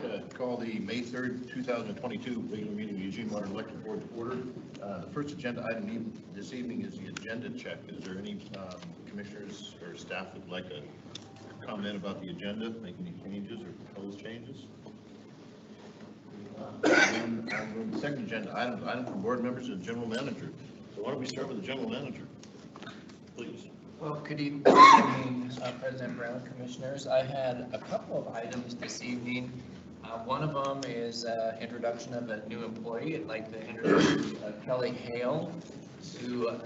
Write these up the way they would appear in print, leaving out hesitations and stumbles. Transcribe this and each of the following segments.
to call the May 3rd, 2022 regular meeting of the Eugene Water and Electric Board to order. The first agenda item this evening is the agenda check. Is there any commissioners or staff that would like to comment about the agenda, make any changes or propose changes? The second agenda item from board members and general manager. So why don't we start with the general manager, please? Well, good evening, President Brown, Commissioners. I had a couple of items this evening. One of them is introduction of a new employee. I'd like to introduce Kelly Hale.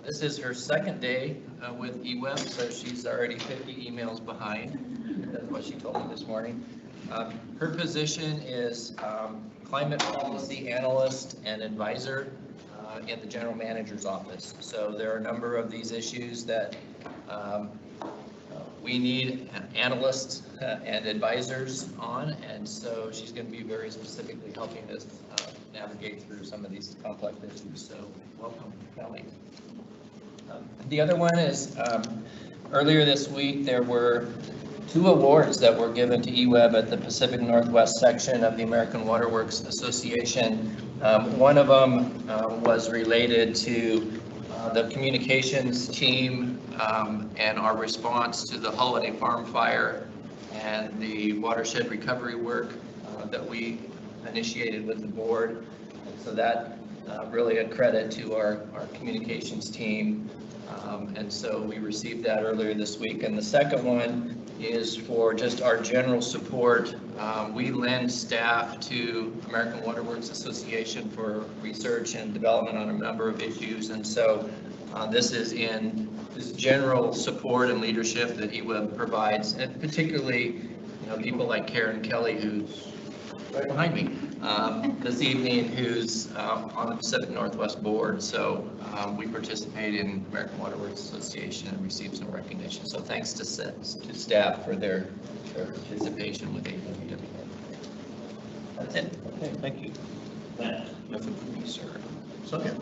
This is her second day with Eweb, so she's already 50 emails behind. That's what she told me this morning. Her position is climate policy analyst and advisor in the general manager's office. So there are a number of these issues that we need analysts and advisors on, and so she's going to be very specifically helping us navigate through some of these complex issues. So welcome, Kelly. The other one is earlier this week there were 2 awards that were given to Eweb at the Pacific Northwest section of the American Waterworks Association. One of them was related to the communications team and our response to the Holiday Farm fire and the watershed recovery work that we initiated with the board. And so that really a credit to our communications team. And so we received that earlier this week. And the second one is for just our general support. We lend staff to American Waterworks Association for research and development on a number of issues. And so this is in this general support and leadership that Eweb provides, and particularly, people like Karen Kelly, who's right behind me this evening, who's on the Pacific Northwest board. So we participate in American Waterworks Association and receive some recognition. So thanks to staff for their participation with AWW. That's it. Okay, thank you. Matt? Nothing from me, sir. Sonia?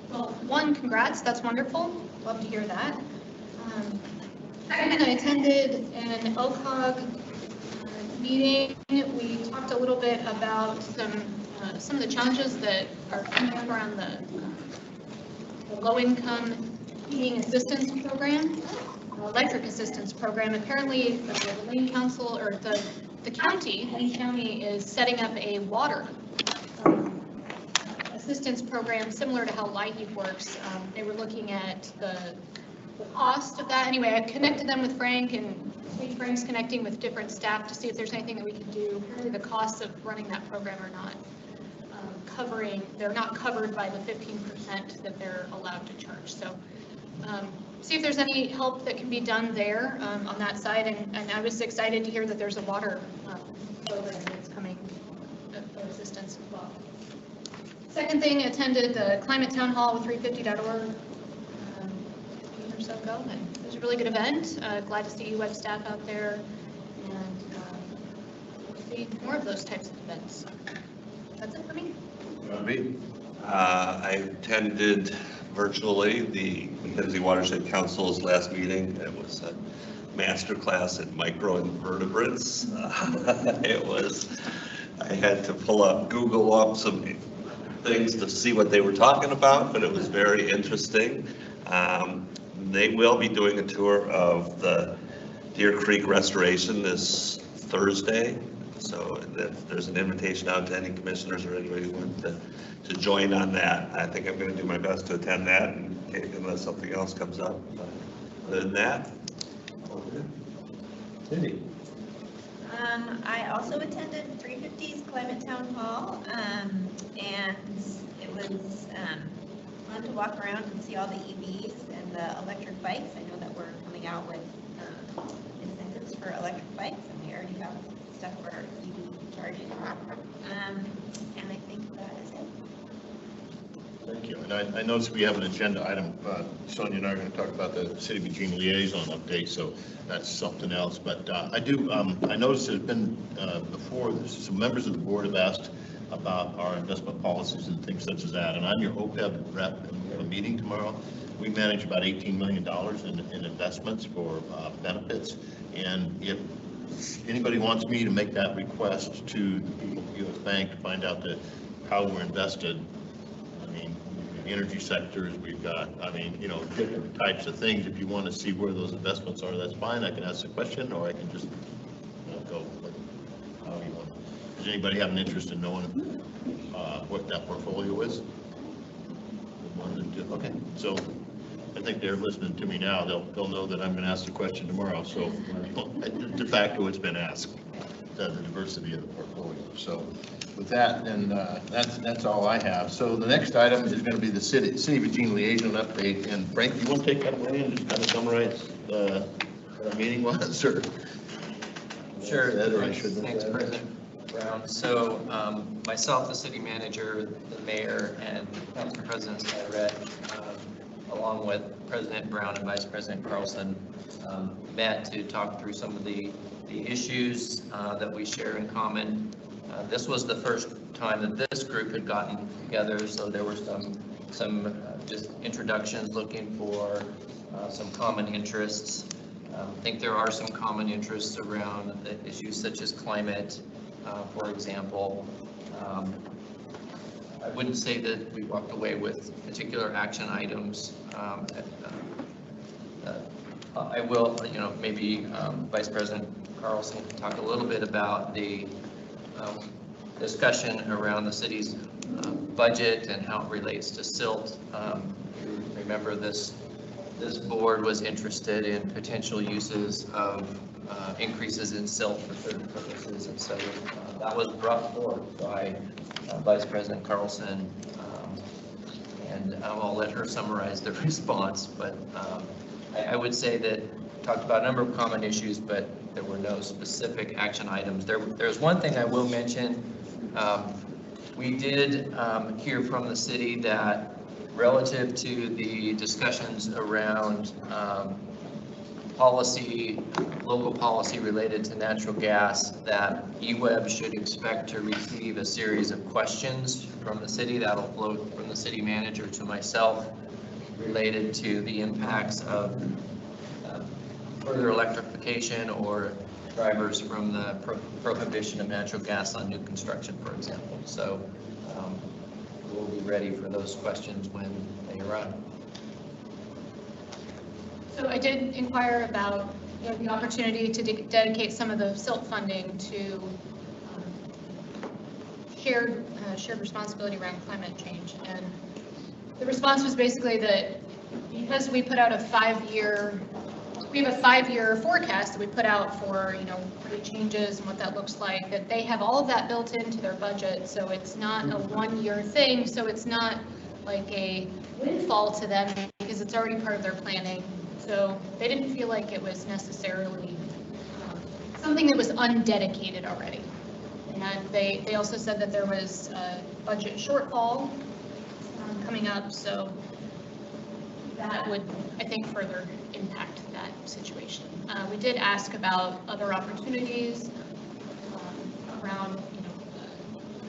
Well, one, congrats. That's wonderful. Love to hear that. Second, I attended an OCOG meeting. We talked a little bit about some of the challenges that are coming up around the low-income heating assistance program, electric assistance program. Apparently, the Lane Council, or the county, Lane County, is setting up a water assistance program similar to how LIHEAP works. They were looking at the cost of that. Anyway, I connected them with Frank, and Frank's connecting with different staff to see if there's anything that we can do. Really, the costs of running that program are not they're not covered by the 15% that they're allowed to charge. So see if there's any help that can be done there on that side. And I was excited to hear that there's a water program that's coming for assistance as well. Second thing, attended the Climate Town Hall with 350.org a week or so ago, and it was a really good event. Glad to see Eweb staff out there, and we'll see more of those types of events. That's it for me. I attended virtually the McKenzie Watershed Council's last meeting. It was a master class in microinvertebrates. I had to Google up some things to see what they were talking about, but it was very interesting. They will be doing a tour of the Deer Creek restoration this Thursday. So if there's an invitation out to any commissioners or anybody who wants to join on that, I think I'm going to do my best to attend that, unless something else comes up. But other than that, all good. Cindy? I also attended 350's Climate Town Hall, and it was fun to walk around and see all the EVs and the electric bikes. I know that we're coming out with incentives for electric bikes, and we already have stuff for EV charging. And I think that is it. Thank you. And I noticed we have an agenda item. Sonia and I are going to talk about the City of Eugene liaison update, so that's something else. But I noticed there's been before, some members of the board have asked about our investment policies and things such as that. And I'm your OPEB rep, and we have a meeting tomorrow. We manage about $18 million in investments for benefits. And if anybody wants me to make that request to the people at US Bank to find out how we're invested, I mean, the energy sectors, we've got, I mean, you know, different types of things. If you want to see where those investments are, that's fine. I can ask the question, or I can just, you know, go with how you want. Does anybody have an interest in knowing what that portfolio is? Okay, so I think they're listening to me now. They'll know that I'm going to ask the question tomorrow. So de facto, it's been asked, the diversity of the portfolio. So with that, then that's all I have. So the next item is going to be the City of Eugene liaison update. And Frank, you want to take that away and just kind of summarize what our meeting was, or? Sure. Thanks, President Brown. So myself, the city manager, the mayor, and council president Skyred, along with President Brown and Vice President Carlson, met to talk through some of the issues that we share in common. This was the first time that this group had gotten together, so there were some just introductions looking for some common interests. I think there are some common interests around issues such as climate, for example. I wouldn't say that we walked away with particular action items. I will, you know, maybe Vice President Carlson can talk a little bit about the discussion around the city's budget and how it relates to silt. You remember this board was interested in potential uses of increases in silt for certain purposes, and so that was brought forward by Vice President Carlson, and I'll let her summarize the response, but I would say that talked about a number of common issues, but there were no specific action items. There's one thing I will mention. We did hear from the city that relative to the discussions around local policy related to natural gas, that Eweb should expect to receive a series of questions from the city that'll flow from the city manager to myself related to the impacts of further electrification or drivers from the prohibition of natural gas on new construction, for example. So we'll be ready for those questions when they arrive. So I did inquire about the opportunity to dedicate some of the SILT funding to shared responsibility around climate change. And the response was basically that because we put out we have a 5-year forecast that we put out for, you know, rate changes and what that looks like, that they have all of that built into their budget. So it's not a 1-year thing. So it's not like a windfall to them because it's already part of their planning. So they didn't feel like it was necessarily something that was undedicated already. And they also said that there was a budget shortfall coming up, so that would, I think, further impact that situation. We did ask about other opportunities around, you know,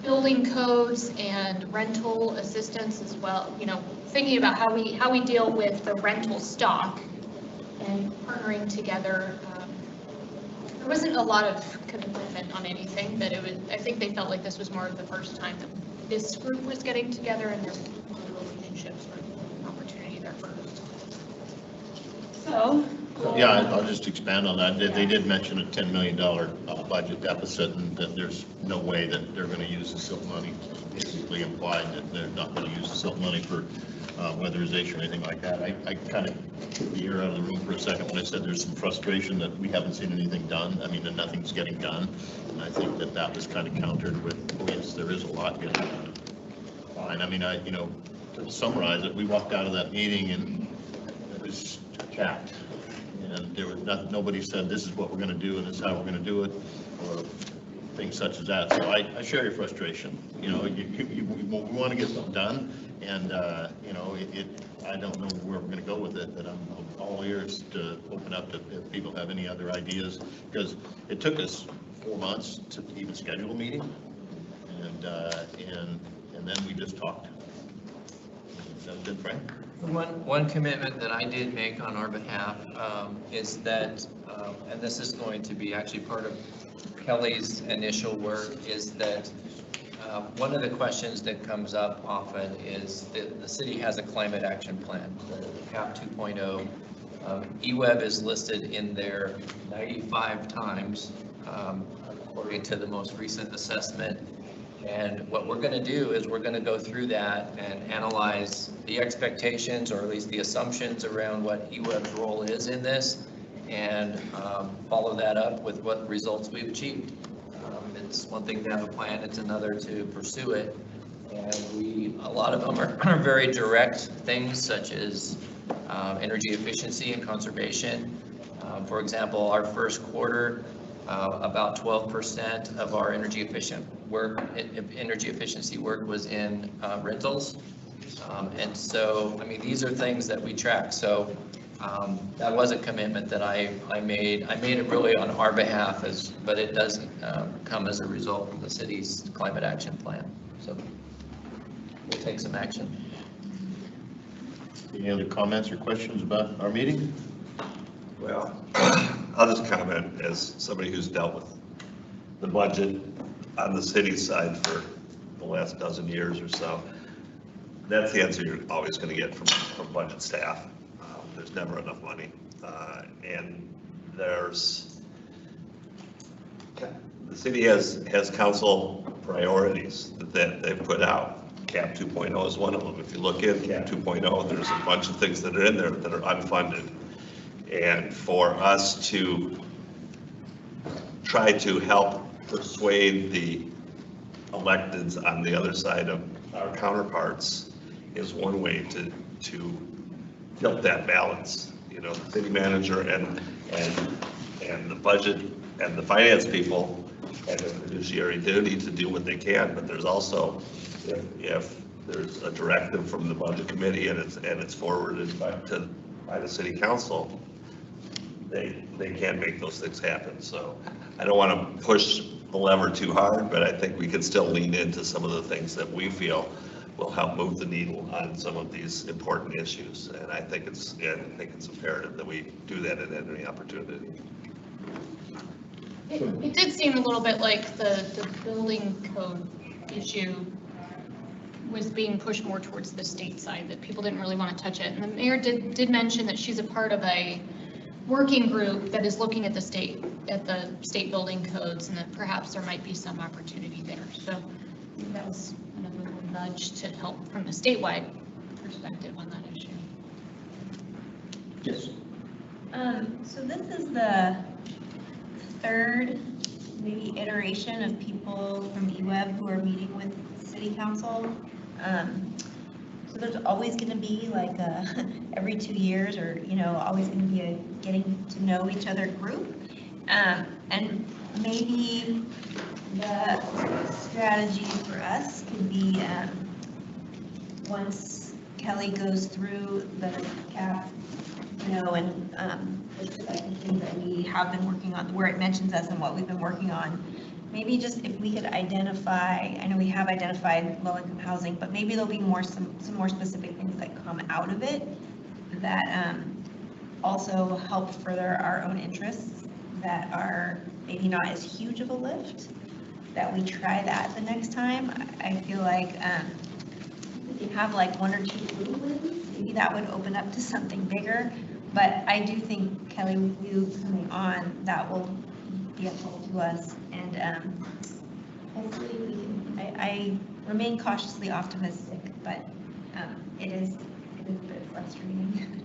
building codes and rental assistance as well. You know, thinking about how we deal with the rental stock and partnering together. There wasn't a lot of commitment on anything, but it was. I think they felt like this was more of the first time that this group was getting together, and their relationships were an opportunity there first. So. Yeah, I'll just expand on that. They did mention a $10 million budget deficit, and that there's no way that they're going to use the SILT money. Basically implied that they're not going to use the SILT money for weatherization or anything like that. I kind of took the air out of the room for a second when I said there's some frustration that we haven't seen anything done. I mean, that nothing's getting done. And I think that was kind of countered with, oh yes, there is a lot getting done. Fine. I mean, you know, to summarize it, we walked out of that meeting and it was chat. And there was nobody said this is what we're going to do and this is how we're going to do it, or things such as that. So I share your frustration. You know, we want to get something done, and you know, I don't know where we're going to go with it, but I'm all ears to open up to if people have any other ideas, because it took us 4 months to even schedule a meeting, and then we just talked. Is that good, Frank? One commitment that I did make on our behalf is that, and this is going to be actually part of Kelly's initial work, is that one of the questions that comes up often is that the city has a climate action plan, the CAP 2.0. Eweb is listed in there 95 times, according to the most recent assessment. And what we're going to do is we're going to go through that and analyze the expectations, or at least the assumptions around what Eweb's role is in this, and follow that up with what results we've achieved. It's one thing to have a plan, it's another to pursue it. And a lot of them are very direct things, such as energy efficiency and conservation. For example, our first quarter, about 12% of our energy efficiency work was in rentals. And so, I mean, these are things that we track. So that was a commitment that I made. I made it really on our behalf, but it doesn't come as a result of the city's climate action plan. So we'll take some action. Any other comments or questions about our meeting? Well, I'll just comment as somebody who's dealt with the budget on the city side for the last dozen years or so. That's the answer you're always going to get from budget staff. There's never enough money. And the city has council priorities that they've put out. CAP 2.0 is one of them. If you look in CAP 2.0, there's a bunch of things that are in there that are unfunded. And for us to try to help persuade the electeds on the other side of our counterparts is one way to tilt that balance. You know, the city manager and the budget and the finance people have a fiduciary duty to do what they can, but there's also, if there's a directive from the budget committee and it's forwarded by the city council, they can make those things happen. So I don't want to push the lever too hard, but I think we can still lean into some of the things that we feel will help move the needle on some of these important issues. And I think it's imperative that we do that at any opportunity. It did seem a little bit like the building code issue was being pushed more towards the state side, that people didn't really want to touch it. And the mayor did mention that she's a part of a working group that is looking at the state building codes, and that perhaps there might be some opportunity there. So that was another little nudge to help from the statewide perspective on that issue. Yes. So this is the third maybe iteration of people from Eweb who are meeting with city council. So there's always going to be like a every 2 years, or always going to be a getting to know each other group, and maybe the strategy for us could be once Kelly goes through the CAP, and looks at like the things that we have been working on, where it mentions us and what we've been working on. Maybe just if we could identify, I know we have identified low-income housing, but maybe there'll be some more specific things that come out of it that also help further our own interests that are maybe not as huge of a lift, that we try that the next time. I feel like if you have like 1 or 2 blue ones, maybe that would open up to something bigger. But I do think, Kelly, with you coming on, that will be a help to us, and hopefully we can. I remain cautiously optimistic, but it is a bit frustrating.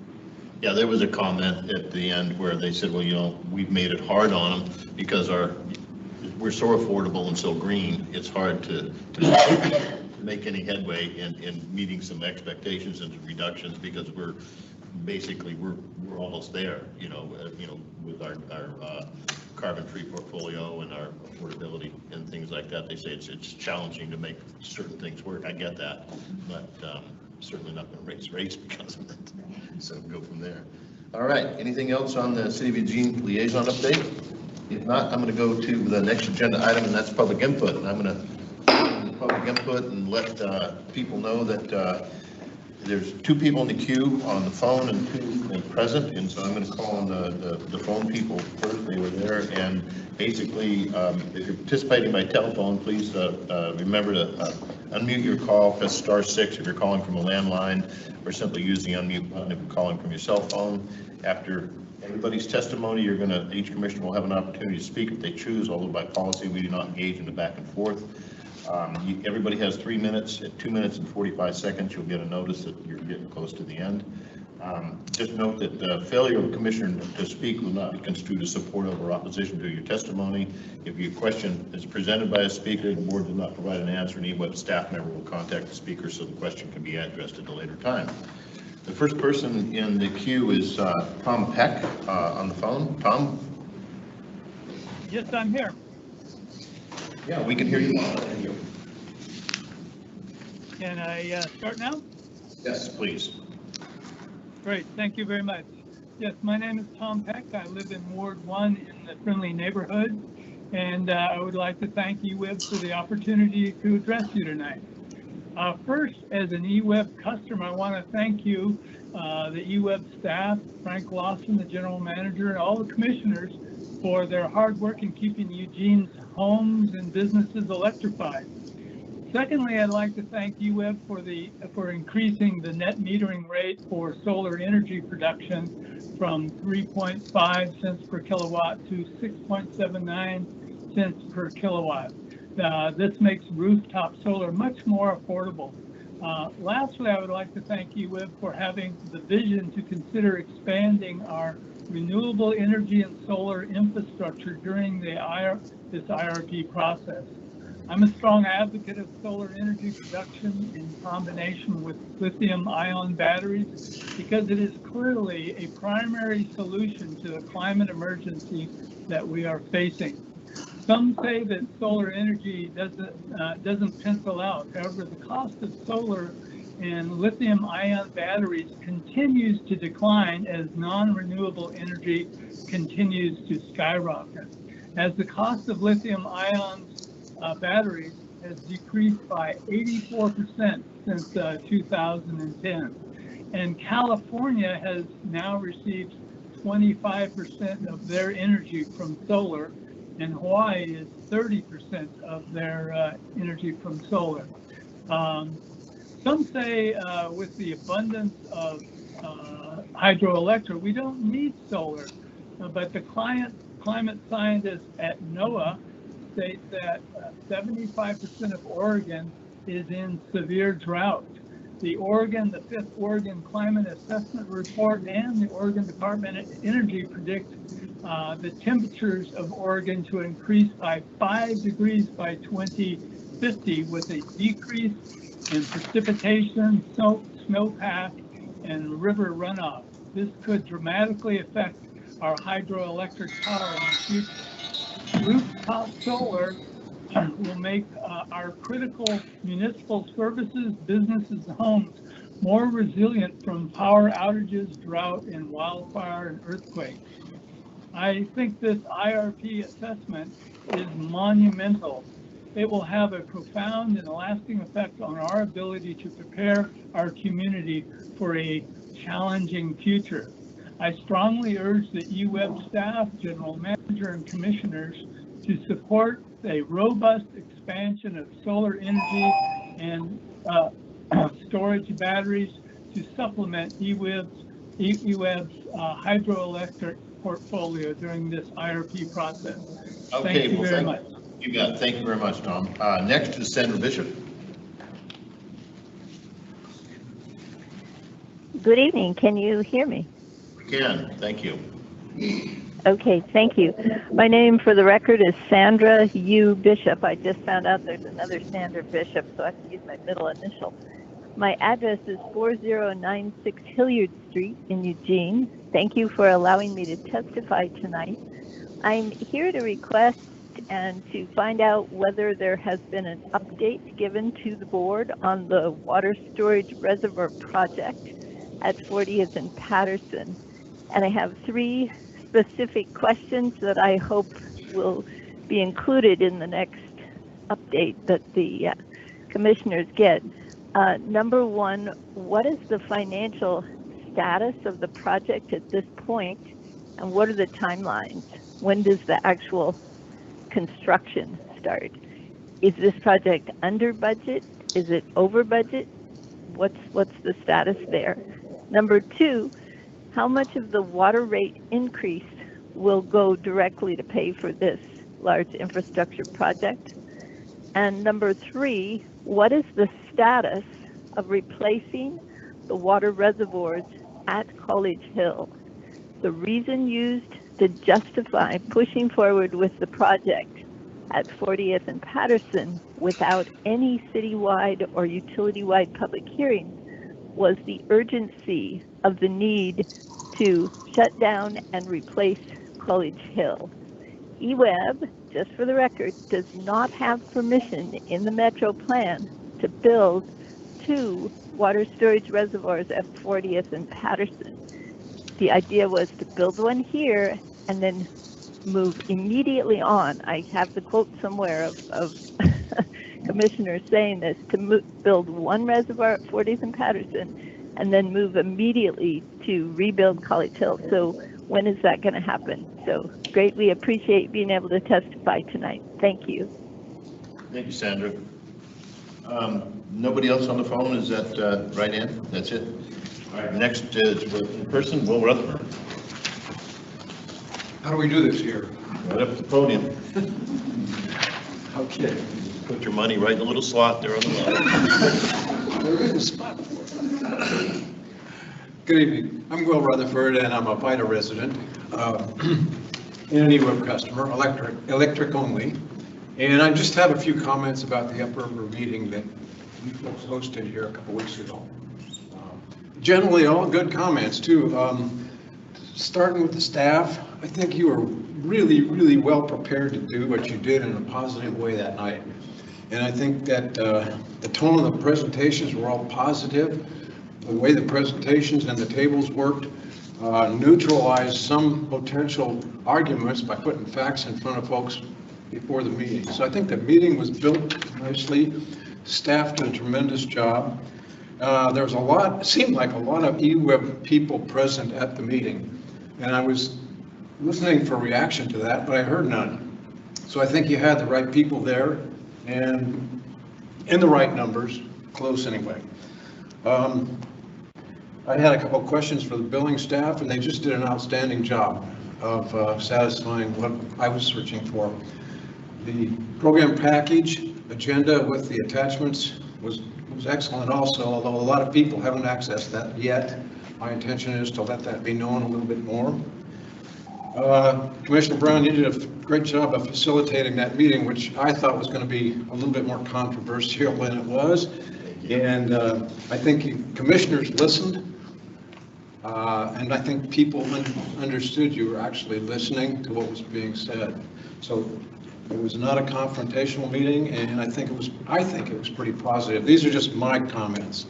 Yeah, there was a comment at the end where they said, well, we've made it hard on them because we're so affordable and so green, it's hard to make any headway in meeting some expectations and reductions, because we're almost there, with our carbon-free portfolio and our affordability and things like that. They say it's challenging to make certain things work. I get that, but certainly not going to raise rates because of it. So go from there. All right. Anything else on the City of Eugene liaison update? If not, I'm going to go to the next agenda item, and that's public input. And I'm going to public input and let people know that There's 2 people in the queue on the phone and 2 present, and so I'm going to call on the phone people first. They were there, and basically, if you're participating by telephone, please remember to unmute your call, press *6 if you're calling from a landline, or simply use the unmute button if you're calling from your cell phone. After everybody's testimony, each commissioner will have an opportunity to speak if they choose, although by policy, we do not engage in the back and forth. Everybody has 3 minutes. At 2 minutes and 45 seconds, you'll get a notice that you're getting close to the end. Just note that the failure of a commissioner to speak will not be construed as support of or opposition to your testimony. If your question is presented by a speaker, the board does not provide an answer, and Eweb staff member will contact the speaker so the question can be addressed at a later time. The first person in the queue is Tom Peck on the phone. Tom? Yes, I'm here. Yeah, we can hear you well. Thank you. Can I start now? Yes, please. Great, thank you very much. Yes, my name is Tom Peck. I live in Ward 1 in the Friendly neighborhood, and I would like to thank Eweb for the opportunity to address you tonight. First, as an Eweb customer, I want to thank you, the Eweb staff, Frank Lawson, the general manager, and all the commissioners for their hard work in keeping Eugene's homes and businesses electrified. Secondly, I'd like to thank Eweb for increasing the net metering rate for solar energy production from 3.5 cents per kilowatt to 6.79 cents per kilowatt. This makes rooftop solar much more affordable. Lastly, I would like to thank Eweb for having the vision to consider expanding our renewable energy and solar infrastructure during this IRP process. I'm a strong advocate of solar energy production in combination with lithium-ion batteries because it is clearly a primary solution to the climate emergency that we are facing. Some say that solar energy doesn't pencil out. However, the cost of solar and lithium-ion batteries continues to decline as non-renewable energy continues to skyrocket. As the cost of lithium-ion batteries has decreased by 84% since 2010. And California has now received 25% of their energy from solar, and Hawaii is 30% of their energy from solar. Some say with the abundance of hydroelectric, we don't need solar, but the climate scientists at NOAA state that 75% of Oregon is in severe drought. The 5th Oregon Climate Assessment Report and the Oregon Department of Energy predict the temperatures of Oregon to increase by 5 degrees by 2050 with a decrease in precipitation, snowpack, and river runoff. This could dramatically affect our hydroelectric power in the future. Rooftop solar will make our critical municipal services, businesses, and homes more resilient from power outages, drought, and wildfire and earthquakes. I think this IRP assessment is monumental. It will have a profound and lasting effect on our ability to prepare our community for a challenging future. I strongly urge the Eweb staff, general manager, and commissioners to support a robust expansion of solar energy and storage batteries to supplement Eweb's hydroelectric portfolio during this IRP process. Okay, Thank you very much. You got it. Thank you very much, Tom. Next is Sandra Bishop. Good evening. Can you hear me? We can. Thank you. Okay, thank you. My name for the record is Sandra U. Bishop. I just found out there's another Sandra Bishop, so I have to use my middle initial. My address is 4096 Hilliard Street in Eugene. Thank you for allowing me to testify tonight. I'm here to request and to find out whether there has been an update given to the board on the water storage reservoir project at 40th and Patterson. And I have 3 specific questions that I hope will be included in the next update that the commissioners get. Number one, what is the financial status of the project at this point, and what are the timelines? When does the actual construction start? Is this project under budget? Is it over budget? What's the status there? Number two, how much of the water rate increase will go directly to pay for this large infrastructure project? And number three, what is the status of replacing the water reservoirs at College Hill? The reason used to justify pushing forward with the project at 40th and Patterson without any citywide or utility-wide public hearings was the urgency of the need to shut down and replace College Hill. Eweb, just for the record, does not have permission in the Metro plan to build 2 water storage reservoirs at 40th and Patterson. The idea was to build one here and then move immediately on. I have the quote somewhere of commissioners saying this, to build 1 reservoir at 40th and Patterson and then move immediately to rebuild College Hill. So when is that going to happen? So greatly appreciate being able to testify tonight. Thank you. Thank you, Sandra. Nobody else on the phone? Is that right in? That's it? All right, next is in person, Will Rutherford. How do we do this here? Right up to the podium. Okay. Put your money right in the little slot there on the left. There is a spot for it. Good evening. I'm Will Rutherford, and I'm a VITA resident and an Eweb customer, electric only. And I just have a few comments about the Upriver meeting that you folks hosted here a couple weeks ago. Generally, all good comments, too. Starting with the staff, I think you were really, really well prepared to do what you did in a positive way that night. And I think that the tone of the presentations were all positive. The way the presentations and the tables worked neutralized some potential arguments by putting facts in front of folks before the meeting. So I think the meeting was built nicely. Staff did a tremendous job. There was it seemed like a lot of Eweb people present at the meeting. And I was listening for reaction to that, but I heard none. So I think you had the right people there and in the right numbers, close anyway. I had a couple of questions for the billing staff, and they just did an outstanding job of satisfying what I was searching for. The program package agenda with the attachments was excellent also, although a lot of people haven't accessed that yet. My intention is to let that be known a little bit more. Commissioner Brown, you did a great job of facilitating that meeting, which I thought was going to be a little bit more controversial than it was. And I think commissioners listened. And I think people understood you were actually listening to what was being said. So it was not a confrontational meeting, and I think it was pretty positive. These are just my comments.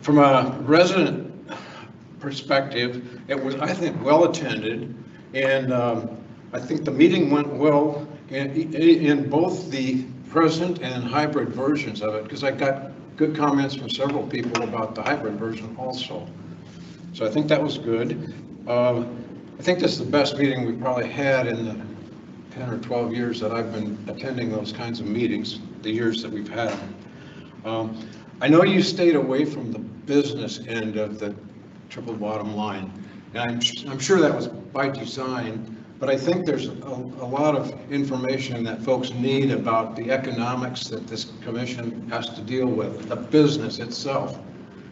From a resident perspective, it was, I think, well attended, and I think the meeting went well in both the present and hybrid versions of it, because I got good comments from several people about the hybrid version also. So I think that was good. I think this is the best meeting we've probably had in the 10 or 12 years that I've been attending those kinds of meetings, the years that we've had. I know you stayed away from the business end of the triple bottom line, and I'm sure that was by design, but I think there's a lot of information that folks need about the economics that this commission has to deal with, the business itself,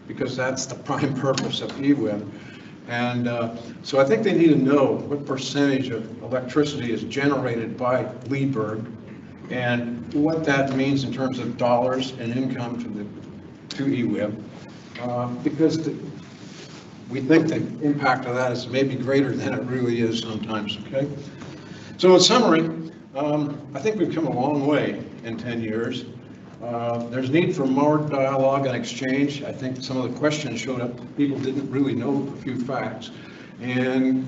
because that's the prime purpose of Eweb. And so I think they need to know what percentage of electricity is generated by Leeburg and what that means in terms of dollars and income to Eweb, because we think the impact of that is maybe greater than it really is sometimes, okay? So in summary, I think we've come a long way in 10 years. There's need for more dialogue and exchange. I think some of the questions showed up, people didn't really know a few facts. And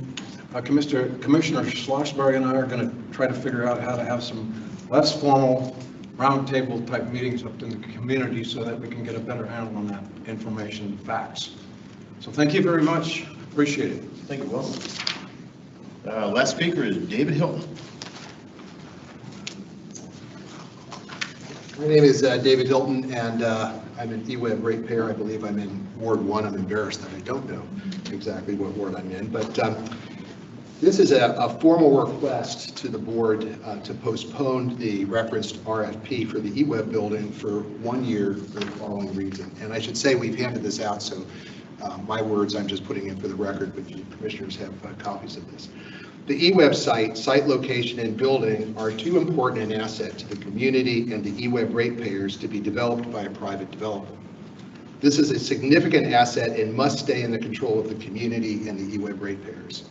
Commissioner Schlossberg and I are going to try to figure out how to have some less formal roundtable type meetings up in the community so that we can get a better handle on that information and facts. So thank you very much. Appreciate it. Thank you, Will. Last speaker is David Hilton. My name is David Hilton, and I'm an Eweb ratepayer. I believe I'm in Ward 1. I'm embarrassed that I don't know exactly what ward I'm in, but this is a formal request to the board to postpone the referenced RFP for the Eweb building for 1 year for the following reason. And I should say we've handed this out, so my words I'm just putting in for the record, but you commissioners have copies of this. The Eweb site location, and building are too important an asset to the community and the Eweb ratepayers to be developed by a private developer. This is a significant asset and must stay in the control of the community and the Eweb ratepayers.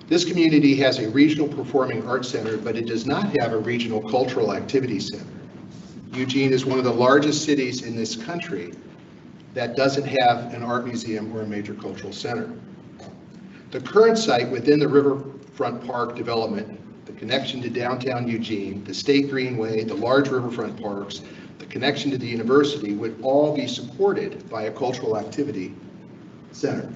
This community has a regional performing arts center, but it does not have a regional cultural activity center. Eugene is one of the largest cities in this country that doesn't have an art museum or a major cultural center. The current site within the Riverfront Park development, the connection to downtown Eugene, the State Greenway, the large riverfront parks, the connection to the university would all be supported by a cultural activity center.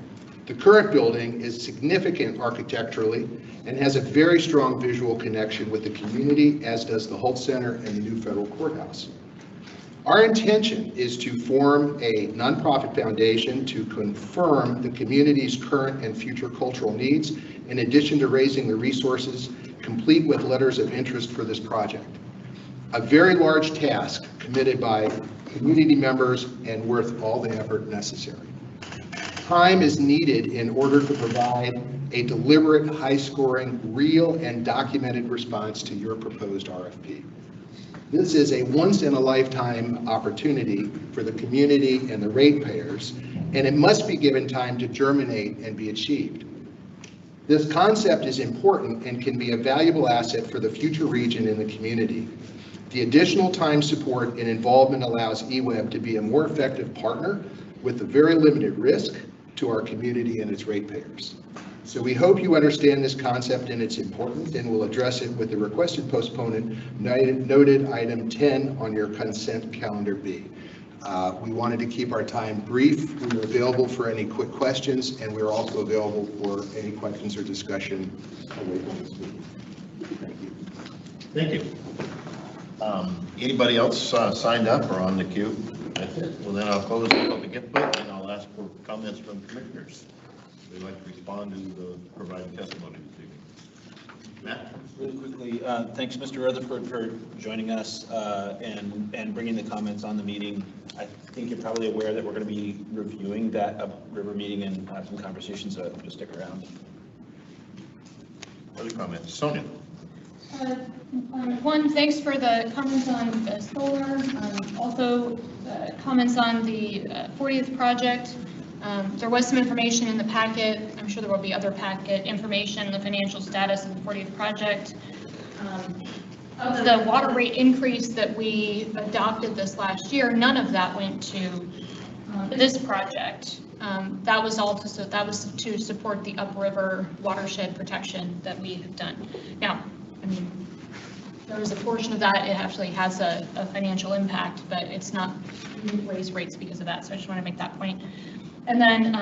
The current building is significant architecturally and has a very strong visual connection with the community, as does the Holt Center and the new federal courthouse. Our intention is to form a nonprofit foundation to confirm the community's current and future cultural needs, in addition to raising the resources complete with letters of interest for this project. A very large task committed by community members and worth all the effort necessary. Time is needed in order to provide a deliberate, high-scoring, real and documented response to your proposed RFP. This is a once-in-a-lifetime opportunity for the community and the ratepayers, and it must be given time to germinate and be achieved. This concept is important and can be a valuable asset for the future region and the community. The additional time, support, and involvement allows Eweb to be a more effective partner with a very limited risk to our community and its ratepayers. So we hope you understand this concept and its importance, and will address it with the requested postponement noted item 10 on your consent calendar B. We wanted to keep our time brief. We are available for any quick questions, and we're also available for any questions or discussion away from this meeting. Thank you. Thank you. Anybody else signed up or on the queue? That's it. Well, then I'll close the public input, and I'll ask for comments from commissioners. They'd like to respond to the provided testimony this evening. Matt? Really quickly, thanks, Mr. Rutherford, for joining us and bringing the comments on the meeting. I think you're probably aware that we're going to be reviewing that Upriver meeting and have some conversations, so just stick around. Other comments? Sonia? One, thanks for the comments on solar. Also, comments on the 40th project. There was some information in the packet. I'm sure there will be other packet information, the financial status of the 40th project. Of the water rate increase that we adopted this last year, none of that went to this project. That was all to support the upriver watershed protection that we have done. Now, I mean, there is a portion of that, it actually has a financial impact, but it's not raise rates because of that. So I just want to make that point. And then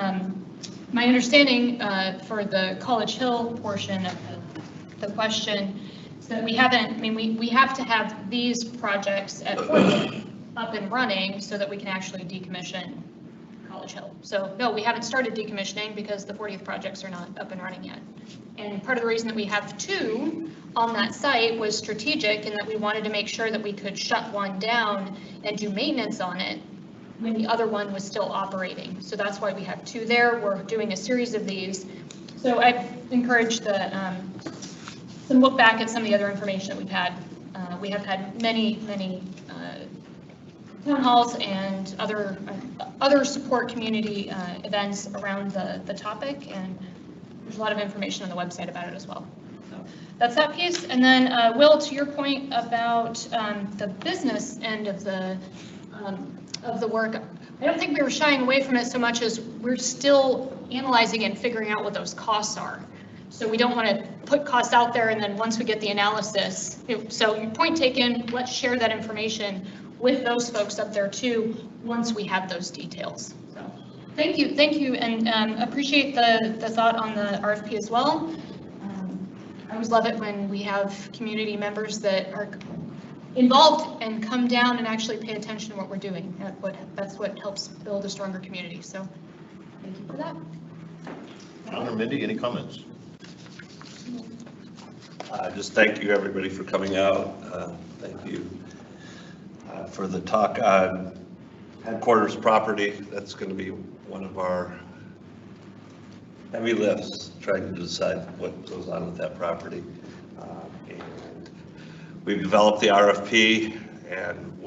my understanding for the College Hill portion of the question is that we haven't, I mean, we have to have these projects at 40 up and running so that we can actually decommission College Hill. So no, we haven't started decommissioning because the 40th projects are not up and running yet. And part of the reason that we have two on that site was strategic, in that we wanted to make sure that we could shut one down and do maintenance on it when the other one was still operating. So that's why we have two there. We're doing a series of these. So I encourage some look back at some of the other information that we've had. We have had many town halls and other support community events around the topic, and there's a lot of information on the website about it as well. So that's that piece. And then Will, to your point about the business end of the work, I don't think we were shying away from it so much as we're still analyzing and figuring out what those costs are. So we don't want to put costs out there, and then once we get the analysis, so your point taken, let's share that information with those folks up there too, once we have those details. So thank you, and appreciate the thought on the RFP as well. I always love it when we have community members that are involved and come down and actually pay attention to what we're doing. That's what helps build a stronger community. So thank you for that. John or Mindy, any comments? Just thank you, everybody, for coming out. Thank you for the talk on headquarters property. That's going to be one of our heavy lifts, trying to decide what goes on with that property. And we've developed the RFP, and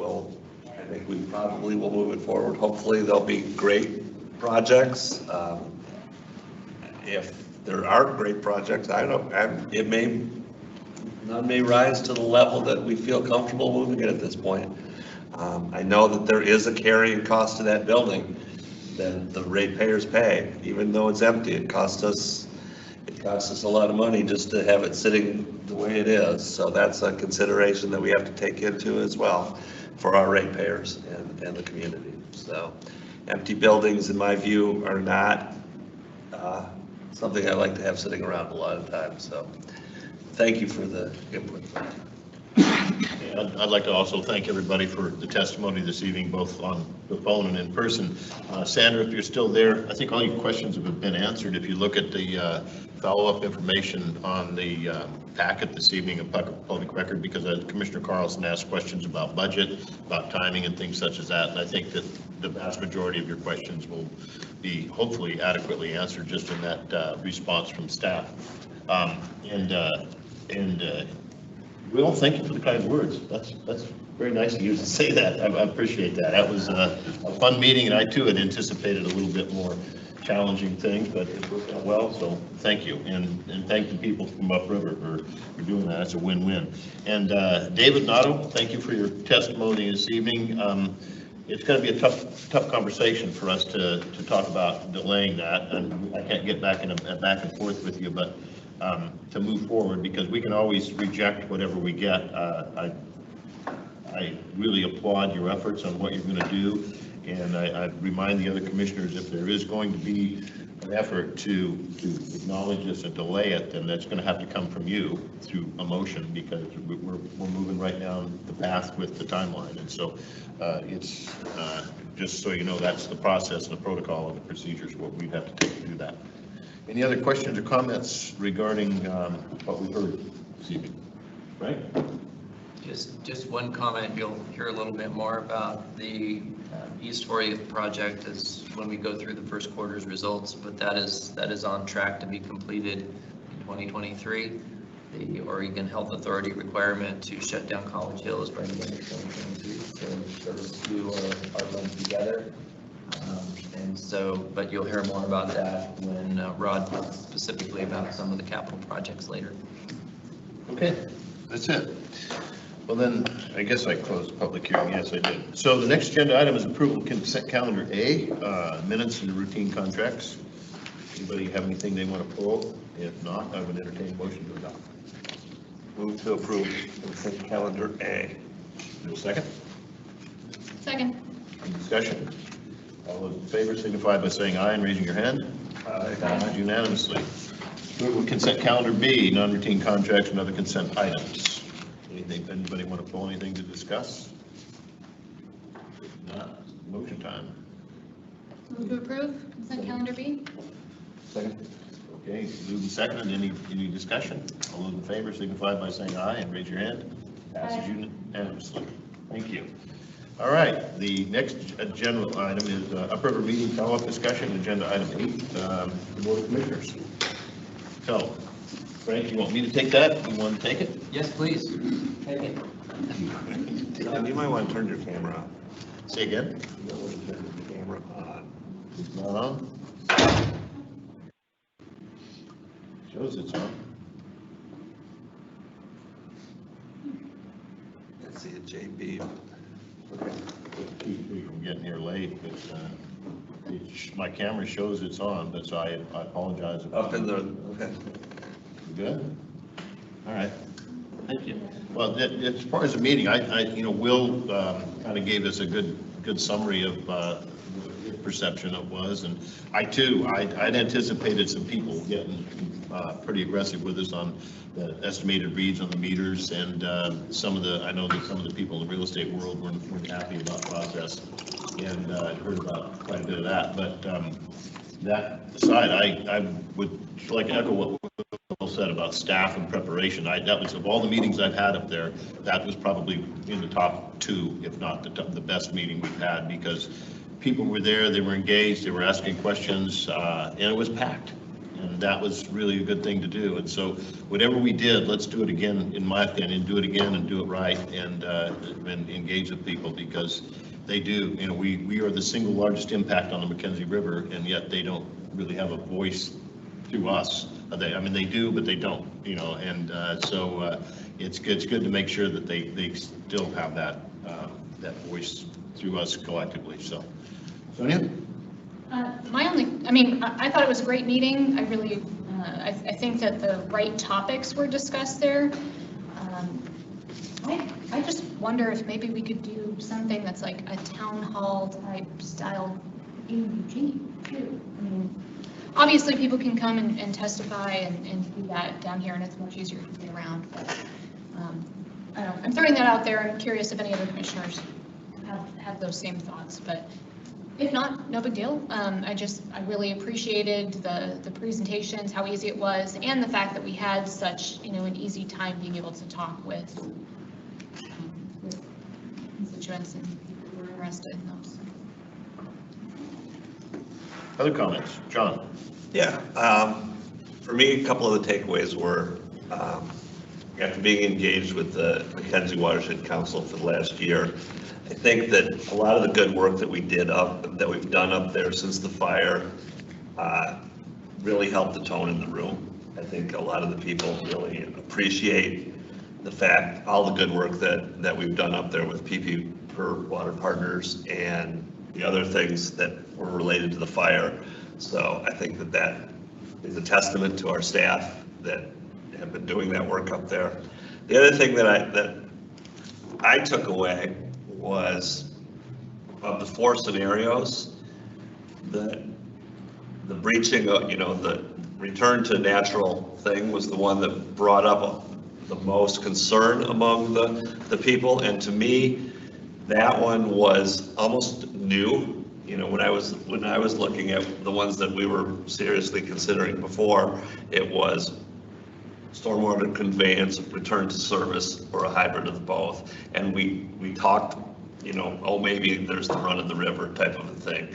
I think we probably will move it forward. Hopefully there'll be great projects. If there aren't great projects, I don't know, none may rise to the level that we feel comfortable moving it at this point. I know that there is a carrying cost to that building that the ratepayers pay, even though it's empty. It costs us a lot of money just to have it sitting the way it is. So that's a consideration that we have to take into as well for our ratepayers and the community. So empty buildings, in my view, are not something I like to have sitting around a lot of times. So thank you for the input. I'd like to also thank everybody for the testimony this evening, both on the phone and in person. Sandra, if you're still there, I think all your questions have been answered. If you look at the follow-up information on the packet this evening of public record, because Commissioner Carlson asked questions about budget, about timing and things such as that. And I think that the vast majority of your questions will be hopefully adequately answered just in that response from staff. Well, thank you for the kind words. That's very nice of you to say that. I appreciate that. That was a fun meeting, and I too had anticipated a little bit more challenging things, but it worked out well, so thank you. And thank the people from Upriver for doing that. It's a win-win. And David Nato, thank you for your testimony this evening. It's going to be a tough conversation for us to talk about delaying that, and I can't get back and forth with you, but to move forward, because we can always reject whatever we get. I really applaud your efforts on what you're going to do, and I remind the other commissioners, if there is going to be an effort to acknowledge this and delay it, then that's going to have to come from you through a motion, because we're moving right down the path with the timeline. And so it's just so you know, that's the process and the protocol and the procedures, what we have to take to do that. Any other questions or comments regarding what we heard this evening? Right? Just one comment. You'll hear a little bit more about the East 40th project as when we go through the first quarter's results, but that is on track to be completed in 2023. The Oregon Health Authority requirement to shut down College Hill is by the end of 2022. So those two are linked together. And so, but you'll hear more about that when Rod talks specifically about some of the capital projects later. Okay, that's it. Well then, I guess I closed the public hearing. Yes, I did. So the next agenda item is approval of consent calendar A, minutes and routine contracts. Anybody have anything they want to pull? If not, I would entertain a motion to adopt. Move to approve consent calendar A. Second? Second. Any discussion? All those in favor signify by saying aye and raising your hand. Aye. Passed unanimously. Approval of consent calendar B, non-routine contracts and other consent items. Anybody want to pull anything to discuss? If not, motion time. Move to approve consent calendar B. Second. Okay, moved and seconded. Any discussion? All those in favor signify by saying aye and raise your hand. Passes unanimously. Thank you. All right, the next general item is Upriver meeting follow-up discussion, agenda item 8, the Board of Commissioners. So, Frank, you want me to take that? You want to take it? Yes, please. Take it. John, you might want to turn your camera on. Say again? You might want to turn your camera on. It's not on? Shows it's on. Let's see it, JB. Keep me from getting here late, but my camera shows it's on, but so I apologize. Up in the, okay. You good? All right, thank you. Well, as far as the meeting, Will kind of gave us a good summary of his perception it was, and I'd anticipated some people getting pretty aggressive with us on the estimated reads on the meters, and I know that some of the people in the real estate world weren't happy about the process, and I heard about quite a bit of that, but that aside, I would like to echo what Will said about staff and preparation. That was, of all the meetings I've had up there, that was probably in the top 2, if not the best meeting we've had, because people were there, they were engaged, they were asking questions, and it was packed. And that was really a good thing to do. And so whatever we did, let's do it again, in my opinion, do it again and do it right, and engage with people, because they do, we are the single largest impact on the Mackenzie River, and yet they don't really have a voice through us. They do, but they don't, and so it's good to make sure that they still have that voice through us collectively. So, Sonia? I thought it was a great meeting. I really, I think that the right topics were discussed there. I just wonder if maybe we could do something that's like a town hall type style in Eugene too. Obviously people can come and testify and do that down here, and it's much easier to get around. But I don't know. I'm throwing that out there. I'm curious if any other commissioners have those same thoughts, but if not, no big deal. I really appreciated the presentations, how easy it was, and the fact that we had such, an easy time being able to talk with constituents and people who were interested in those. Other comments? John? Yeah, for me, a couple of the takeaways were, after being engaged with the Mackenzie Watershed Council for the last year, I think that a lot of the good work that we've done up there since the fire really helped the tone in the room. I think a lot of the people really appreciate the fact, all the good work that we've done up there with PP per Water Partners and the other things that were related to the fire. So I think that is a testament to our staff that have been doing that work up there. The other thing that I took away was, of the 4 scenarios, the breaching of, the return to natural thing was the one that brought up the most concern among the people. And to me, that one was almost new. When I was looking at the ones that we were seriously considering before, it was stormwater conveyance, return to service, or a hybrid of both. And we talked, maybe there's the run of the river type of a thing.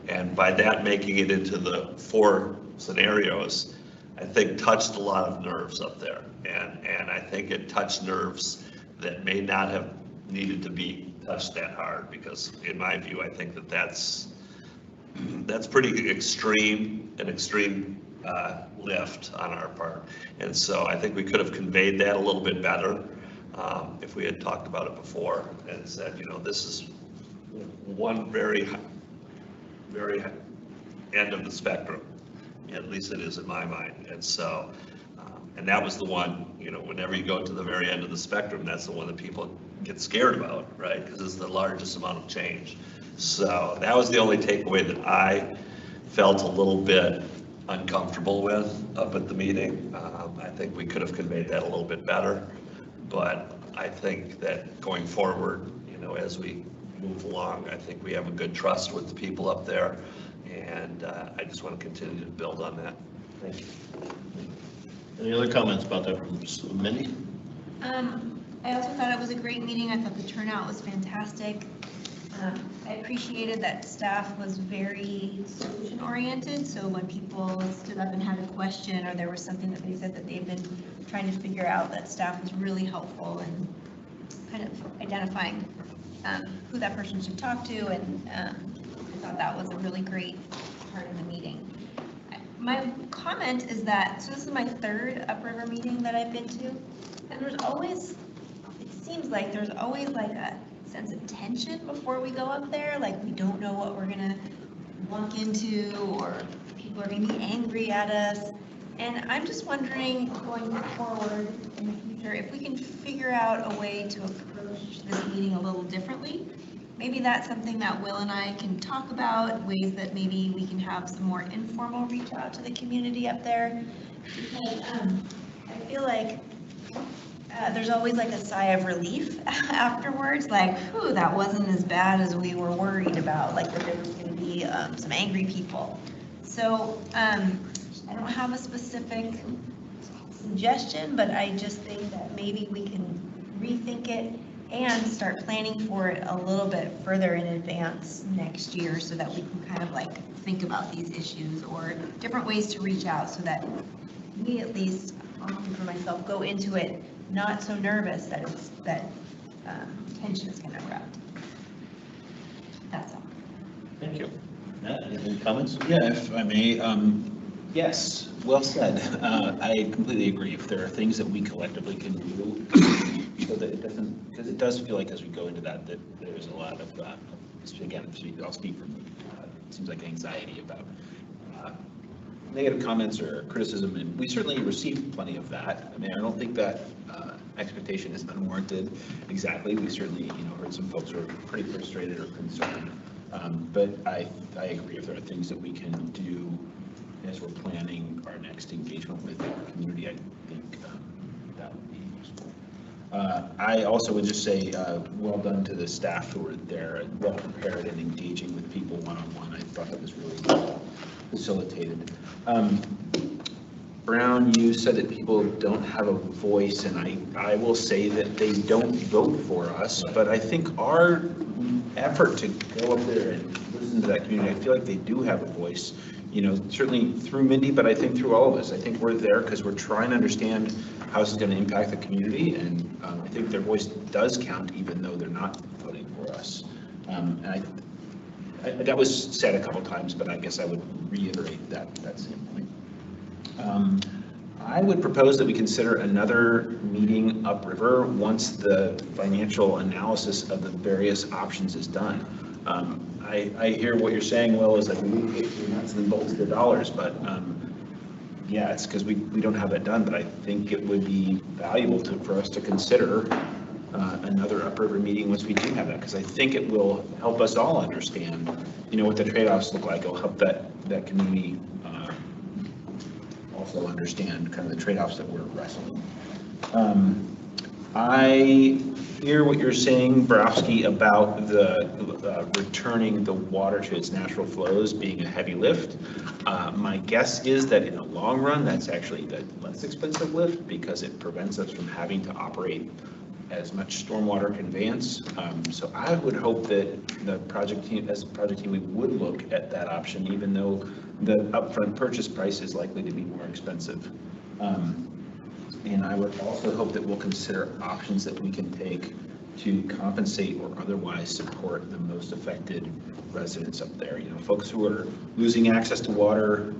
And by that, making it into the 4 scenarios, I think touched a lot of nerves up there. And I think it touched nerves that may not have needed to be touched that hard, because in my view, I think that's pretty extreme, an extreme lift on our part. And so I think we could have conveyed that a little bit better if we had talked about it before and said, this is one very end of the spectrum. At least it is in my mind. And so, and that was the one, whenever you go to the very end of the spectrum, that's the one that people get scared about, right? Because it's the largest amount of change. So that was the only takeaway that I felt a little bit uncomfortable with up at the meeting. I think we could have conveyed that a little bit better, but I think that going forward, as we move along, I think we have a good trust with the people up there, and I just want to continue to build on that. Thank you. Any other comments about that from Mindy? I also thought it was a great meeting. I thought the turnout was fantastic. I appreciated that staff was very solution oriented. So when people stood up and had a question, or there was something that they said that they've been trying to figure out, that staff was really helpful in kind of identifying who that person should talk to. And I thought that was a really great part of the meeting. My comment is that, so this is my 3rd Upriver meeting that I've been to, and there's always, it seems like there's always like a sense of tension before we go up there, like we don't know what we're gonna walk into, or people are gonna be angry at us. And I'm just wondering, going forward in the future, if we can figure out a way to approach this meeting a little differently. Maybe that's something that Will and I can talk about, ways that maybe we can have some more informal reach out to the community up there. Because I feel like there's always like a sigh of relief afterwards, like, whew, that wasn't as bad as we were worried about, like that there was going to be some angry people. So I don't have a specific suggestion, but I just think that maybe we can rethink it and start planning for it a little bit further in advance next year so that we can kind of like think about these issues or different ways to reach out so that we, at least, I'll speak for myself, go into it not so nervous that tension is going to erupt. That's all. Thank you. Matt, any comments? Yeah, if I may, yes, well said. I completely agree. If there are things that we collectively can do so that it doesn't, because it does feel like as we go into that there's a lot of, again, I'll speak from, it seems like anxiety about negative comments or criticism, and we certainly received plenty of that. I mean, I don't think that expectation is unwarranted exactly. We certainly, heard some folks who are pretty frustrated or concerned. But I agree, if there are things that we can do as we're planning our next engagement with our community, I think that would be useful. I also would just say well done to the staff who were there, well prepared and engaging with people one-on-one. I thought that was really well facilitated. Brown, you said that people don't have a voice, and I will say that they don't vote for us, but I think our effort to go up there and listen to that community, I feel like they do have a voice, certainly through Mindy, but I think through all of us. I think we're there because we're trying to understand how this is going to impact the community, and I think their voice does count even though they're not voting for us. And that was said a couple times, but I guess I would reiterate that same point. I would propose that we consider another meeting upriver once the financial analysis of the various options is done. I hear what you're saying, Will, is that we need to get the nuts and bolts of the dollars, but yeah, it's because we don't have that done, but I think it would be valuable for us to consider another upriver meeting once we do have that, because I think it will help us all understand, what the trade-offs look like. It'll help that community also understand kind of the trade-offs that we're wrestling. I hear what you're saying, Borowski, about the returning the water to its natural flows being a heavy lift. My guess is that in the long run, that's actually the less expensive lift because it prevents us from having to operate as much stormwater conveyance. So I would hope that the project team, as a project team, we would look at that option, even though the upfront purchase price is likely to be more expensive. And I would also hope that we'll consider options that we can take to compensate or otherwise support the most affected residents up there. Folks who are losing access to water.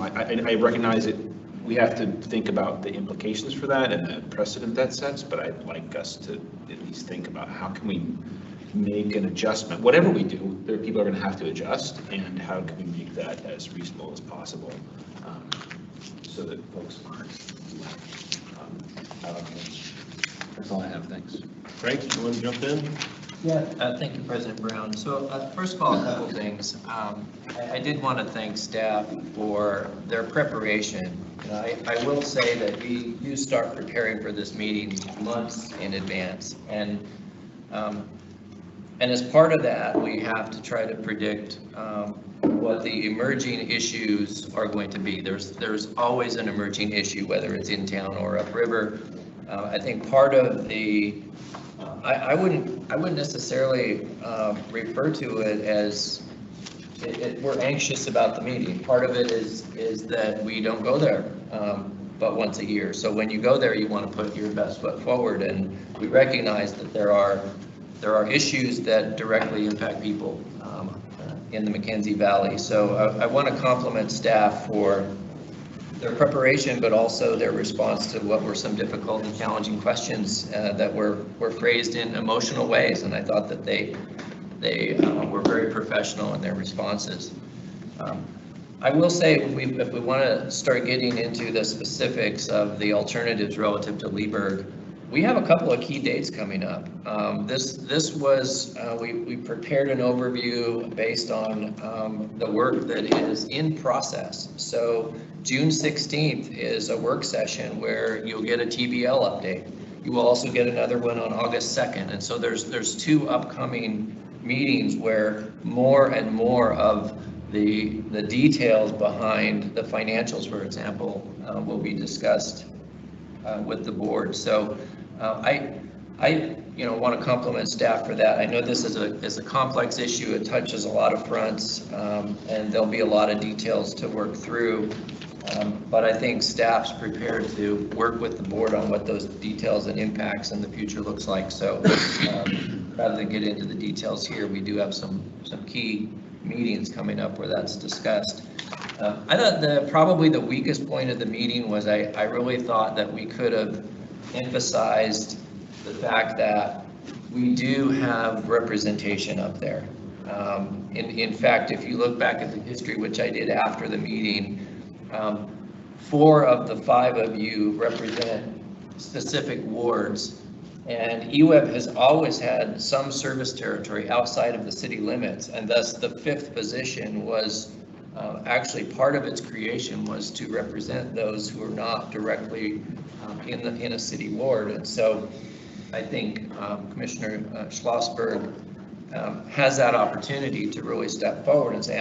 I recognize it. We have to think about the implications for that and the precedent that sets, but I'd like us to at least think about how can we make an adjustment. Whatever we do, there are people are going to have to adjust, and how can we make that as reasonable as possible so that folks aren't out on those. That's all I have. Thanks. Frank, you want to jump in? Yeah, thank you, President Brown. So first of all, a couple things. I did want to thank staff for their preparation. I will say that we do start preparing for this meeting months in advance, and as part of that, we have to try to predict what the emerging issues are going to be. There's always an emerging issue, whether it's in town or upriver. I think part of the I wouldn't necessarily refer to it as we're anxious about the meeting. Part of it is that we don't go there but once a year. So when you go there, you want to put your best foot forward, and we recognize that there are issues that directly impact people in the McKenzie Valley. So I want to compliment staff for their preparation, but also their response to what were some difficult and challenging questions that were phrased in emotional ways. And I thought that they were very professional in their responses. I will say, if we want to start getting into the specifics of the alternatives relative to Leberg, we have a couple of key dates coming up. This was, we prepared an overview based on the work that is in process. So June 16th is a work session where you'll get a TBL update. You will also get another one on August 2nd. And so there's two upcoming meetings where more and more of the details behind the financials, for example, will be discussed with the board. So I want to compliment staff for that. I know this is a complex issue. It touches a lot of fronts, and there'll be a lot of details to work through. But I think staff's prepared to work with the board on what those details and impacts in the future looks like. So rather than get into the details here, we do have some key meetings coming up where that's discussed. I thought probably the weakest point of the meeting was I really thought that we could have emphasized the fact that we do have representation up there. In fact, if you look back at the history, which I did after the meeting, 4 of the 5 of you represent specific wards, and Eweb has always had some service territory outside of the city limits, and thus the 5th position was actually part of its creation was to represent those who are not directly in a city ward. And so I think Commissioner Schlossberg has that opportunity to really step forward and say,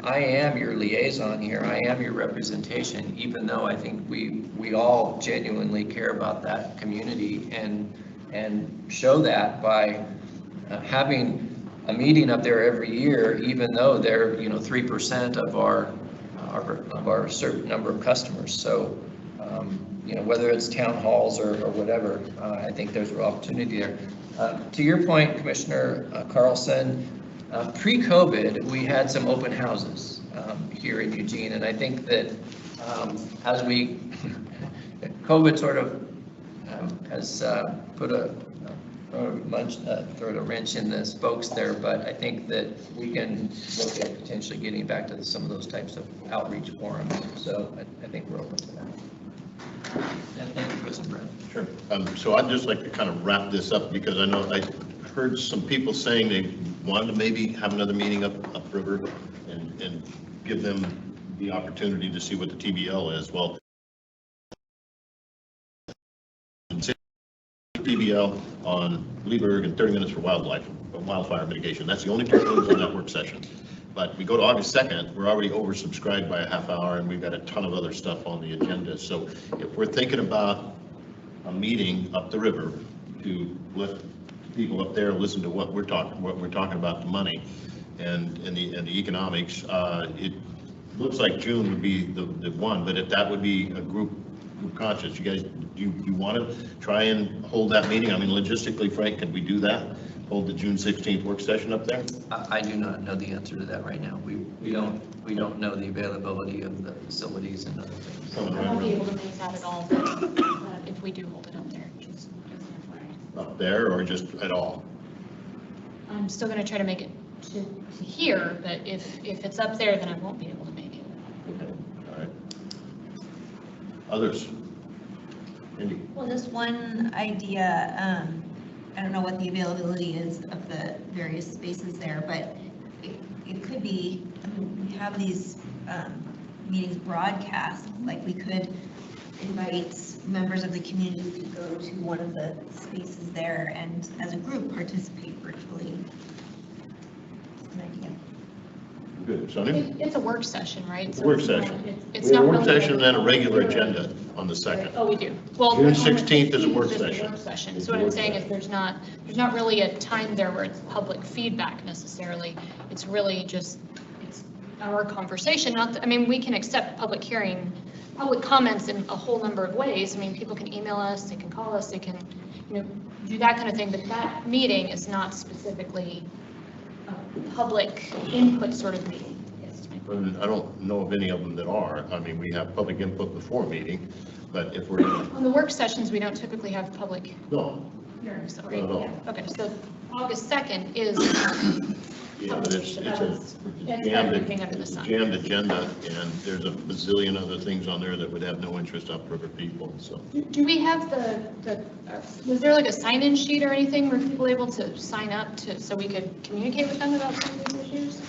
I am your liaison here, I am your representation, even though I think we all genuinely care about that community, and show that by having a meeting up there every year, even though they're 3% of our certain number of customers. So whether it's town halls or whatever, I think there's an opportunity there. To your point, Commissioner Carlson, pre-COVID, we had some open houses here in Eugene, and I think that as COVID sort of has put a wrench in the spokes there, but I think that we can look at potentially getting back to some of those types of outreach forums. So I think we're open to that. And thank you, President Brett. Sure. So I'd just like to kind of wrap this up, because I know I heard some people saying they wanted to maybe have another meeting upriver and give them the opportunity to see what the TBL is. Well, TBL on Leberg and 30 minutes for wildfire mitigation. That's the only two things on that work session. But we go to August 2nd, we're already oversubscribed by a half hour, and we've got a ton of other stuff on the agenda. So if we're thinking about a meeting up the river to let people up there listen to what we're talking about, the money and the economics, it looks like June would be the one, but if that would be a group conscious, you guys, do you want to try and hold that meeting? I mean, logistically, Frank, can we do that? Hold the June 16th work session up there? I do not know the answer to that right now. We don't know the availability of the facilities and other things. I won't be able to make that at all if we do hold it up there. Just Up there, or just at all? I'm still going to try to make it to here, but if it's up there, then I won't be able to make it. Okay. All right. Others? Indy? Well, just one idea, I don't know what the availability is of the various spaces there, but it could be, we have these meetings broadcast, like we could invite members of the community to go to one of the spaces there and as a group participate virtually. That's an idea. Good. Sonia? It's a work session, right? So Work it's not- session. It's We have not a work really- session and then a regular agenda on the 2nd. Oh, we do. Well, June on the 16th is a work just a session. work session. So what I'm saying is there's not really a time there where it's public feedback necessarily. It's really just, it's our conversation. I mean, we can accept public comments in a whole number of ways. I mean, people can email us, they can call us, they can, do that kind of thing. But that meeting is not specifically a public input sort of meeting. And I don't know of any of them that are. I mean, we have public input before a meeting, but if we're... On the work sessions, we don't typically have public No. hearings. Not at all. Okay, so August 2nd is Yeah, but it's publication. That was jammed, everything under the sun. jammed agenda, and there's a bazillion other things on there that would have no interest upriver people, so. Do we have was there like a sign-in sheet or anything? Were people able to sign up so we could communicate with them about some of these issues?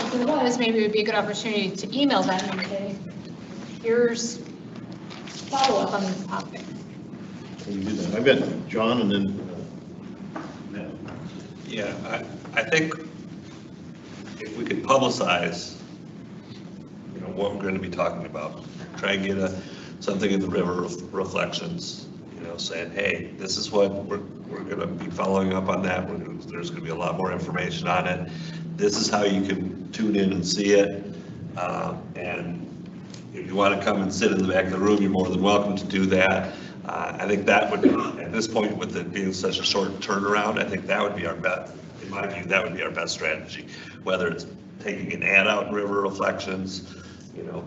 If it was, maybe it would be a good opportunity to email them and say, here's follow-up on this topic. Can you do that? I've got John and then Matt. Yeah, I think if we could publicize, what we're going to be talking about, try and get something in the river reflections, saying, hey, this is what we're going to be following up on that. There's going to be a lot more information on it. This is how you can tune in and see it. And if you want to come and sit in the back of the room, you're more than welcome to do that. I think that would, at this point, with it being such a short turnaround, I think that would be our best, in my view, that would be our best strategy. Whether it's taking an ad out in River Reflections,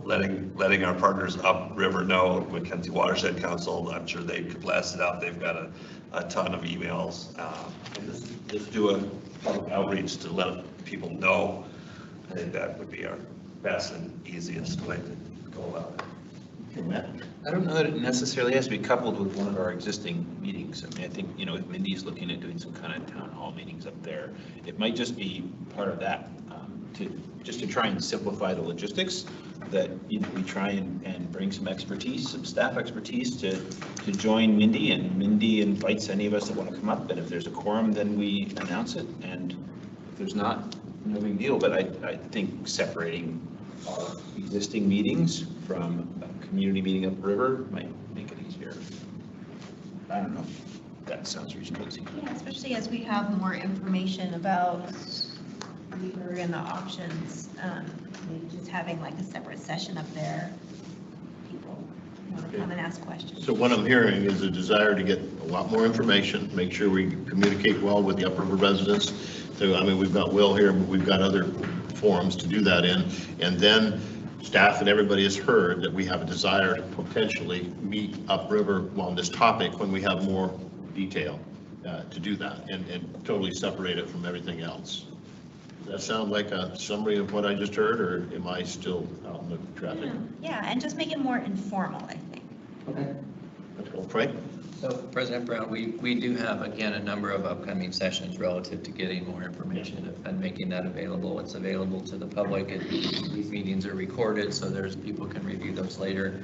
letting our partners upriver know, Mackenzie Watershed Council, I'm sure they could blast it out. They've got a ton of emails. And just do a public outreach to let people know. I think that would be our best and easiest way to go about it. I don't know that it necessarily has to be coupled with one of our existing meetings. I mean, I think, if Mindy's looking at doing some kind of town hall meetings up there, it might just be part of that, to try and simplify the logistics, that we try and bring some expertise, some staff expertise to join Mindy, and Mindy invites any of us that want to come up, and if there's a quorum, then we announce it, and if there's not, no big deal. But I think separating our existing meetings from a community meeting upriver might make it easier. I don't know. That sounds reasonable to me. Yeah, especially as we have more information about Weaver and the options, maybe just having like a separate session up there. People want to come and ask questions. So what I'm hearing is a desire to get a lot more information, make sure we communicate well with the upriver residents. So, we've got Will here, but we've got other forums to do that in. And then staff and everybody has heard that we have a desire to potentially meet upriver on this topic when we have more detail to do that and totally separate it from everything else. Does that sound like a summary of what I just heard, or am I still out in the traffic? Yeah, and just make it more informal, I think. Okay. Let's go. Frank? So President Brown, we do have, again, a number of upcoming sessions relative to getting more information and making that available. It's available to the public, and these meetings are recorded, so people can review those later.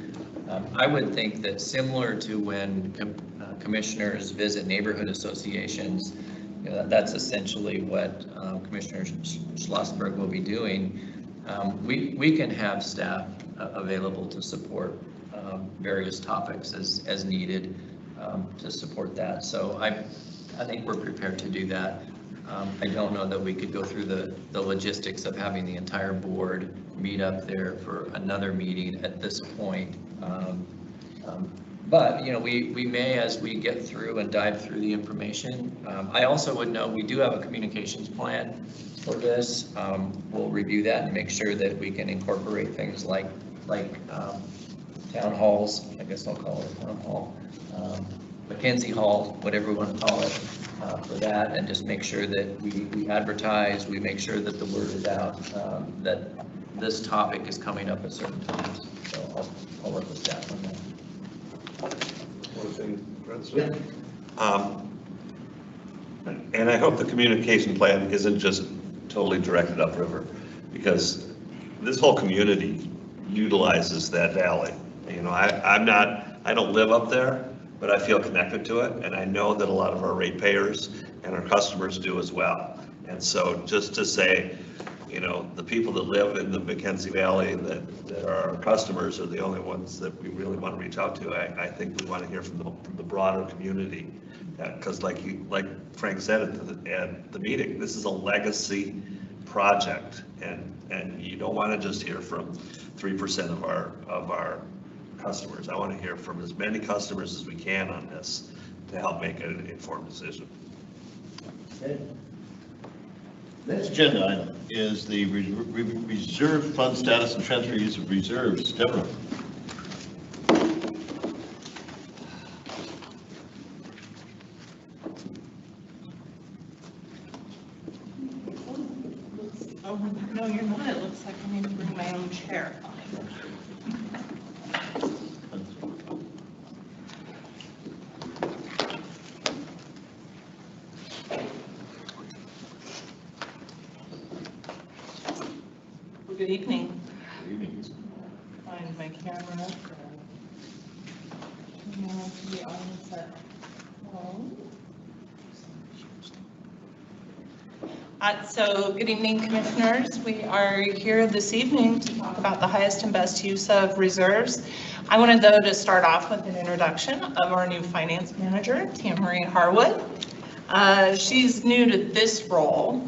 I would think that similar to when commissioners visit neighborhood associations, that's essentially what Commissioner Schlossberg will be doing. We can have staff available to support various topics as needed to support that. So I think we're prepared to do that. I don't know that we could go through the logistics of having the entire board meet up there for another meeting at this point. But, we may, as we get through and dive through the information. I also would know we do have a communications plan for this. We'll review that and make sure that we can incorporate things like town halls, I guess I'll call it a town hall, Mackenzie Hall, whatever we want to call it, for that, and just make sure that we advertise, we make sure that the word is out, that this topic is coming up at certain times. So I'll work with staff on that. And I hope the communication plan isn't just totally directed upriver, because this whole community utilizes that valley. I don't live up there, but I feel connected to it, and I know that a lot of our ratepayers and our customers do as well. And so just to say, the people that live in the Mackenzie Valley that are our customers are the only ones that we really want to reach out to. I think we want to hear from the broader community, because like Frank said at the meeting, this is a legacy project, and you don't want to just hear from 3% of our customers. I want to hear from as many customers as we can on this to help make an informed decision. Okay. Next agenda item is the reserve fund status and transfer use of reserves. Deborah. Oh, no, you're not. It looks like I need to bring my own chair. Well, good evening. Find my camera. To the audience at home. So good evening, commissioners. We are here this evening to talk about the highest and best use of reserves. I wanted though to start off with an introduction of our new finance manager, Tamari Harwood. She's new to this role,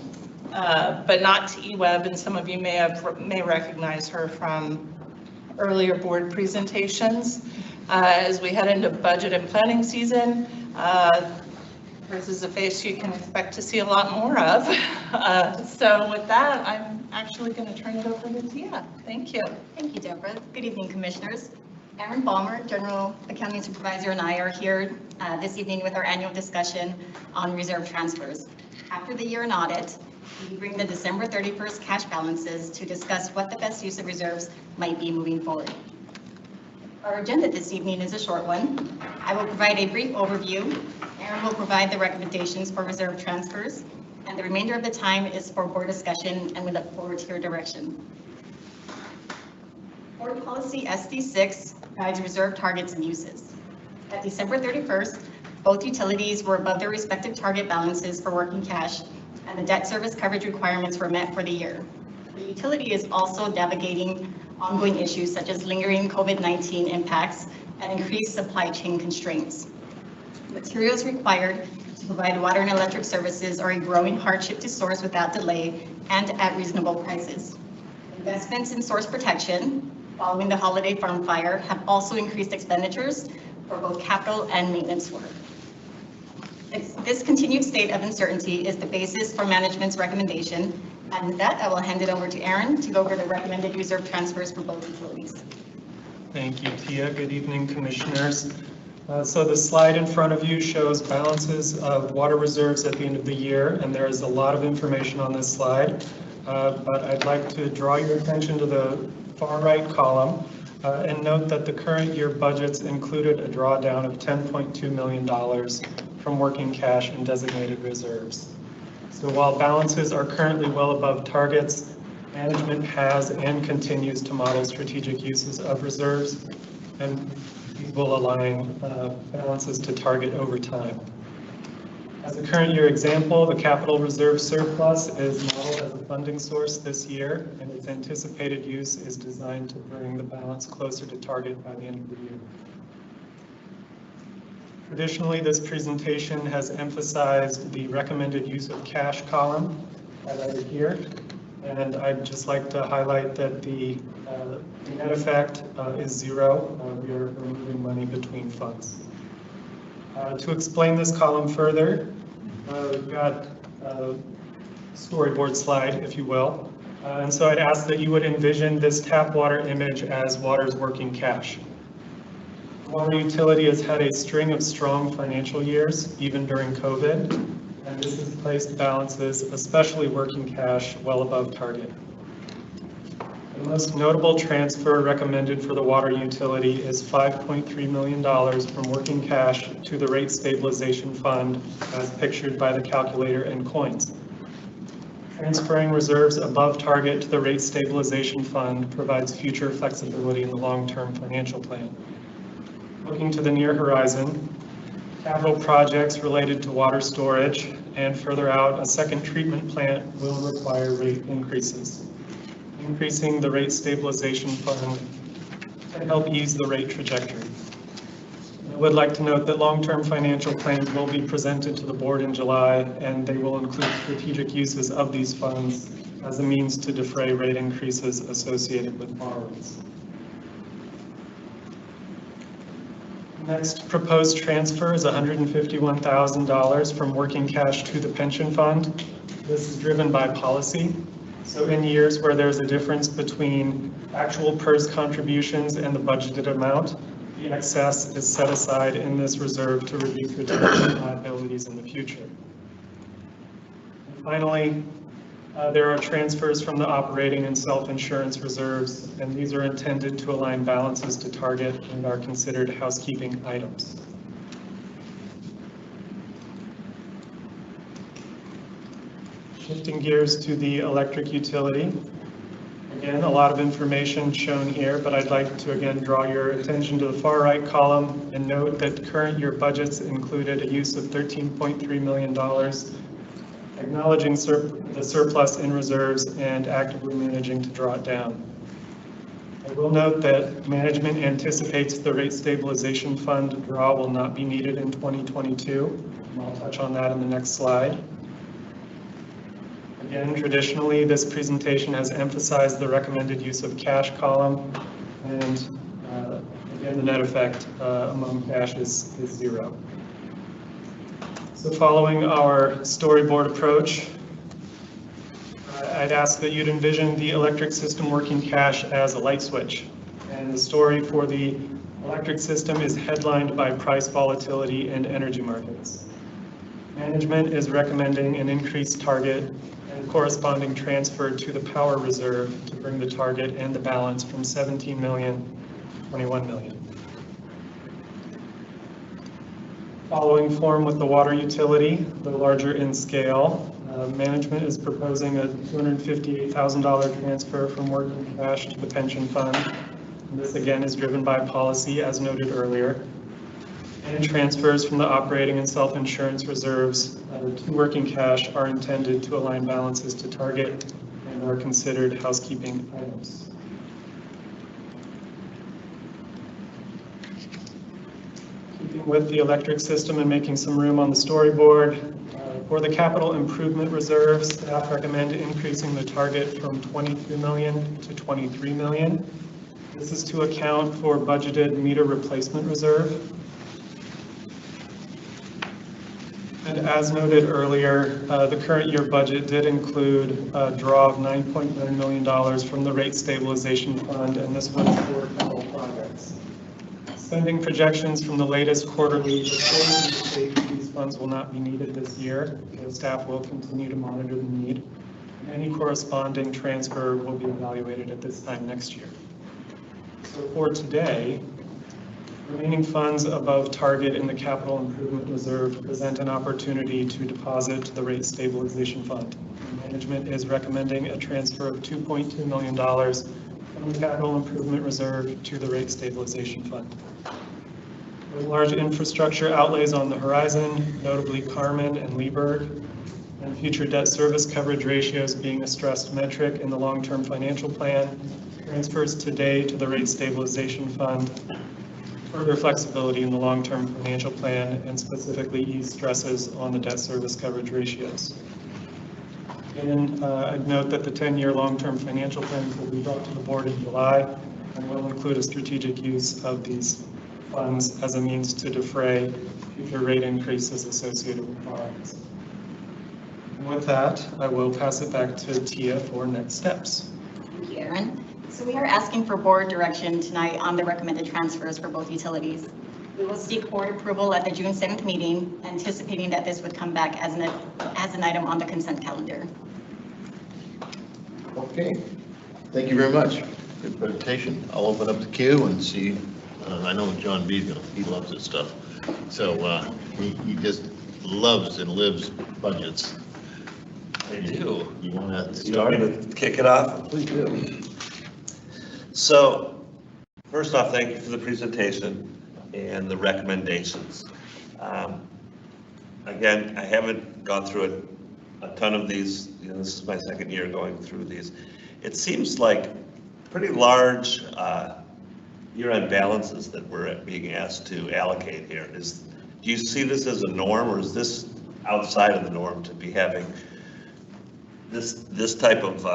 but not to Eweb, and some of you may recognize her from earlier board presentations. As we head into budget and planning season, hers is a face you can expect to see a lot more of. So with that, I'm actually going to turn it over to Tia. Thank you. Thank you, Deborah. Good evening, commissioners. Erin Balmer, General Accounting Supervisor, and I are here this evening with our annual discussion on reserve transfers. After the year-end audit, we bring the December 31st cash balances to discuss what the best use of reserves might be moving forward. Our agenda this evening is a short one. I will provide a brief overview. Erin will provide the recommendations for reserve transfers, and the remainder of the time is for board discussion, and we look forward to your direction. Board Policy SD6 guides reserve targets and uses. At December 31st, both utilities were above their respective target balances for working cash, and the debt service coverage requirements were met for the year. The utility is also navigating ongoing issues such as lingering COVID-19 impacts and increased supply chain constraints. Materials required to provide water and electric services are a growing hardship to source without delay and at reasonable prices. Investments in source protection following the holiday farm fire have also increased expenditures for both capital and maintenance work. This continued state of uncertainty is the basis for management's recommendation. And with that, I will hand it over to Erin to go over the recommended reserve transfers for both utilities. Thank you, Tia. Good evening, commissioners. So the slide in front of you shows balances of water reserves at the end of the year, and there is a lot of information on this slide. But I'd like to draw your attention to the far right column and note that the current year budgets included a drawdown of $10.2 million from working cash and designated reserves. So while balances are currently well above targets, management has and continues to model strategic uses of reserves, and will align balances to target over time. As a current year example, the capital reserve surplus is modeled as a funding source this year, and its anticipated use is designed to bring the balance closer to target by the end of the year. Traditionally, this presentation has emphasized the recommended use of cash column highlighted here, and I'd just like to highlight that the net effect is zero. We are removing money between funds. To explain this column further, we've got a storyboard slide, if you will, and so I'd ask that you would envision this tap water image as water's working cash. Water utility has had a string of strong financial years, even during COVID, and this has placed balances, especially working cash, well above target. The most notable transfer recommended for the water utility is $5.3 million from working cash to the rate stabilization fund, as pictured by the calculator and coins. Transferring reserves above target to the rate stabilization fund provides future flexibility in the long-term financial plan. Looking to the near horizon, capital projects related to water storage and further out, a second treatment plant will require rate increases. Increasing the rate stabilization fund can help ease the rate trajectory. I would like to note that long-term financial plans will be presented to the board in July, and they will include strategic uses of these funds as a means to defray rate increases associated with borrowings. Next proposed transfer is $151,000 from working cash to the pension fund. This is driven by policy. So in years where there's a difference between actual PERS contributions and the budgeted amount, the excess is set aside in this reserve to reduce retirement liabilities in the future. And finally, There are transfers from the operating and self-insurance reserves, and these are intended to align balances to target and are considered housekeeping items. Shifting gears to the electric utility. Again, a lot of information shown here, but I'd like to again draw your attention to the far right column and note that current year budgets included a use of $13.3 million, acknowledging the surplus in reserves and actively managing to draw it down. I will note that management anticipates the rate stabilization fund draw will not be needed in 2022. And I'll touch on that in the next slide. Again, traditionally, this presentation has emphasized the recommended use of cash column, and again, the net effect among cash is zero. So following our storyboard approach, I'd ask that you'd envision the electric system working cash as a light switch. And the story for the electric system is headlined by price volatility and energy markets. Management is recommending an increased target and corresponding transfer to the power reserve to bring the target and the balance from 17 million to 21 million. Following form with the water utility, the larger in scale, management is proposing a $258,000 transfer from working cash to the pension fund. And this again is driven by policy as noted earlier. And transfers from the operating and self-insurance reserves to working cash are intended to align balances to target and are considered housekeeping items. Keeping with the electric system and making some room on the storyboard, for the capital improvement reserves, staff recommend increasing the target from 22 million to 23 million. This is to account for budgeted meter replacement reserve. And as noted earlier, the current year budget did include a draw of $9.9 million from the rate stabilization fund, and this was for capital projects. Spending projections from the latest quarterly reports indicate that these funds will not be needed this year. The staff will continue to monitor the need. Any corresponding transfer will be evaluated at this time next year. So for today, remaining funds above target in the capital improvement reserve present an opportunity to deposit to the rate stabilization fund. Management is recommending a transfer of $2.2 million from the capital improvement reserve to the rate stabilization fund. With large infrastructure outlays on the horizon, notably Carmen and Lieberg, and future debt service coverage ratios being a stressed metric in the long-term financial plan, transfers today to the rate stabilization fund further flexibility in the long-term financial plan and specifically ease stresses on the debt service coverage ratios. And I'd note that the 10-year long-term financial plans will be brought to the board in July and will include a strategic use of these funds as a means to defray future rate increases associated with borrowings. And with that, I will pass it back to Tia for next steps. Thank you, Aaron. So we are asking for board direction tonight on the recommended transfers for both utilities. We will seek board approval at the June 7th meeting, anticipating that this would come back as an item on the consent calendar. Okay, thank you very much. Good presentation. I'll open up the queue and see. I know John B, he loves this stuff. So he just loves and lives budgets. I do. You want to Start start? to kick it off? Please do. So, first off, thank you for the presentation and the recommendations. Again, I haven't gone through a ton of these. This is my second year going through these. It seems like pretty large year-end balances that we're being asked to allocate here. Do you see this as a norm, or is this outside of the norm to be having this type of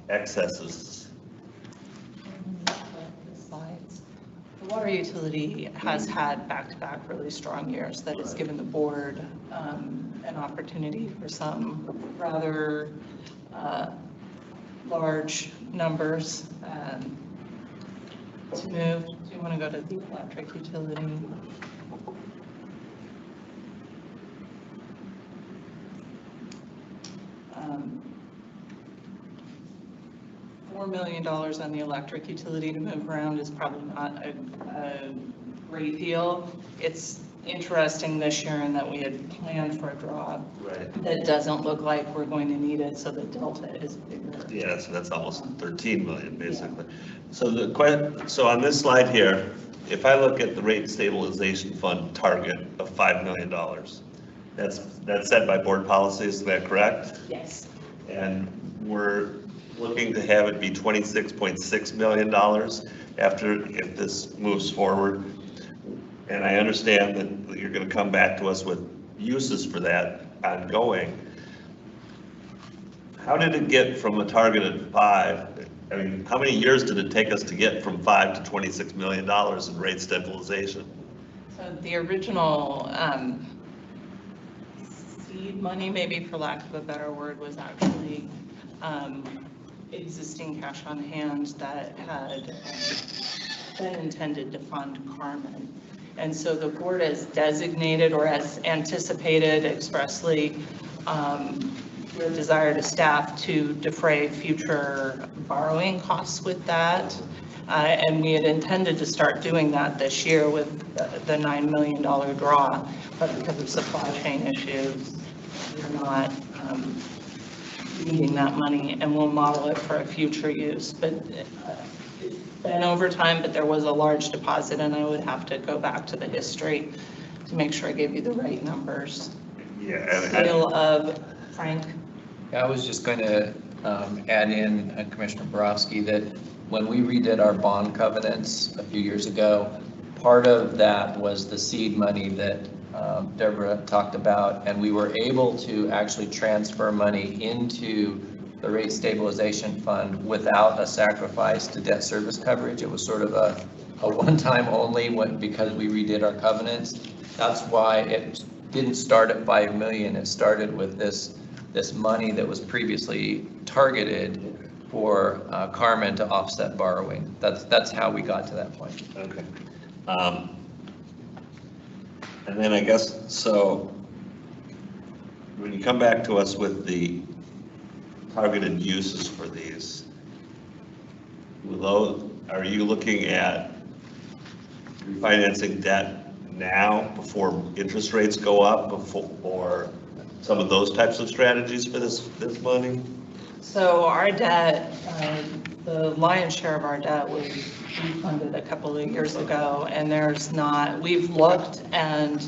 excesses? The water utility has had back-to-back really strong years that has given the board an opportunity for some rather large numbers to move. Do you want to go to the electric utility? $4 million on the electric utility to move around is probably not a great deal. It's interesting this year in that we had planned for a draw. Right. That doesn't look like we're going to need it, so the delta is bigger. Yeah, so that's almost 13 million, basically. So so on this slide here, if I look at the rate stabilization fund target of $5 million, that's set by board policy, is that correct? Yes. And we're looking to have it be $26.6 million if this moves forward. And I understand that you're going to come back to us with uses for that ongoing. How did it get from a target of 5? I mean, how many years did it take us to get from 5 to $26 million in rate stabilization? So the original seed money, maybe for lack of a better word, was actually existing cash on hand that had been intended to fund Carmen. And so the board has designated or has anticipated expressly the desire to staff to defray future borrowing costs with that. And we had intended to start doing that this year with the $9 million draw, but because of supply chain issues, we're not needing that money, and we'll model it for a future use. But it's been over time, but there was a large deposit, and I would have to go back to the history to make sure I gave you the right numbers. Yeah. Sale of, Frank? I was just going to add in, Commissioner Borowski, that when we redid our bond covenants a few years ago, part of that was the seed money that Deborah talked about, and we were able to actually transfer money into the rate stabilization fund without a sacrifice to debt service coverage. It was sort of a one-time only because we redid our covenants. That's why it didn't start at 5 million. It started with this money that was previously targeted for Carmen to offset borrowing. That's how we got to that point. Okay. And then I guess, so when you come back to us with the targeted uses for these, are you looking at refinancing debt now before interest rates go up, or some of those types of strategies for this money? So our debt, the lion's share of our debt was funded a couple of years ago, and we've looked and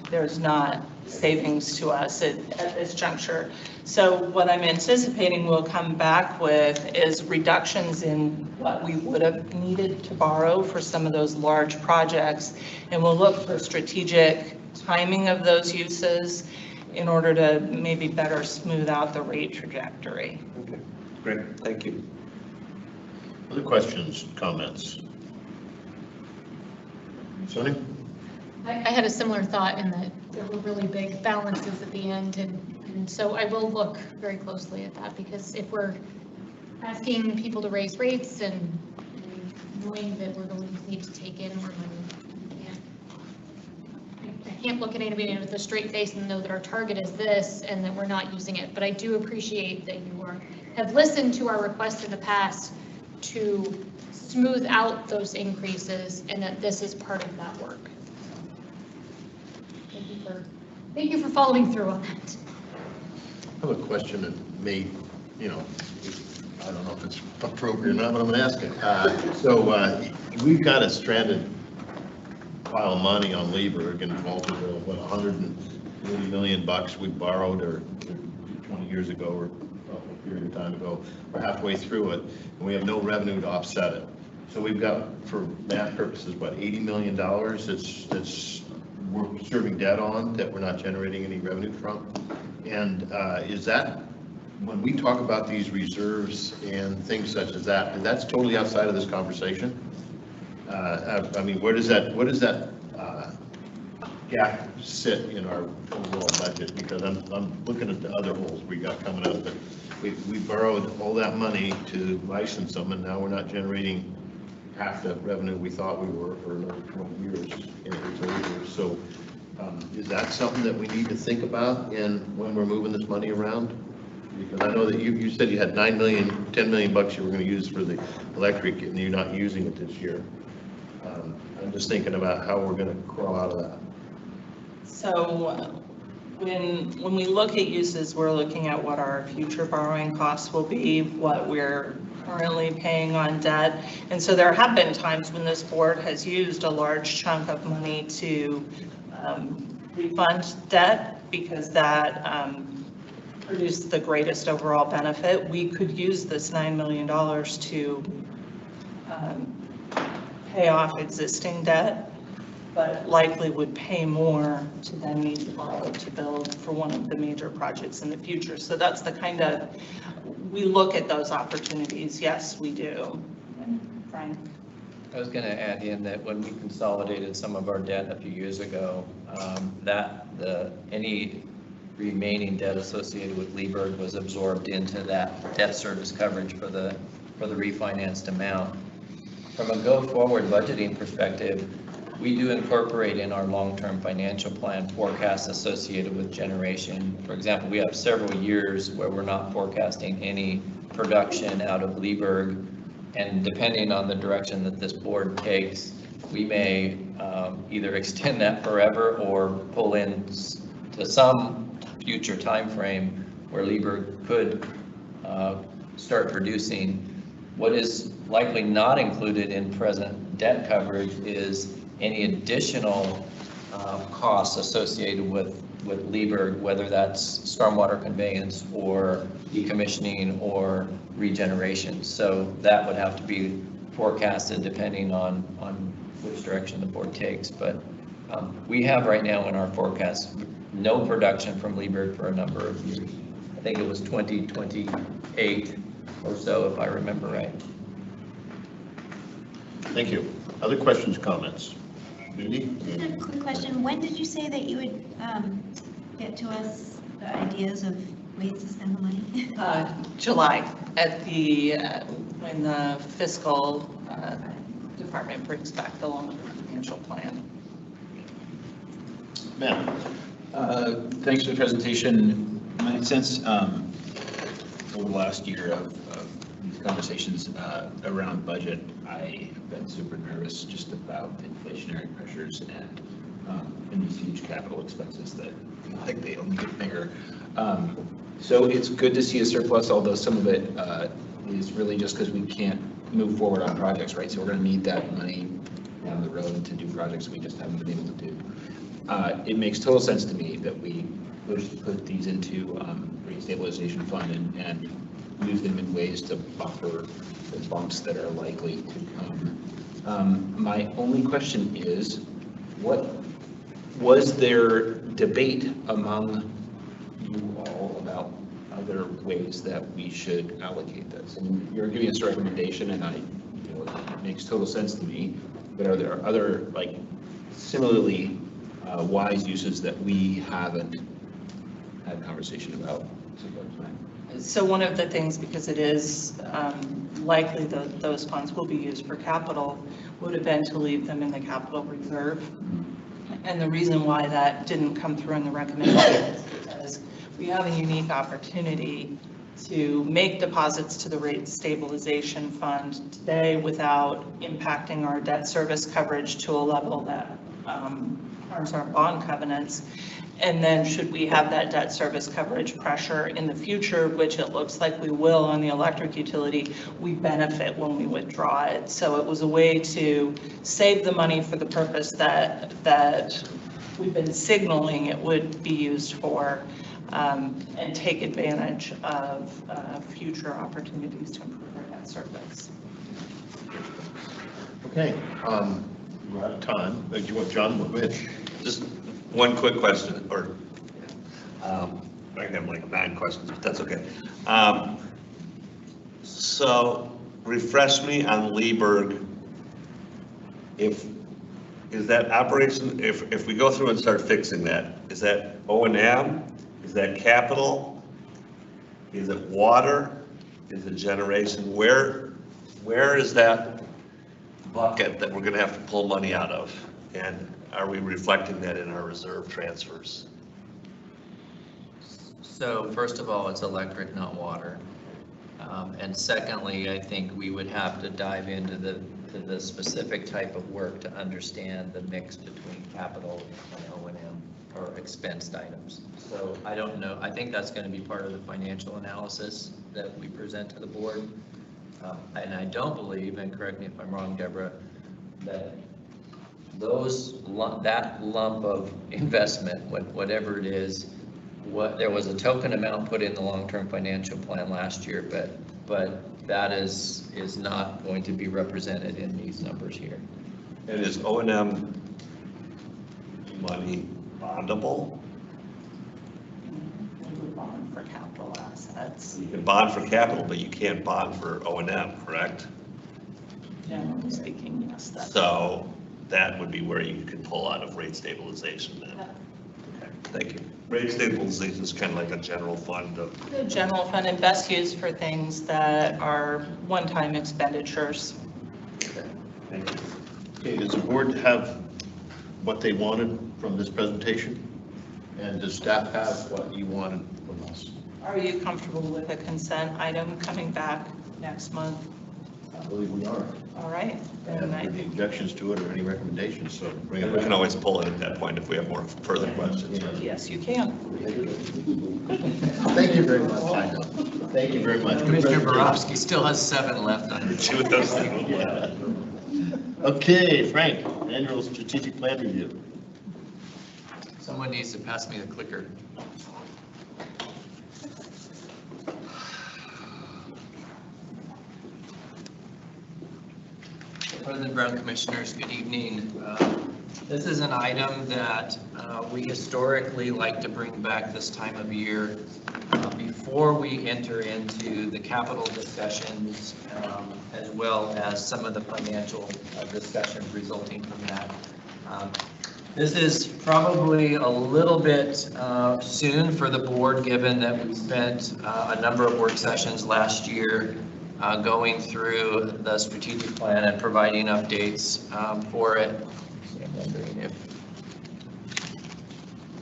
there's not savings to us at this juncture. So what I'm anticipating we'll come back with is reductions in what we would have needed to borrow for some of those large projects, and we'll look for strategic timing of those uses in order to maybe better smooth out the rate trajectory. Okay, great, thank you. Other questions, comments? Sonny? I had a similar thought in that there were really big balances at the end, and so I will look very closely at that, because if we're asking people to raise rates and knowing that we're going to need to take in more money, I can't look at anybody with a straight face and know that our target is this and that we're not using it. But I do appreciate that you have listened to our requests in the past to smooth out those increases, and that this is part of that work. Thank you for following through on that. I have a question that may, I don't know if it's appropriate or not, but I'm going to ask it. So we've got a stranded pile of money on Lieberg and Walterville, what, $140 million we borrowed or 20 years ago or a period of time ago. We're halfway through it, and we have no revenue to offset it. So we've got, for math purposes, what, $80 million that's we're serving debt on that we're not generating any revenue from. And is that, when we talk about these reserves and things such as that, that's totally outside of this conversation? I mean, where does that gap sit in our overall budget? Because I'm looking at the other holes we got coming up, but we borrowed all that money to license them, and now we're not generating half the revenue we thought we were for another 20 years. So is that something that we need to think about when we're moving this money around? Because I know that you said you had 9 million, 10 million bucks you were going to use for the electric, and you're not using it this year. I'm just thinking about how we're going to crawl out of that. So when we look at uses, we're looking at what our future borrowing costs will be, what we're currently paying on debt. And so there have been times when this board has used a large chunk of money to refund debt because that produced the greatest overall benefit. We could use this $9 million to pay off existing debt, but likely would pay more to then need to borrow to build for one of the major projects in the future. So that's the kind of, we look at those opportunities. Yes, we do. Frank? I was going to add in that when we consolidated some of our debt a few years ago, any remaining debt associated with Lieberg was absorbed into that debt service coverage for the refinanced amount. From a go-forward budgeting perspective, we do incorporate in our long-term financial plan forecasts associated with generation. For example, we have several years where we're not forecasting any production out of Lieberg, and depending on the direction that this board takes, we may either extend that forever or pull in to some future time frame where Lieberg could start producing. What is likely not included in present debt coverage is any additional costs associated with Lieberg, whether that's stormwater conveyance or decommissioning or regeneration. So that would have to be forecasted depending on which direction the board takes. But we have right now in our forecast no production from Lieberg for a number of years. I think it was 2028 or so, if I remember right. Thank you. Other questions, comments? Judy? Just a quick question. When did you say that you would get to us the ideas of ways to spend the money? July, at the when the fiscal department brings back the long-term financial plan. Matt? Thanks for the presentation. My sense over the last year of these conversations around budget, I have been super nervous just about inflationary pressures and these huge capital expenses that feel like they only get bigger. So it's good to see a surplus, although some of it is really just because we can't move forward on projects, right? So we're going to need that money down the road to do projects we just haven't been able to do. It makes total sense to me that we put these into rate stabilization fund and use them in ways to buffer the bumps that are likely to come. My only question is, was there debate among you all about other ways that we should allocate this? And you're giving us a recommendation, and it makes total sense to me. But are there other similarly wise uses that we haven't had conversation about? So one of the things, because it is likely that those funds will be used for capital, would have been to leave them in the capital reserve. And the reason why that didn't come through in the recommendation is because we have a unique opportunity to make deposits to the rate stabilization fund today without impacting our debt service coverage to a level that harms our bond covenants. And then should we have that debt service coverage pressure in the future, which it looks like we will on the electric utility, we benefit when we withdraw it. So it was a way to save the money for the purpose that we've been signaling it would be used for, and take advantage of future opportunities to improve our debt service. Okay, we're out of time. Do you want John? Go ahead. Just one quick question, or I can have like 9 questions, but that's okay. So refresh me on Lieberg. Is that operation, if we go through and start fixing that, is that O&M? Is that capital? Is it water? Is it generation? Where is that bucket that we're going to have to pull money out of? And are we reflecting that in our reserve transfers? So first of all, it's electric, not water. And secondly, I think we would have to dive into the specific type of work to understand the mix between capital and O&M or expensed items. So I don't know, I think that's going to be part of the financial analysis that we present to the board. And I don't believe, and correct me if I'm wrong, Deborah, that that lump of investment, whatever it is, there was a token amount put in the long-term financial plan last year, but that is not going to be represented in these numbers here. And is O&M money bondable? Bond for capital assets. You can bond for capital, but you can't bond for O&M, correct? Generally speaking, yes. That's So that would be where you could pull out of rate stabilization then. Yeah. Okay, thank you. Rate stabilization is kind of like a general fund of. the general fund and best used for things that are one-time expenditures. Thank you. Okay, does the board have what they wanted from this presentation? And does staff have what you wanted from us? Are you comfortable with a consent item coming back next month? I believe we are. All right. And any objections to it or any recommendations, so bring it And we back. can always pull it at that point if we have more further questions. Yes, you can. Thank you very much. I know. Thank you very much. Good Commissioner presentation. Borowski still has 7 left on her. Yeah. Okay, Frank, annual strategic plan review. Someone needs to pass me the clicker. President Brown, Commissioners, good evening. This is an item that we historically like to bring back this time of year before we enter into the capital discussions, as well as some of the financial discussions resulting from that. This is probably a little bit soon for the board, given that we spent a number of work sessions last year going through the strategic plan and providing updates for it. So I'm wondering if,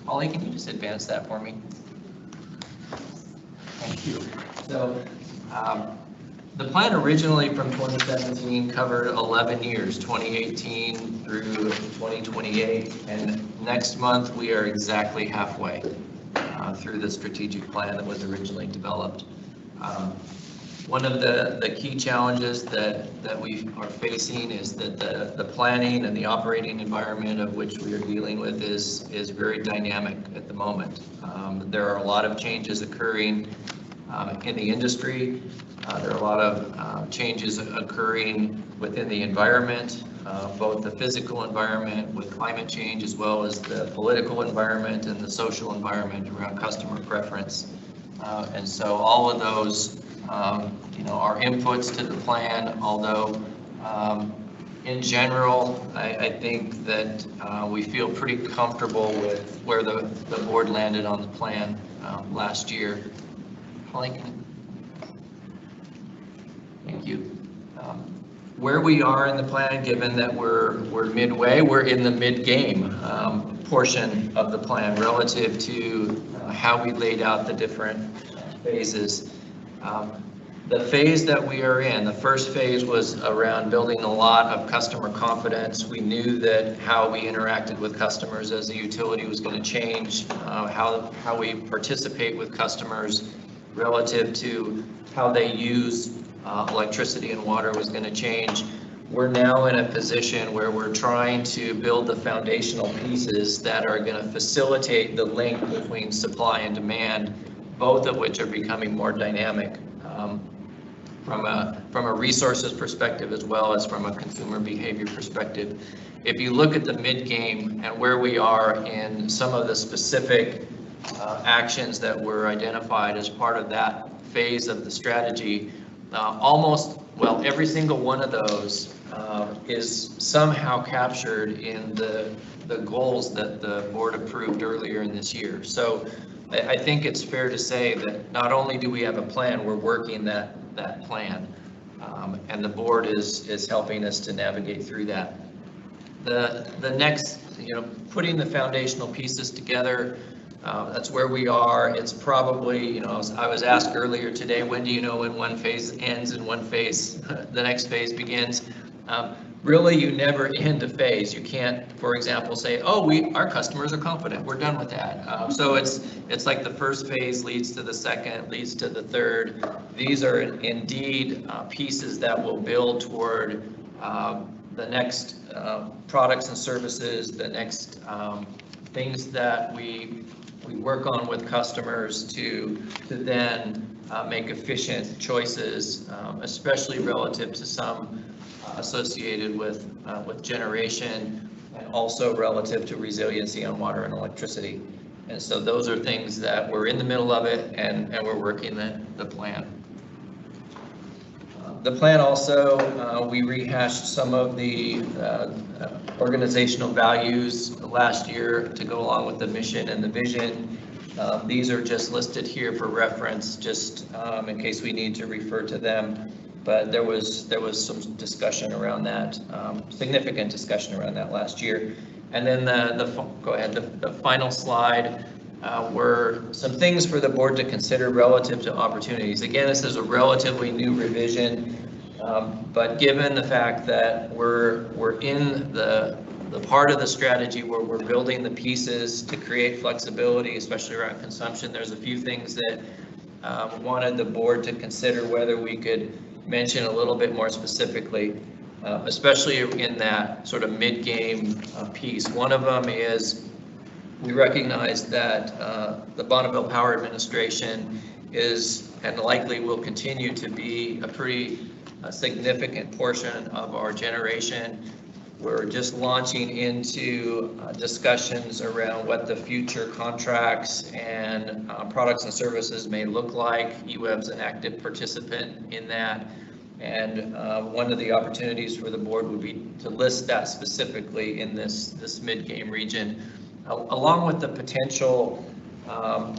Holly, can you just advance that for me? Thank you. So the plan originally from 2017 covered 11 years, 2018 through 2028, and next month we are exactly halfway through the strategic plan that was originally developed. One of the key challenges that we are facing is that the planning and the operating environment of which we are dealing with is very dynamic at the moment. There are a lot of changes occurring in the industry. There are a lot of changes occurring within the environment, both the physical environment with climate change, as well as the political environment and the social environment around customer preference. And so all of those are inputs to the plan, although in general, I think that we feel pretty comfortable with where the board landed on the plan last year. Holly, thank you. Where we are in the plan, given that we're midway, we're in the mid-game portion of the plan relative to how we laid out the different phases. The phase that we are in, the first phase was around building a lot of customer confidence. We knew that how we interacted with customers as the utility was going to change, how we participate with customers relative to how they use electricity and water was going to change. We're now in a position where we're trying to build the foundational pieces that are going to facilitate the link between supply and demand, both of which are becoming more dynamic from a resources perspective as well as from a consumer behavior perspective. If you look at the mid-game and where we are in some of the specific actions that were identified as part of that phase of the strategy, every single one of those is somehow captured in the goals that the board approved earlier in this year. So I think it's fair to say that not only do we have a plan, we're working that plan, and the board is helping us to navigate through that. The next, putting the foundational pieces together, That's where we are. It's probably, you know, I was asked earlier today, when do you know when one phase ends and one phase, the next phase begins? Really, you never end a phase. You can't, for example, say, oh, our customers are confident, we're done with that. So it's like the first phase leads to the second, leads to the third. These are indeed pieces that will build toward the next products and services, the next things that we work on with customers to then make efficient choices, especially relative to some associated with generation, and also relative to resiliency on water and electricity. And so those are things that we're in the middle of it, and we're working the plan. The plan also, we rehashed some of the organizational values last year to go along with the mission and the vision. These are just listed here for reference, just in case we need to refer to them. But there was some discussion around that, significant discussion around that last year. And then the final slide were some things for the board to consider relative to opportunities. Again, this is a relatively new revision, but given the fact that we're in the part of the strategy where we're building the pieces to create flexibility, especially around consumption, there's a few things that wanted the board to consider whether we could mention a little bit more specifically, especially in that sort of mid-game piece. One of them is we recognize that the Bonneville Power Administration is and likely will continue to be a pretty significant portion of our generation. We're just launching into discussions around what the future contracts and products and services may look like. Eweb's an active participant in that. And one of the opportunities for the board would be to list that specifically in this mid-game region, along with the potential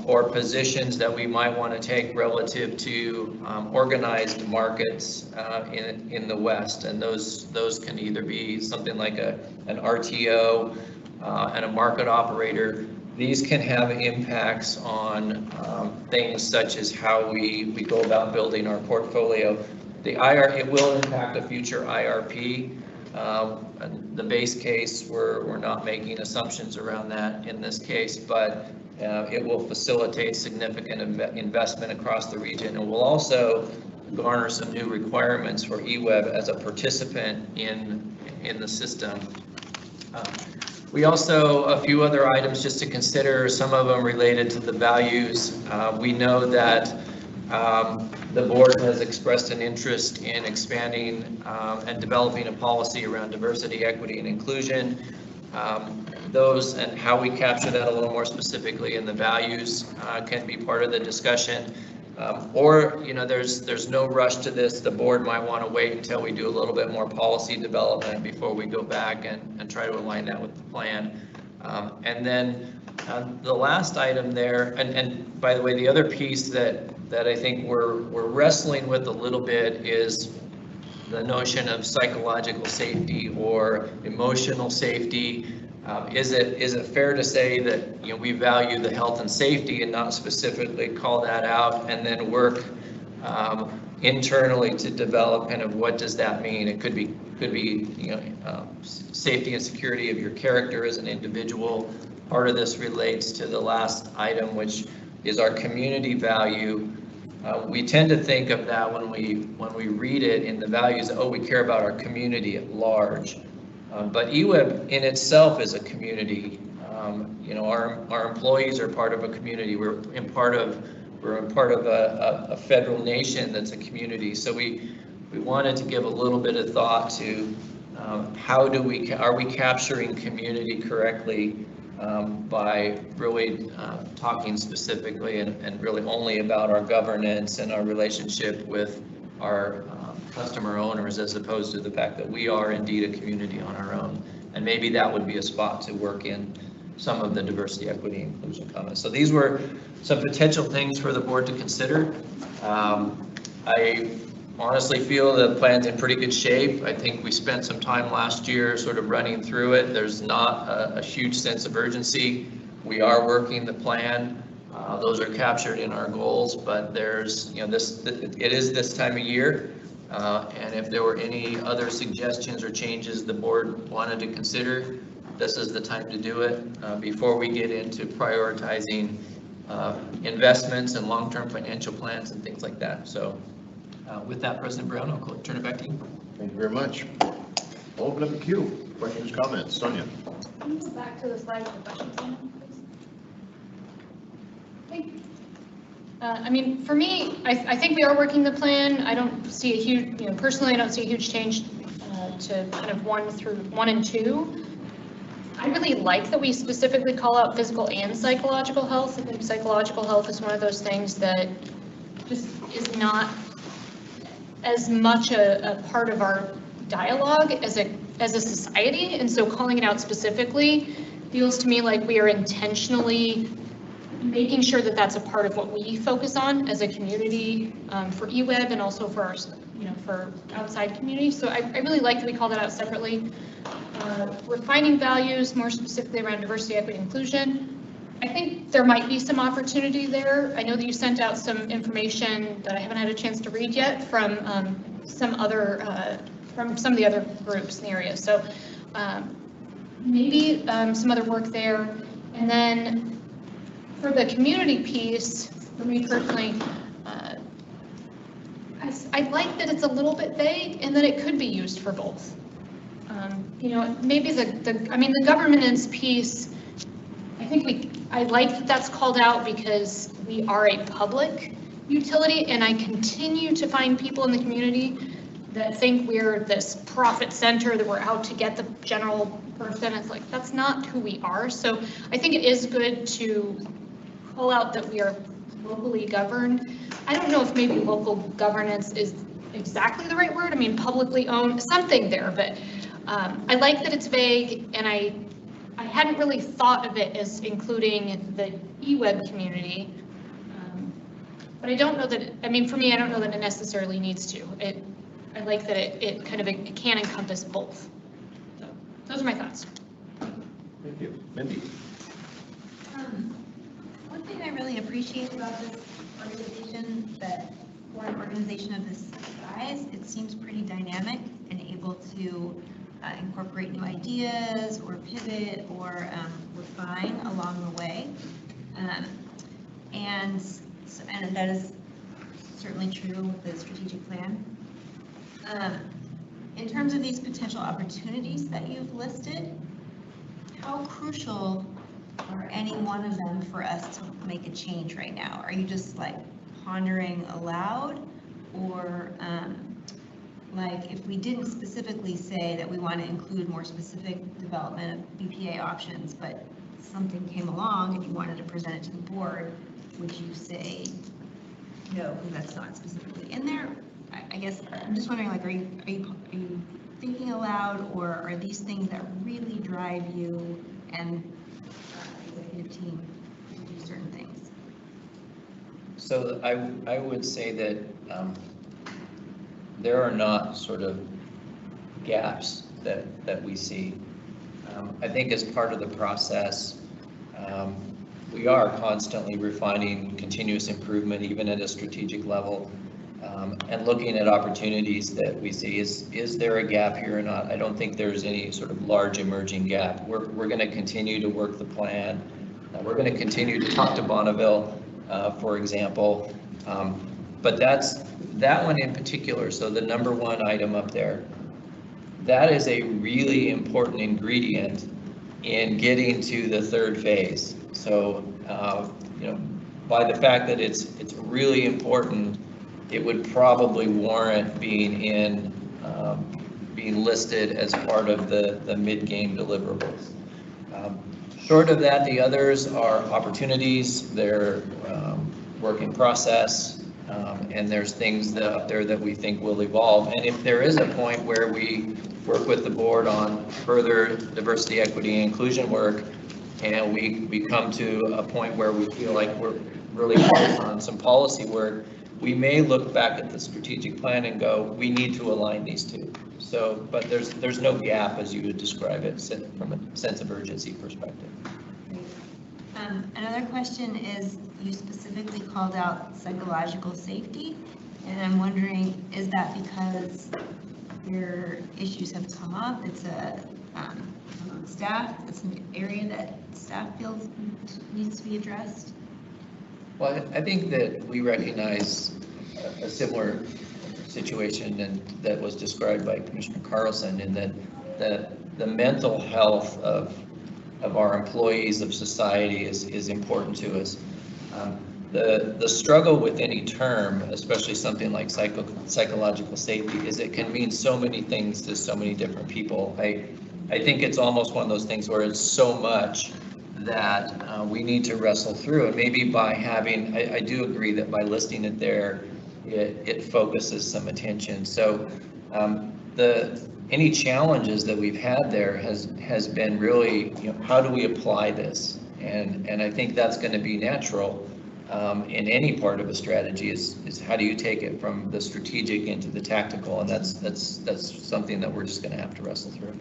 or positions that we might want to take relative to organized markets in the West. And those can either be something like an RTO and a market operator. These can have impacts on things such as how we go about building our portfolio. It will impact a future IRP. The base case, we're not making assumptions around that in this case, but it will facilitate significant investment across the region, and will also garner some new requirements for Eweb as a participant in the system. We also, a few other items just to consider, some of them related to the values. We know that the board has expressed an interest in expanding and developing a policy around diversity, equity, and inclusion. Those and how we capture that a little more specifically in the values can be part of the discussion. Or, you know, there's no rush to this. The board might want to wait until we do a little bit more policy development before we go back and try to align that with the plan. And then the last item there, and by the way, the other piece that I think we're wrestling with a little bit is the notion of psychological safety or emotional safety. Is it fair to say that, you know, we value the health and safety and not specifically call that out and then work internally to develop kind of what does that mean? It could be you know, safety and security of your character as an individual. Part of this relates to the last item, which is our community value. We tend to think of that when we read it in the values, oh, we care about our community at large. But Eweb in itself is a community. You know, our employees are part of a community. We're in part of a federal nation that's a community. So we wanted to give a little bit of thought to are we capturing community correctly by really talking specifically and really only about our governance and our relationship with our customer owners, as opposed to the fact that we are indeed a community on our own. And maybe that would be a spot to work in some of the diversity, equity, and inclusion comments. So these were some potential things for the board to consider. I honestly feel the plan's in pretty good shape. I think we spent some time last year sort of running through it. There's not a huge sense of urgency. We are working the plan. Those are captured in our goals, but there's, it is this time of year. And if there were any other suggestions or changes the board wanted to consider, this is the time to do it before we get into prioritizing investments and long-term financial plans and things like that. So with that, President Brown, I'll turn it back to you. Thank you very much. I'll open up the queue. Questions, comments? Sonia? Can you go back to the slide with the questions on it, please? Thank you. I mean, for me, I think we are working the plan. I don't see a huge, personally, I don't see a huge change to kind of 1 and 2. I really like that we specifically call out physical and psychological health. I think psychological health is one of those things that just is not as much a part of our dialogue as a society, and so calling it out specifically feels to me like we are intentionally making sure that that's a part of what we focus on as a community for Eweb and also for our, for outside community. So I really like that we call that out separately. Refining values more specifically around diversity, equity, inclusion. I think there might be some opportunity there. I know that you sent out some information that I haven't had a chance to read yet from some of the other groups in the area. So maybe some other work there. And then for the community piece, for me personally, I like that it's a little bit vague and that it could be used for both. Maybe the governance piece, I like that that's called out because we are a public utility, and I continue to find people in the community that think we're this profit center, that we're out to get the general person. It's like, that's not who we are. So I think it is good to call out that we are locally governed. I don't know if maybe local governance is exactly the right word. I mean, publicly owned, something there, but I like that it's vague, and I hadn't really thought of it as including the Eweb community, but I don't know that, for me, I don't know that it necessarily needs to. I like that it can encompass both. So those are my thoughts. Thank you. Mindy? One thing I really appreciate about this organization, that for an organization of this size, it seems pretty dynamic and able to incorporate new ideas or pivot or refine along the way. And that is certainly true with the strategic plan. In terms of these potential opportunities that you've listed, how crucial are any one of them for us to make a change right now? Are you just like pondering aloud, or like if we didn't specifically say that we want to include more specific development of BPA options, but something came along and you wanted to present it to the board, would you say no, that's not specifically in there? I guess I'm just wondering, like, are you thinking aloud, or are these things that really drive you and the executive team to do certain things? So I would say that there are not sort of gaps that we see. I think as part of the process, we are constantly refining continuous improvement, even at a strategic level, and looking at opportunities that we see. Is there a gap here or not? I don't think there's any sort of large emerging gap. We're going to continue to work the plan. We're going to continue to talk to Bonneville, for example. But that one in particular, so the number one item up there, that is a really important ingredient in getting to the third phase. So, by the fact that it's really important, it would probably warrant being listed as part of the mid-game deliverables. Short of that, the others are opportunities, they're work in process, and there's things up there that we think will evolve. And if there is a point where we work with the board on further diversity, equity, and inclusion work, and we come to a point where we feel like we're really close on some policy work, we may look back at the strategic plan and go, we need to align these two. So, but there's no gap as you would describe it from a sense of urgency perspective. Another question is, you specifically called out psychological safety, and I'm wondering, is that because your issues have come up? It's among staff, it's an area that staff feels needs to be addressed? Well, I think that we recognize a similar situation and that was described by Commissioner Carlson, in that the mental health of our employees, of society, is important to us. The struggle with any term, especially something like psychological safety, is it can mean so many things to so many different people. I think it's almost one of those things where it's so much that we need to wrestle through. And maybe by having, I do agree that by listing it there, it focuses some attention. So any challenges that we've had there has been really, how do we apply this? And I think that's going to be natural in any part of a strategy, is how do you take it from the strategic into the tactical? And that's something that we're just going to have to wrestle through.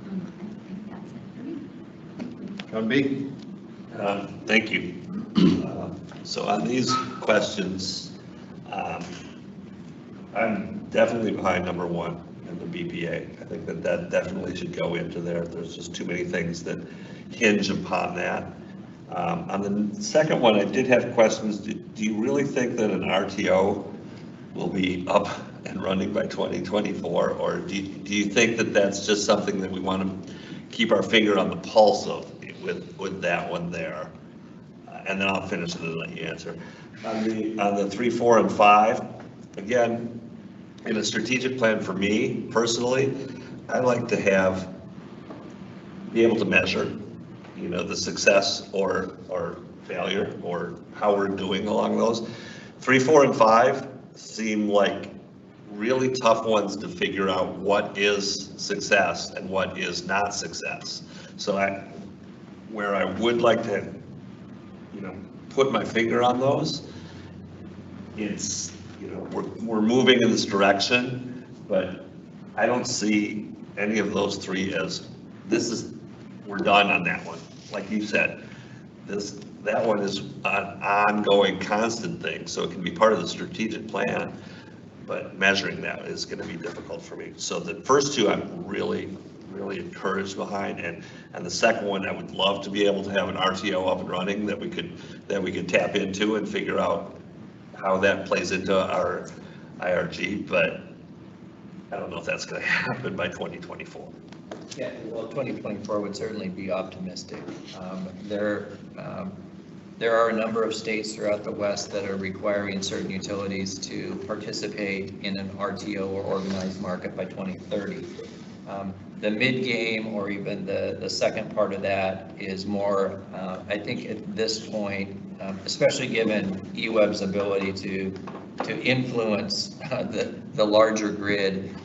I think that's it for me. John B. Thank you. So on these questions, I'm definitely behind number one in the BPA. I think that definitely should go into there. There's just too many things that hinge upon that. On the second one, I did have questions. Do you really think that an RTO will be up and running by 2024? Or do you think that that's just something that we want to keep our finger on the pulse of with that one there? And then I'll finish it and let you answer. On the 3, 4, and 5, again, in a strategic plan for me personally, I like to be able to measure, the success or failure, or how we're doing along those. 3, 4, and 5 seem like really tough ones to figure out what is success and what is not success. So where I would like to, put my finger on those, it's, we're moving in this direction, but I don't see any of those three as, we're done on that one. Like you said, that one is an ongoing, constant thing, so it can be part of the strategic plan, but measuring that is going to be difficult for me. So the first two I'm really encouraged behind, and the second one I would love to be able to have an RTO up and running that we could tap into and figure out how that plays into our IRG, but I don't know if that's going to happen by 2024. Yeah, well, 2024 would certainly be optimistic. There are a number of states throughout the West that are requiring certain utilities to participate in an RTO, or organized market, by 2030. The mid-game, or even the second part of that, is more, I think at this point, especially given Eweb's ability to influence the larger grid,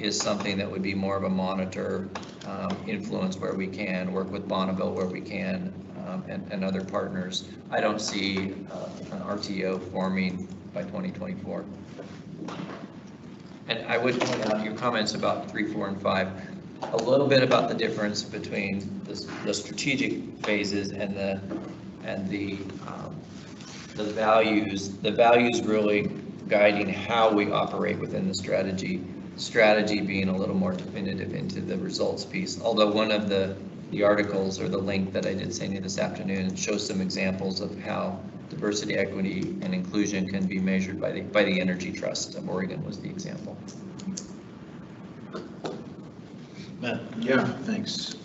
is something that would be more of a monitor, influence where we can, work with Bonneville where we can, and other partners. I don't see an RTO forming by 2024. And I would point out your comments about 3, 4, and 5, a little bit about the difference between the strategic phases and the values. The values really guiding how we operate within the strategy being a little more definitive into the results piece. Although one of the articles, or the link that I did send you this afternoon, shows some examples of how diversity, equity, and inclusion can be measured by the Energy Trust of Oregon was the example. Matt? Yeah, thanks.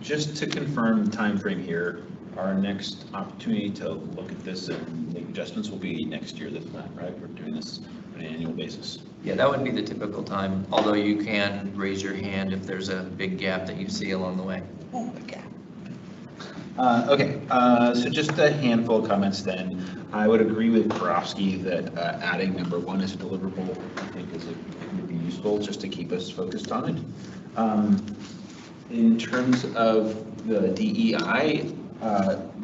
Just to confirm the time frame here, our next opportunity to look at this and make adjustments will be next year this time, right? We're doing this on an annual basis. Yeah, that would be the typical time, although you can raise your hand if there's a big gap that you see along the way. Oh, a gap. Okay, so just a handful of comments then. I would agree with Karofsky that adding number 1 as a deliverable, I think, would be useful just to keep us focused on it. In terms of the DEI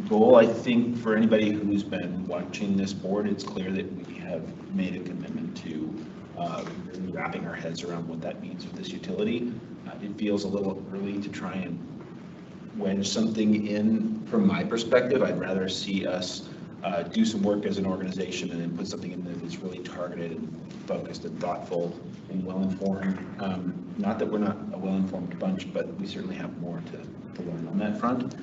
goal, I think for anybody who's been watching this board, it's clear that we have made a commitment to really wrapping our heads around what that means for this utility. It feels a little early to try and wedge something in from my perspective. I'd rather see us do some work as an organization and then put something in there that's really targeted and focused and thoughtful and well-informed. Not that we're not a well-informed bunch, but we certainly have more to learn on that front.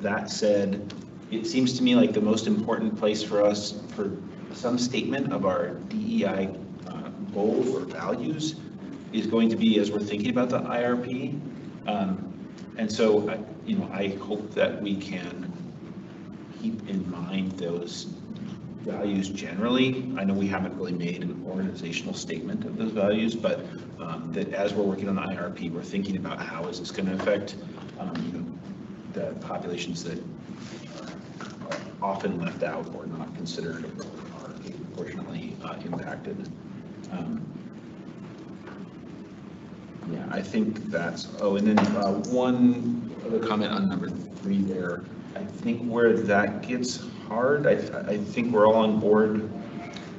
That said, it seems to me like the most important place for us for some statement of our DEI goals or values is going to be as we're thinking about the IRP. And so, I hope that we can keep in mind those values generally. I know we haven't really made an organizational statement of those values, but that as we're working on the IRP, we're thinking about how is this going to affect the populations that are often left out or not considered or are disproportionately impacted. Yeah, I think that's, and then one other comment on number 3 there. I think where that gets hard, I think we're all on board.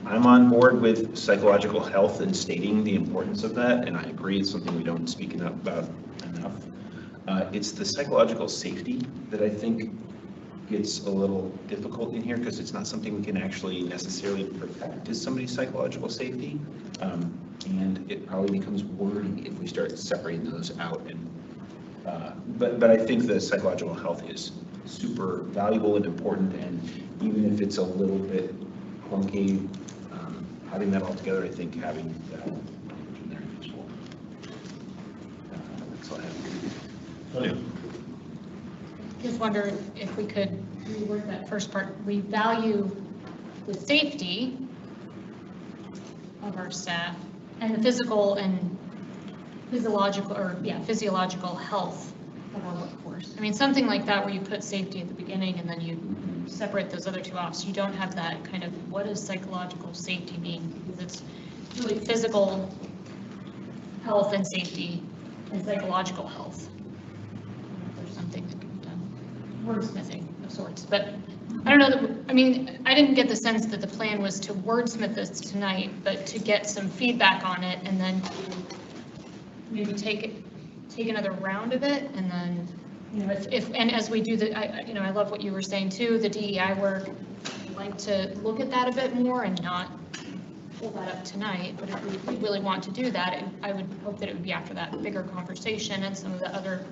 I'm on board with psychological health and stating the importance of that, and I agree it's something we don't speak about enough. It's the psychological safety that I think gets a little difficult in here because it's not something we can actually necessarily protect is somebody's psychological safety. And it probably becomes wordy if we start separating those out. And but I think the psychological health is super valuable and important, and even if it's a little bit clunky, having that all together, I think having that language in there is useful. That's all I have. Just wonder if we could reword that first part. We value the safety of our staff and the physical and physiological health of our workforce. I mean, something like that where you put safety at the beginning and then you separate those other two off, so you don't have that kind of what does psychological safety mean, because it's really physical health and safety and psychological health. There's something that can be done, wordsmithing of sorts, but I don't know that, I mean, I didn't get the sense that the plan was to wordsmith this tonight, but to get some feedback on it and then to maybe take another round of it, and then, if and as we do I love what you were saying too, the DEI work, I'd like to look at that a bit more and not pull that up tonight, but if we really want to do that, I would hope that it would be after that bigger conversation and some of the other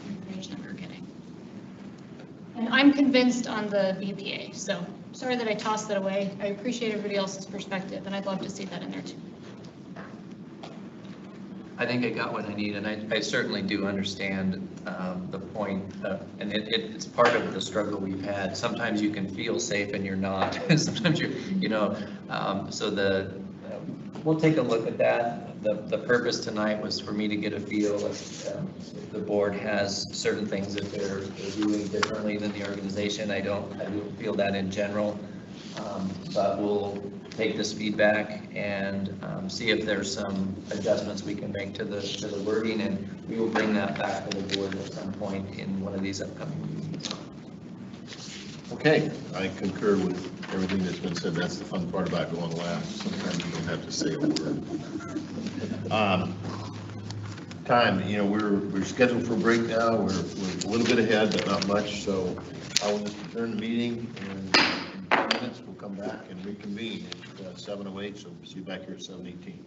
information that we're getting. And I'm convinced on the BPA, so sorry that I tossed that away. I appreciate everybody else's perspective, and I'd love to see that in there too. I think I got what I need, and I certainly do understand the point, and it's part of the struggle we've had. Sometimes you can feel safe and you're not. Sometimes so we'll take a look at that. The purpose tonight was for me to get a feel if the board has certain things that they're doing differently than the organization. I don't feel that in general, but we'll take this feedback and see if there's some adjustments we can make to the wording, and we will bring that back to the board at some point in one of these upcoming meetings. Okay, I concur with everything that's been said. That's the fun part about going last. Sometimes you don't have to say a word. Time, we're scheduled for a break now. We're a little bit ahead, but not much. So I will just adjourn the meeting, and in 10 minutes we'll come back and reconvene at 7:08. So see you back here at 7:18.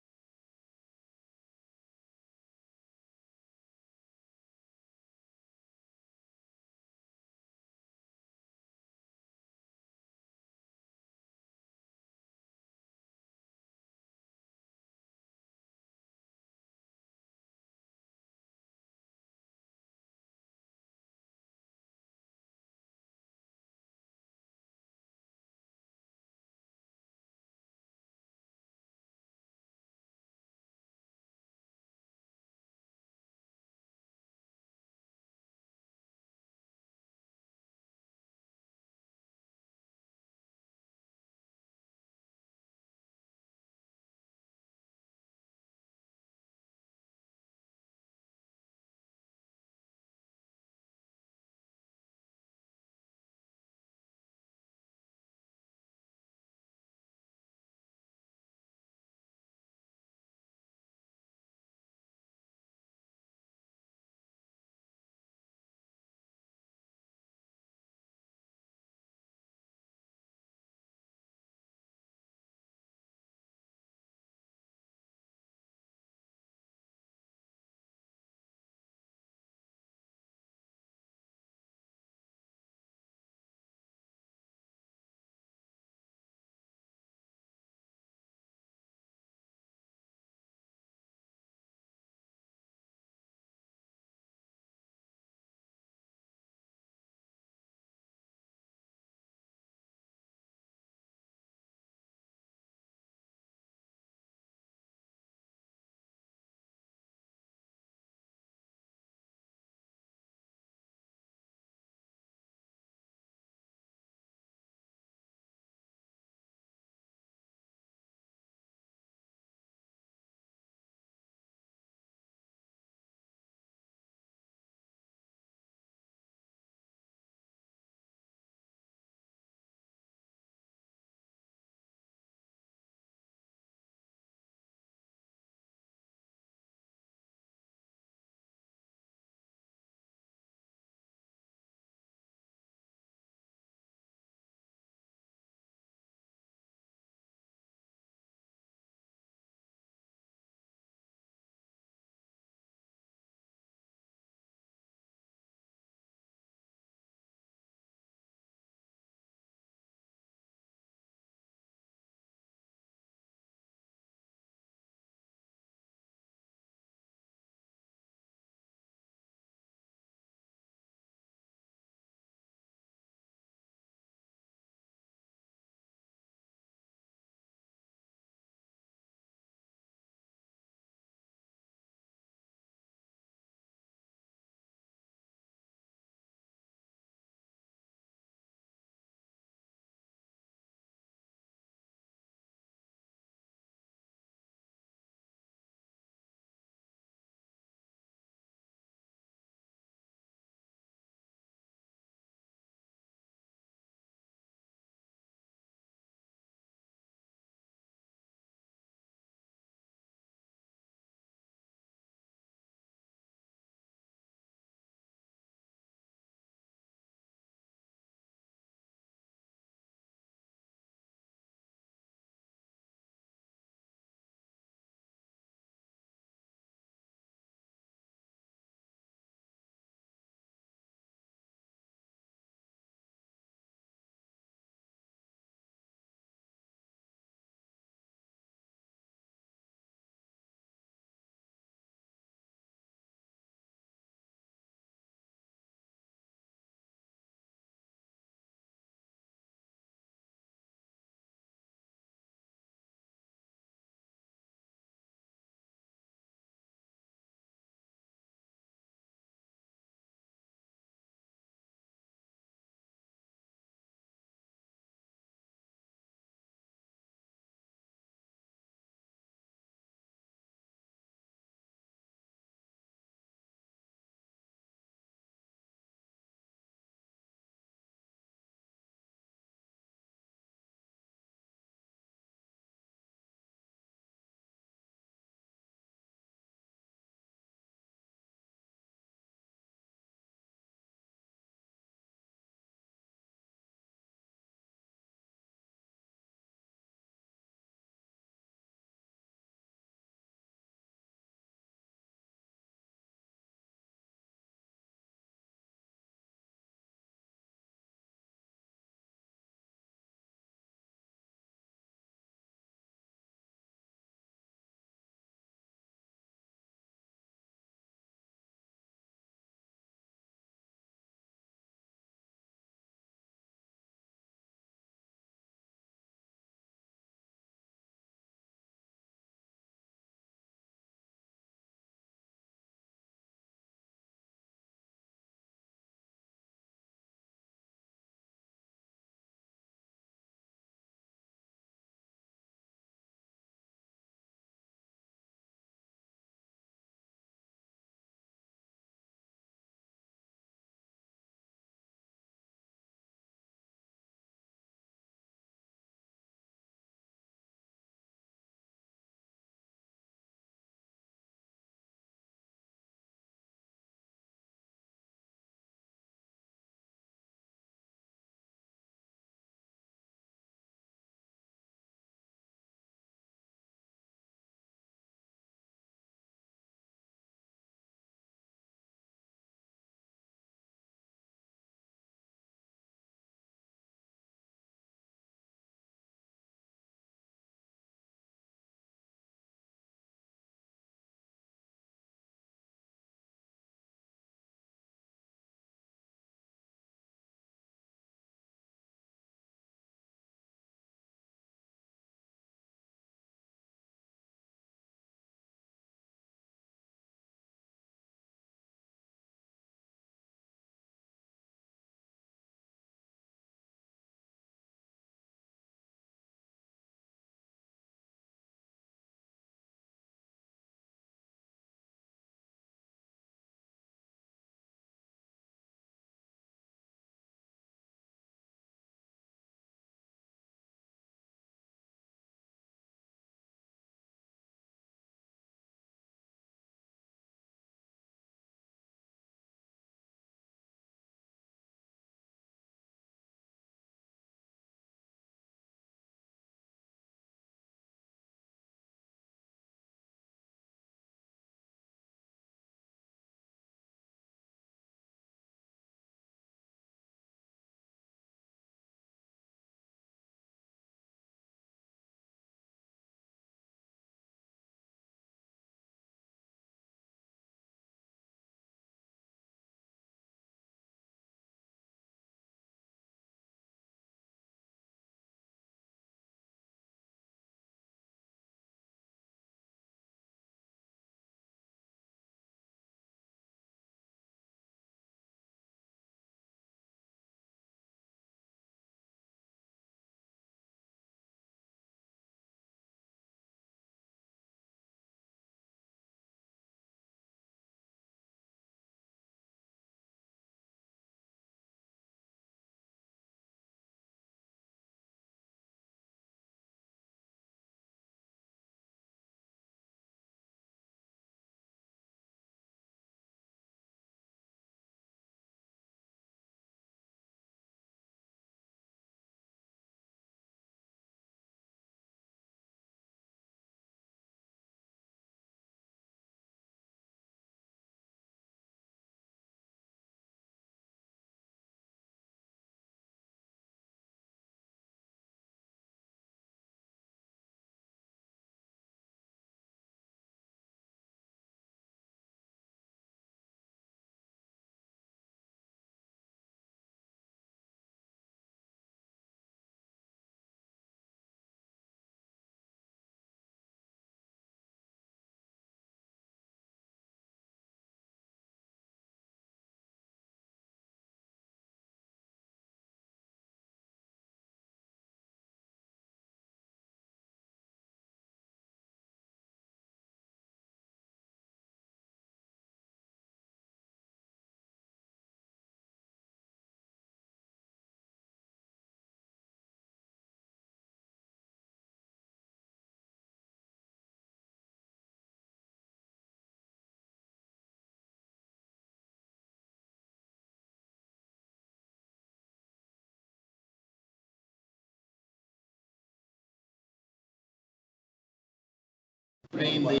Convene the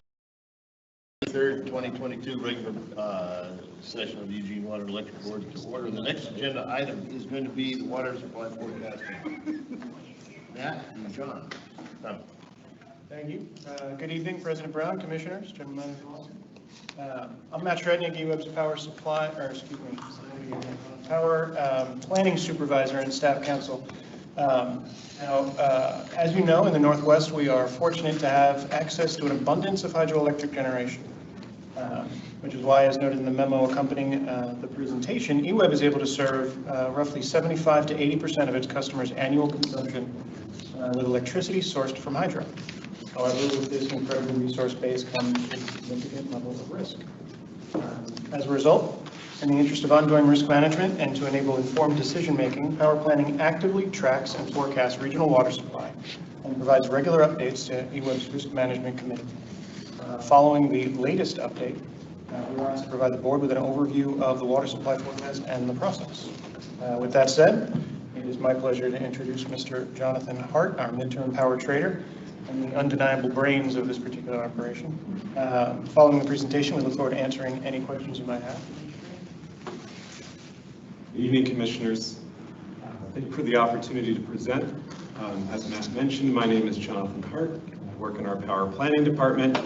3rd, 2022 regular session of the Eugene Water and Electric Board to order. The next agenda item is going to be the water supply forecasting. Matt and John. Thank you. Good evening, President Brown, Commissioners, General Manager Wilson. I'm Matt Shrednick, Eweb's power supply, or excuse me, power planning supervisor and staff counsel. Now, as you know, in the Northwest, we are fortunate to have access to an abundance of hydroelectric generation, which is why, as noted in the memo accompanying the presentation, Eweb is able to serve roughly 75 to 80% of its customers' annual consumption with electricity sourced from hydro. However, with this incredible resource base comes significant levels of risk. As a result, in the interest of ongoing risk management and to enable informed decision-making, power planning actively tracks and forecasts regional water supply and provides regular updates to Eweb's Risk Management Committee. Following the latest update, we want to provide the board with an overview of the water supply forecast and the process. With that said, it is my pleasure to introduce Mr. Jonathan Hart, our midterm power trader, and the undeniable brains of this particular operation. Following the presentation, we look forward to answering any questions you might have. Good evening, Commissioners. Thank you for the opportunity to present. As Matt mentioned, my name is Jonathan Hart. I work in our power planning department,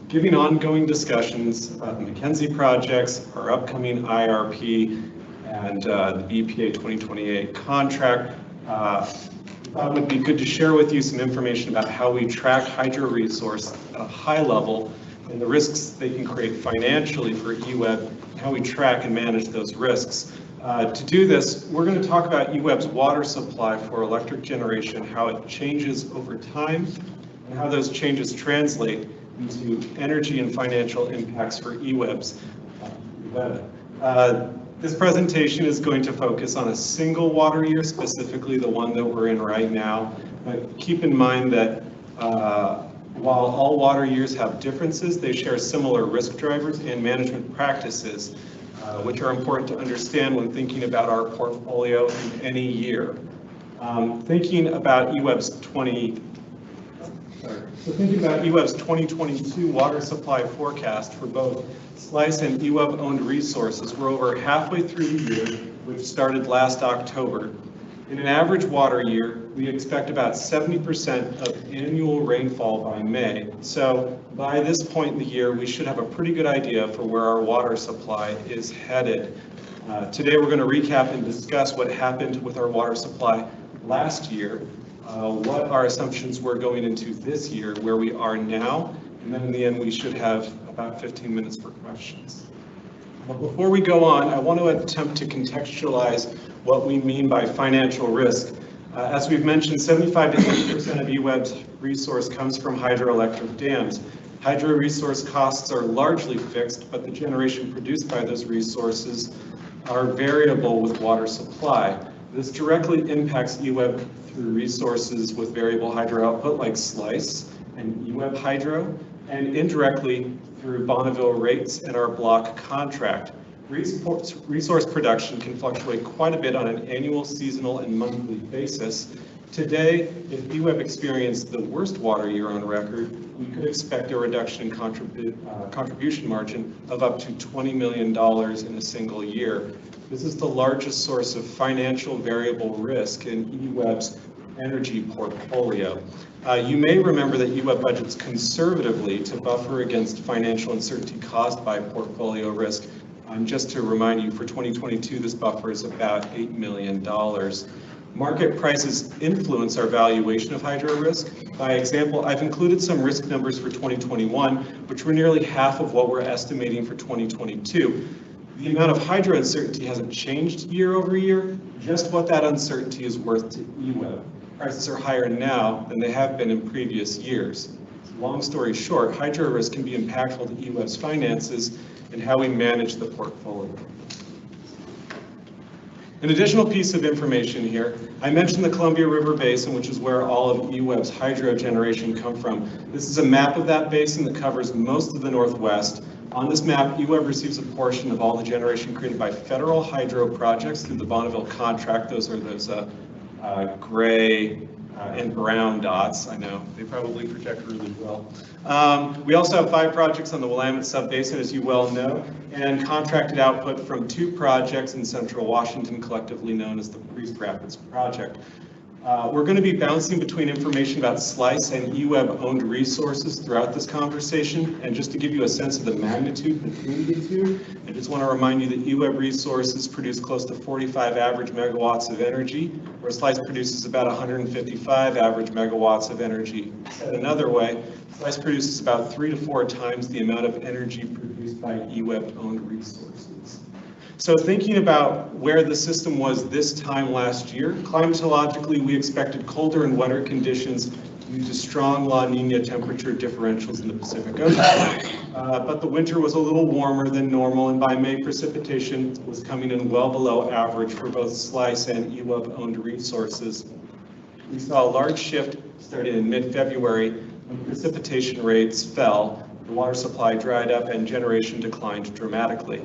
giving ongoing discussions about the McKenzie projects, our upcoming IRP, and the EPA 2028 contract. I thought it would be good to share with you some information about how we track hydro resource at a high level and the risks they can create financially for Eweb, and how we track and manage those risks. To do this, we're going to talk about Eweb's water supply for electric generation, how it changes over time, and how those changes translate into energy and financial impacts for Eweb's web. This presentation is going to focus on a single water year, specifically the one that we're in right now. But keep in mind that while all water years have differences, they share similar risk drivers and management practices, which are important to understand when thinking about our portfolio in any year. Thinking about Eweb's 2022 water supply forecast for both Slice and Eweb-owned resources, we're over halfway through the year, which started last October. In an average water year, we expect about 70% of annual rainfall by May. So by this point in the year, we should have a pretty good idea for where our water supply is headed. Today, we're going to recap and discuss what happened with our water supply last year, what our assumptions were going into this year, where we are now, and then in the end, we should have about 15 minutes for questions. But before we go on, I want to attempt to contextualize what we mean by financial risk. As we've mentioned, 75 to 80% of Eweb's resource comes from hydroelectric dams. Hydro resource costs are largely fixed, but the generation produced by those resources are variable with water supply. This directly impacts Eweb through resources with variable hydro output like Slice and Eweb Hydro, and indirectly through Bonneville rates and our block contract. Resource production can fluctuate quite a bit on an annual, seasonal, and monthly basis. Today, if Eweb experienced the worst water year on record, we could expect a reduction in contribution margin of up to $20 million in a single year. This is the largest source of financial variable risk in Eweb's energy portfolio. You may remember that Eweb budgets conservatively to buffer against financial uncertainty caused by portfolio risk. Just to remind you, for 2022, this buffer is about $8 million. Market prices influence our valuation of hydro risk. By example, I've included some risk numbers for 2021, which were nearly half of what we're estimating for 2022. The amount of hydro uncertainty hasn't changed year over year, just what that uncertainty is worth to Eweb. Prices are higher now than they have been in previous years. Long story short, hydro risk can be impactful to Eweb's finances and how we manage the portfolio. An additional piece of information here, I mentioned the Columbia River Basin, which is where all of Eweb's hydro generation come from. This is a map of that basin that covers most of the Northwest. On this map, Eweb receives a portion of all the generation created by federal hydro projects through the Bonneville contract. Those are those gray and brown dots. I know, they probably project really well. We also have 5 projects on the Willamette Subbasin, as you well know, and contracted output from 2 projects in central Washington, collectively known as the Priest Rapids Project. We're going to be bouncing between information about SLICE and Eweb owned resources throughout this conversation. And just to give you a sense of the magnitude between the two, I just want to remind you that Eweb resources produce close to 45 average megawatts of energy, where SLICE produces about 155 average megawatts of energy. Said another way, SLICE produces about 3 to 4 times the amount of energy produced by Eweb owned resources. So thinking about where the system was this time last year, climatologically, we expected colder and wetter conditions due to strong La Nina temperature differentials in the Pacific Ocean. But the winter was a little warmer than normal, and by May, precipitation was coming in well below average for both SLICE and Eweb owned resources. We saw a large shift starting in mid-February when precipitation rates fell, the water supply dried up, and generation declined dramatically.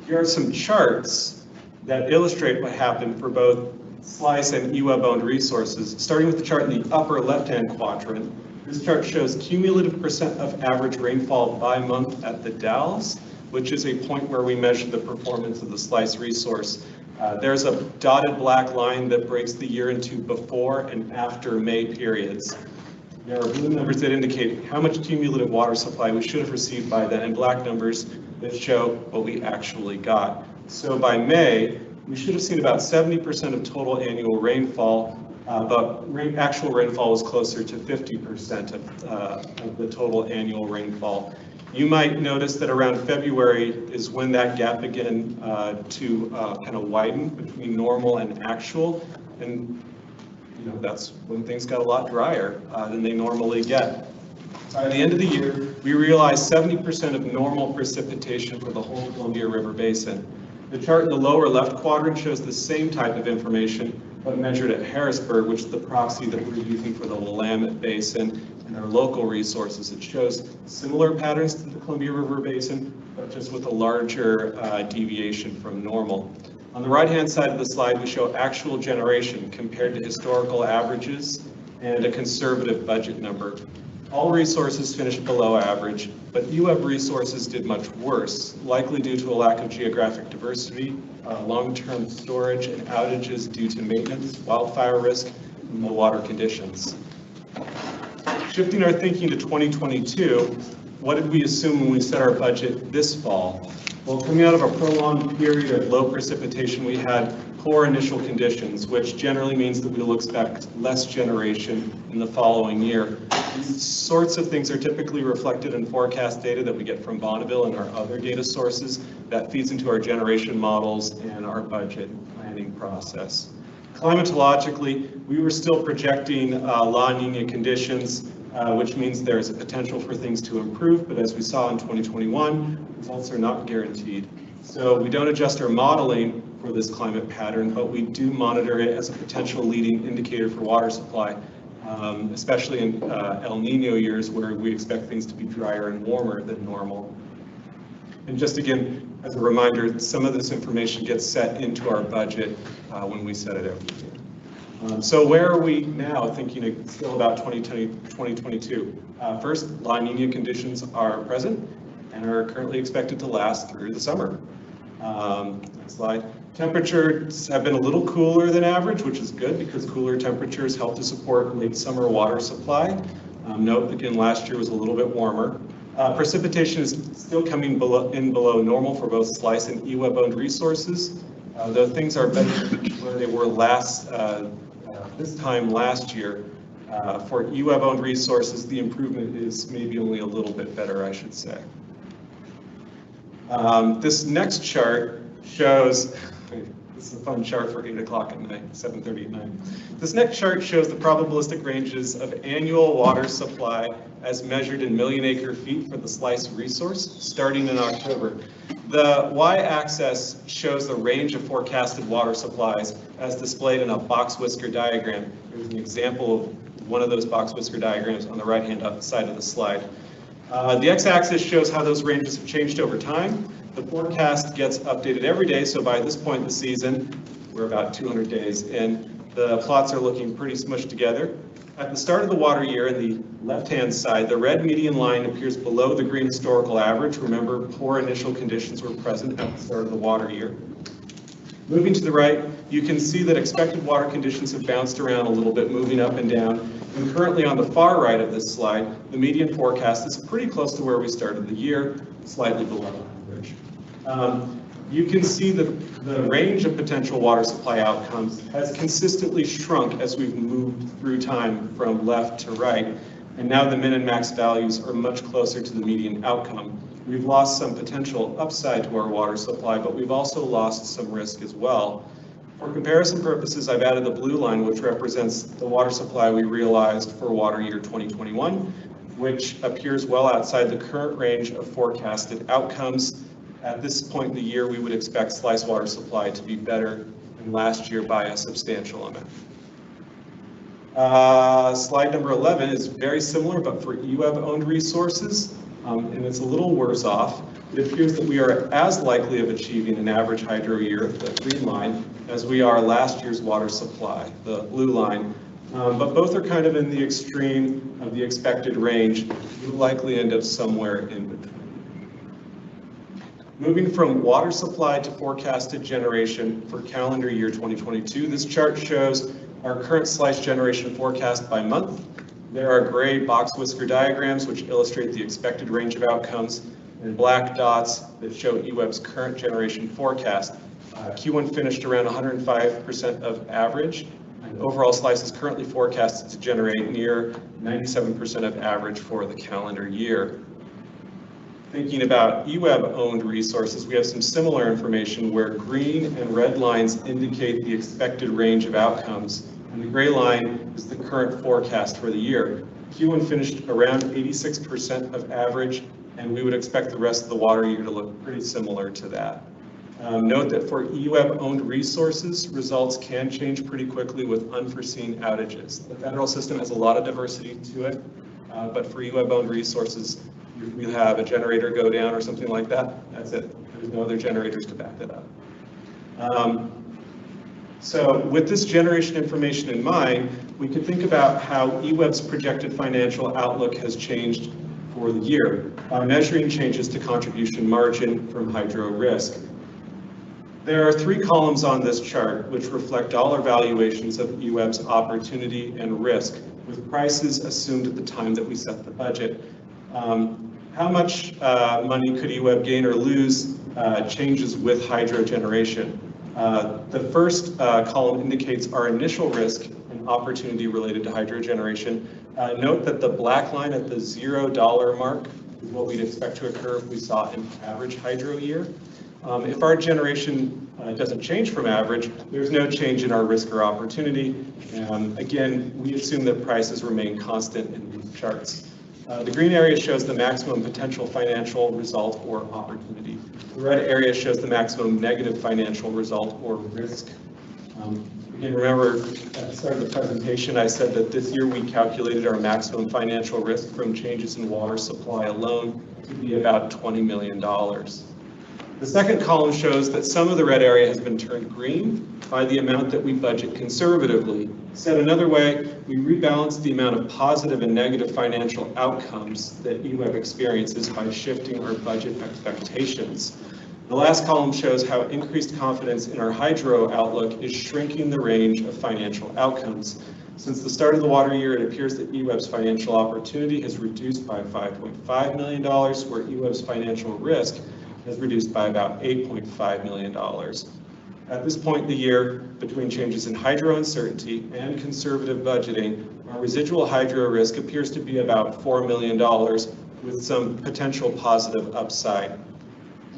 Here are some charts that illustrate what happened for both SLICE and Eweb owned resources. Starting with the chart in the upper left-hand quadrant, this chart shows cumulative percent of average rainfall by month at the Dalles, which is a point where we measure the performance of the SLICE resource. There's a dotted black line that breaks the year into before and after May periods. There are blue numbers that indicate how much cumulative water supply we should have received by then, and black numbers that show what we actually got. So by May, we should have seen about 70% of total annual rainfall, but actual rainfall was closer to 50% of the total annual rainfall. You might notice that around February is when that gap began to kind of widen between normal and actual, and that's when things got a lot drier than they normally get. By the end of the year, we realized 70% of normal precipitation for the whole Columbia River Basin. The chart in the lower left quadrant shows the same type of information, but measured at Harrisburg, which is the proxy that we're using for the Willamette Basin and our local resources. It shows similar patterns to the Columbia River Basin, but just with a larger deviation from normal. On the right-hand side of the slide, we show actual generation compared to historical averages and a conservative budget number. All resources finished below average, but Eweb resources did much worse, likely due to a lack of geographic diversity, long-term storage, and outages due to maintenance, wildfire risk, and low water conditions. Shifting our thinking to 2022, what did we assume when we set our budget this fall? Well, coming out of a prolonged period of low precipitation, we had poor initial conditions, which generally means that we'll expect less generation in the following year. These sorts of things are typically reflected in forecast data that we get from Bonneville and our other data sources that feeds into our generation models and our budget planning process. Climatologically, we were still projecting La Nina conditions, which means there's a potential for things to improve, but as we saw in 2021, results are not guaranteed. So we don't adjust our modeling for this climate pattern, but we do monitor it as a potential leading indicator for water supply, especially in El Nino years where we expect things to be drier and warmer than normal. And just again, as a reminder, some of this information gets set into our budget when we set it out. So where are we now thinking still about 2022? First, La Nina conditions are present and are currently expected to last through the summer. Next slide. Temperatures have been a little cooler than average, which is good because cooler temperatures help to support late summer water supply. Note again, last year was a little bit warmer. Precipitation is still coming below normal for both SLICE and Eweb owned resources, though things are better than where they were this time last year. For Eweb owned resources, the improvement is maybe only a little bit better, I should say. This next chart shows, this is a fun chart for 8 o'clock at night, 7:30 at night. This next chart shows the probabilistic ranges of annual water supply as measured in million acre feet for the SLICE resource starting in October. The y-axis shows the range of forecasted water supplies as displayed in a box whisker diagram. There's an example of one of those box whisker diagrams on the right-hand side of the slide. The x-axis shows how those ranges have changed over time. The forecast gets updated every day, so by this point in the season, we're about 200 days in, The plots are looking pretty smushed together. At the start of the water year, in the left-hand side, the red median line appears below the green historical average. Remember, poor initial conditions were present at the start of the water year. Moving to the right, you can see that expected water conditions have bounced around a little bit, moving up and down. And currently on the far right of this slide, the median forecast is pretty close to where we started the year, slightly below average. You can see that the range of potential water supply outcomes has consistently shrunk as we've moved through time from left to right. And now the min and max values are much closer to the median outcome. We've lost some potential upside to our water supply, but we've also lost some risk as well. For comparison purposes, I've added the blue line, which represents the water supply we realized for water year 2021, which appears well outside the current range of forecasted outcomes. At this point in the year, we would expect slice water supply to be better than last year by a substantial amount. Slide number 11 is very similar, but for Eweb-owned resources, and it's a little worse off. It appears that we are as likely of achieving an average hydro year, the green line, as we are last year's water supply, the blue line. But both are kind of in the extreme of the expected range. We'll likely end up somewhere in between. Moving from water supply to forecasted generation for calendar year 2022, this chart shows our current slice generation forecast by month. There are gray box whisker diagrams which illustrate the expected range of outcomes, and black dots that show Eweb's current generation forecast. Q1 finished around 105% of average, and overall slice is currently forecasted to generate near 97% of average for the calendar year. Thinking about Eweb-owned resources, we have some similar information where green and red lines indicate the expected range of outcomes, and the gray line is the current forecast for the year. Q1 finished around 86% of average, and we would expect the rest of the water year to look pretty similar to that. Note that for Eweb-owned resources, results can change pretty quickly with unforeseen outages. The federal system has a lot of diversity to it, but for Eweb-owned resources, if we have a generator go down or something like that, that's it. There's no other generators to back that up. So with this generation information in mind, we could think about how Eweb's projected financial outlook has changed for the year by measuring changes to contribution margin from hydro risk. There are 3 columns on this chart which reflect dollar valuations of Eweb's opportunity and risk, with prices assumed at the time that we set the budget. How much money could Eweb gain or lose changes with hydro generation. The first column indicates our initial risk and opportunity related to hydro generation. Note that the black line at the $0 mark is what we'd expect to occur if we saw an average hydro year. If our generation doesn't change from average, there's no change in our risk or opportunity. Again, we assume that prices remain constant in these charts. The green area shows the maximum potential financial result or opportunity. The red area shows the maximum negative financial result or risk. Again, remember at the start of the presentation, I said that this year we calculated our maximum financial risk from changes in water supply alone to be about $20 million. The second column shows that some of the red area has been turned green by the amount that we budget conservatively. Said another way, we rebalance the amount of positive and negative financial outcomes that Eweb experiences by shifting our budget expectations. The last column shows how increased confidence in our hydro outlook is shrinking the range of financial outcomes. Since the start of the water year, it appears that Eweb's financial opportunity has reduced by $5.5 million, where Eweb's financial risk has reduced by about $8.5 million. At this point in the year, between changes in hydro uncertainty and conservative budgeting, our residual hydro risk appears to be about $4 million with some potential positive upside.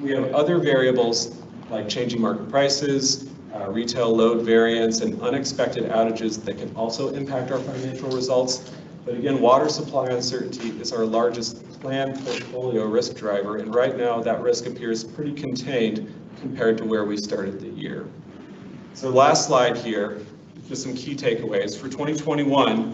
We have other variables like changing market prices, retail load variance, and unexpected outages that can also impact our financial results. But again, water supply uncertainty is our largest planned portfolio risk driver, and right now that risk appears pretty contained compared to where we started the year. So last slide here, just some key takeaways. For 2021,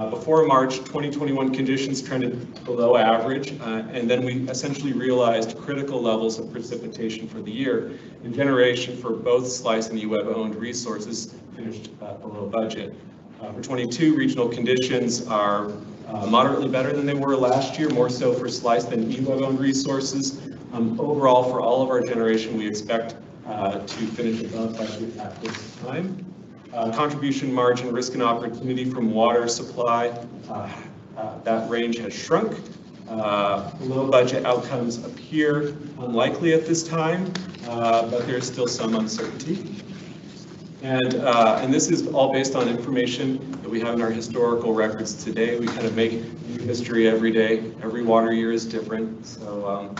before March, 2021 conditions trended below average, and then we essentially realized critical levels of precipitation for the year, and generation for both slice and Eweb-owned resources finished below budget. For 22, regional conditions are moderately better than they were last year, more so for Slice than Eweb-owned resources. Overall, for all of our generation, we expect to finish above budget at this time. Contribution margin, risk and opportunity from water supply, that range has shrunk. Low budget outcomes appear unlikely at this time, but there's still some uncertainty. And this is all based on information that we have in our historical records today. We kind of make new history every day. Every water year is different. So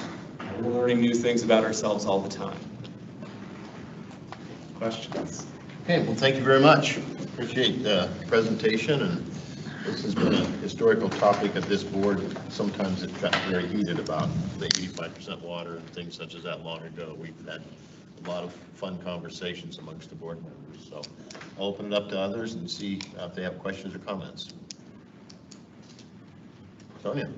we're learning new things about ourselves all the time. Questions? Okay, well, thank you very much. Appreciate the presentation, and this has been a historical topic at this board. Sometimes it got very heated about the 85% water and things such as that long ago. We've had a lot of fun conversations amongst the board members. So I'll open it up to others and see if they have questions or comments. Sonia?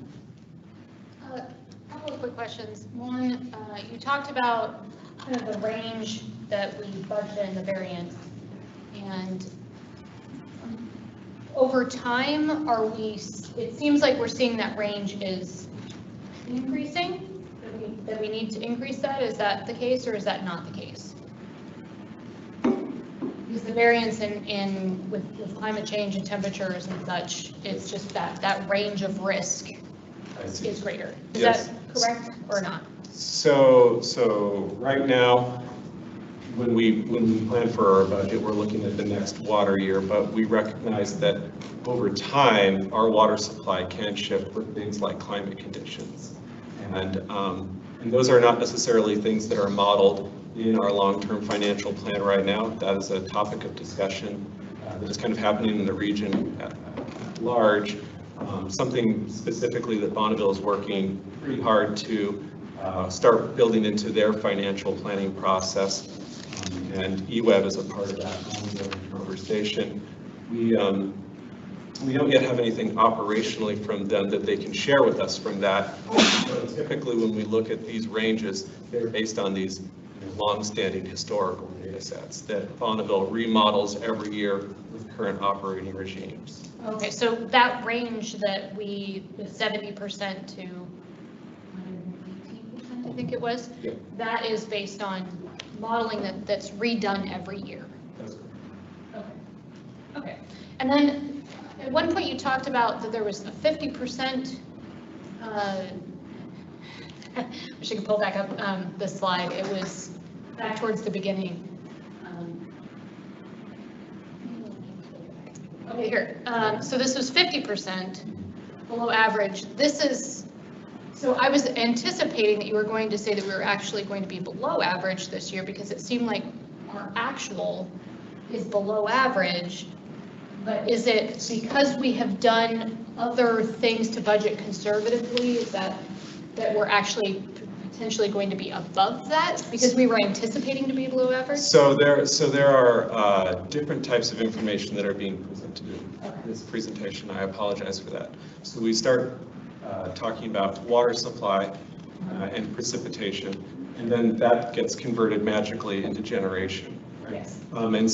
A couple of quick questions. One, you talked about kind of the range that we budget in the variance, and over time, it seems like we're seeing that range is increasing, that we need to increase that. Is that the case, or is that not the case? Because the variance with climate change and temperatures and such, it's just that range of risk is greater. Is Yes. that correct or not? So right now, when we plan for our budget, we're looking at the next water year, but we recognize that over time, our water supply can shift with things like climate conditions. And those are not necessarily things that are modeled in our long-term financial plan right now. That is a topic of discussion that is kind of happening in the region at large. Something specifically that Bonneville is working pretty hard to start building into their financial planning process. And Eweb is a part of that ongoing conversation. We don't yet have anything operationally from them that they can share with us from that. So typically, when we look at these ranges, they're based on these long-standing historical data sets that Bonneville remodels every year with current operating regimes. Okay, so that range that the 70% to 118%, I think it was, Yeah. that is based on modeling that's redone every year. That's Okay. Okay. And then at one point you talked about that there was a 50%, I wish I could pull back up the slide. It was back towards the beginning. Okay, here. So this was 50% below average. So I was anticipating that you were going to say that we were actually going to be below average this year, because it seemed like our actual is below average. But is it because we have done other things to budget conservatively? Is that we're actually potentially going to be above that because we were anticipating to be below average? So there are different types of information that are being presented in this presentation. I apologize for that. So we start talking about water supply and precipitation, and then that gets converted magically into generation. Right? Yes. And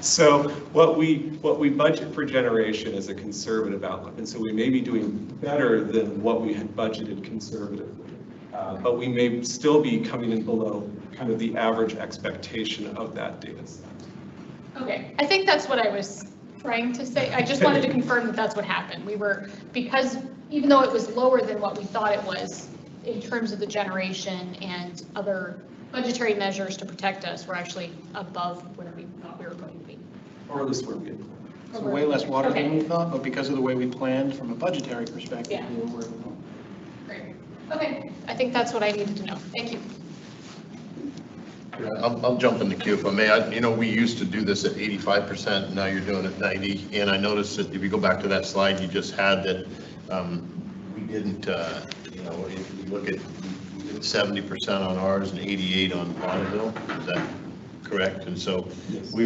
so what we budget for generation is a conservative outlook, and so we may be doing better than what we had budgeted conservatively, but we may still be coming in below kind of the average expectation of that data set. Okay, I think that's what I was trying to say. I just wanted to confirm that that's what happened. Because even though it was lower than what we thought it was in terms of the generation and other budgetary measures to protect us, we're actually above where we thought we were going to be. Or at least where we had. So way less water than we thought, but because of the way we planned from a budgetary perspective, Yeah. we were where we thought. Great. Okay, I think that's what I needed to know. Thank you. Yeah, I'll jump in the queue if I may. We used to do this at 85%, now you're doing it 90. And I noticed that if you go back to that slide you just had, that we didn't, if you look at 70% on ours and 88 on Bonneville, is that correct? And so we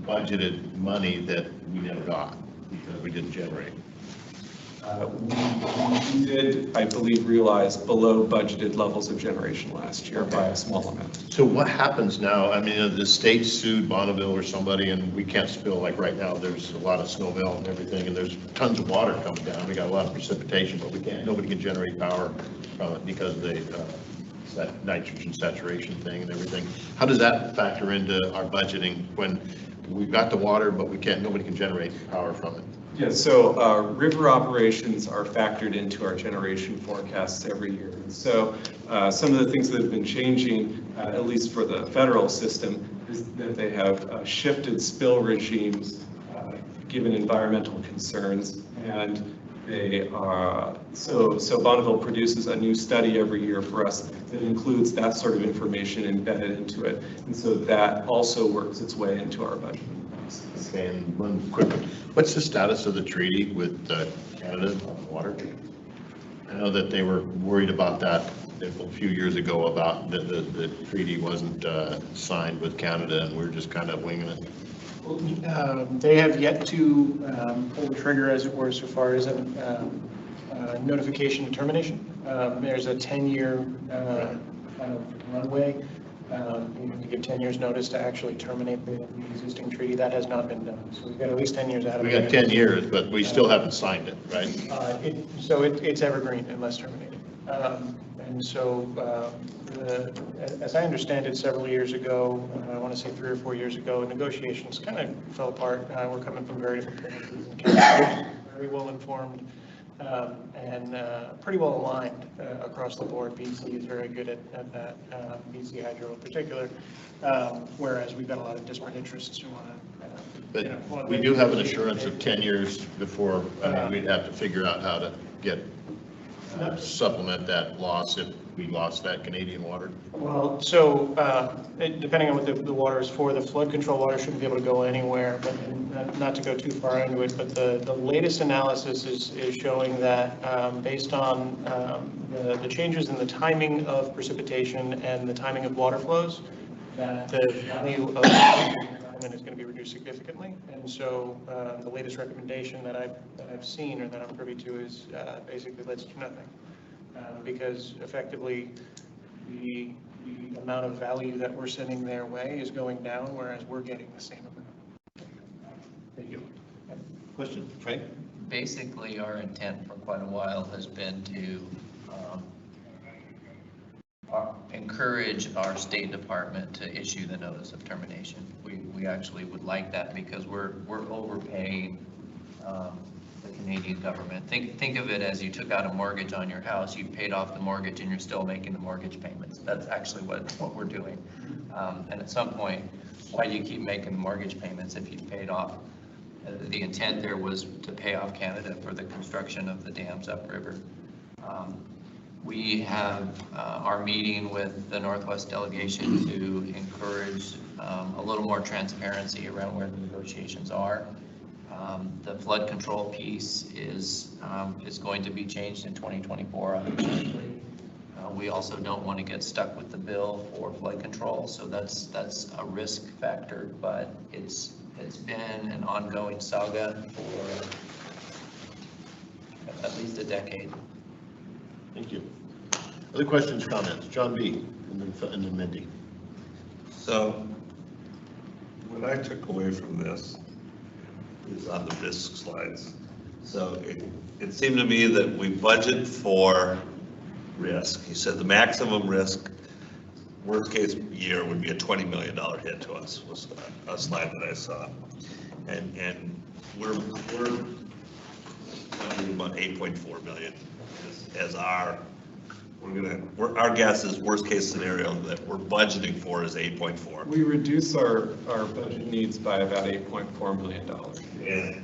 budgeted money that we never got because we didn't generate. We did, I believe, realize below budgeted levels of generation last year by a small amount. So what happens now? I mean, the state sued Bonneville or somebody, and we can't spill, like right now, there's a lot of snow melt and everything, and there's tons of water coming down. We got a lot of precipitation, but nobody can generate power from it because of that nitrogen saturation thing and everything. How does that factor into our budgeting when we've got the water, but nobody can generate power from it? Yeah, so river operations are factored into our generation forecasts every year. And so some of the things that have been changing, at least for the federal system, is that they have shifted spill regimes given environmental concerns. And they are, so Bonneville produces a new study every year for us that includes that sort of information embedded into it. And so that also works its way into our budget. Okay, and one quick one. What's the status of the treaty with Canada on water? I know that they were worried about that a few years ago about the treaty wasn't signed with Canada, and we're just kind of winging it. They have yet to pull the trigger, as it were, so far as a notification of termination. There's a 10-year kind of runway. You give 10 years notice to actually terminate the existing treaty. That has not been done. So we've got at least 10 years out of it. We got 10 years, but we still haven't signed it, right? It's evergreen unless terminated. And so, as I understand it, several years ago, I want to say 3 or 4 years ago, negotiations kind of fell apart. We're coming from very different places, very well informed, and pretty well aligned across the board. BC is very good at that, BC Hydro in particular, whereas we've got a lot of disparate interests who want to. But we do have an assurance of 10 years before, we'd have to figure out how to get supplement that loss if we lost that Canadian water. Well, so depending on what the water is for, the flood control water shouldn't be able to go anywhere, but not to go too far into it, but the latest analysis is showing that based on the changes in the timing of precipitation and the timing of water flows, that the value of is going to be reduced significantly. And so the latest recommendation that I've seen or that I'm privy to is basically let's do nothing. Because effectively the amount of value that we're sending their way is going down, whereas we're getting the same amount. Thank you. Question, Frank? Basically, our intent for quite a while has been to encourage our State Department to issue the notice of termination. We actually would like that because we're overpaying the Canadian government. Think of it as you took out a mortgage on your house, you paid off the mortgage and you're still making the mortgage payments. That's actually what we're doing. And at some point, why do you keep making the mortgage payments if you've paid off? The intent there was to pay off Canada for the construction of the dams upriver. We have our meeting with the Northwest delegation to encourage a little more transparency around where the negotiations are. The flood control piece is going to be changed in 2024, unfortunately. We also don't want to get stuck with the bill for flood control, so that's a risk factor, but it's been an ongoing saga for at least a decade. Thank you. Other questions, comments? John B. and then Mindy. So what I took away from this is on the risk slides. So it seemed to me that we budget for risk. He said the maximum risk, worst case year would be a $20 million hit to us, was a slide that I saw. And we're about 8.4 million as our, our guess is worst case scenario that we're budgeting for is 8.4. We reduce our budget needs by about $8.4 million.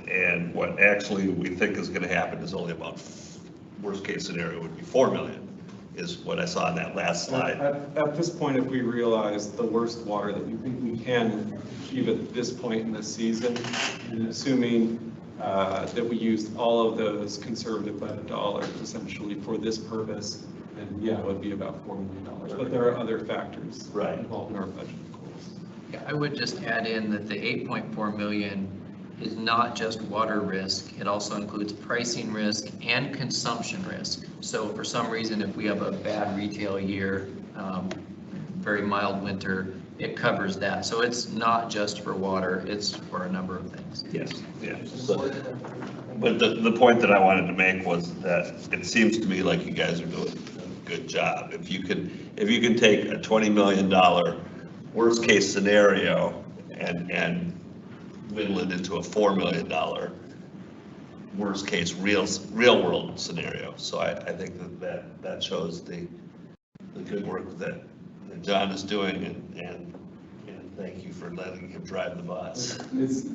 And what actually we think is going to happen is only about, worst case scenario would be 4 million, is what I saw in that last slide. At this point, if we realize the worst water that we think we can achieve at this point in the season, and assuming that we used all of those conservative budget dollars essentially for this purpose, and yeah, it would be about $4 million. But there are other factors involved in our budget, of course. Yeah, I would just add in that the 8.4 million is not just water risk. It also includes pricing risk and consumption risk. So for some reason, if we have a bad retail year, very mild winter, it covers that. So it's not just for water, it's for a number of things. Yes, yeah. So, but the point that I wanted to make was that it seems to me like you guys are doing a good job. If you can take a $20 million worst case scenario and whittle it into a $4 million worst case real world scenario. So I think that shows the good work that John is doing, and thank you for letting him drive the bus. It's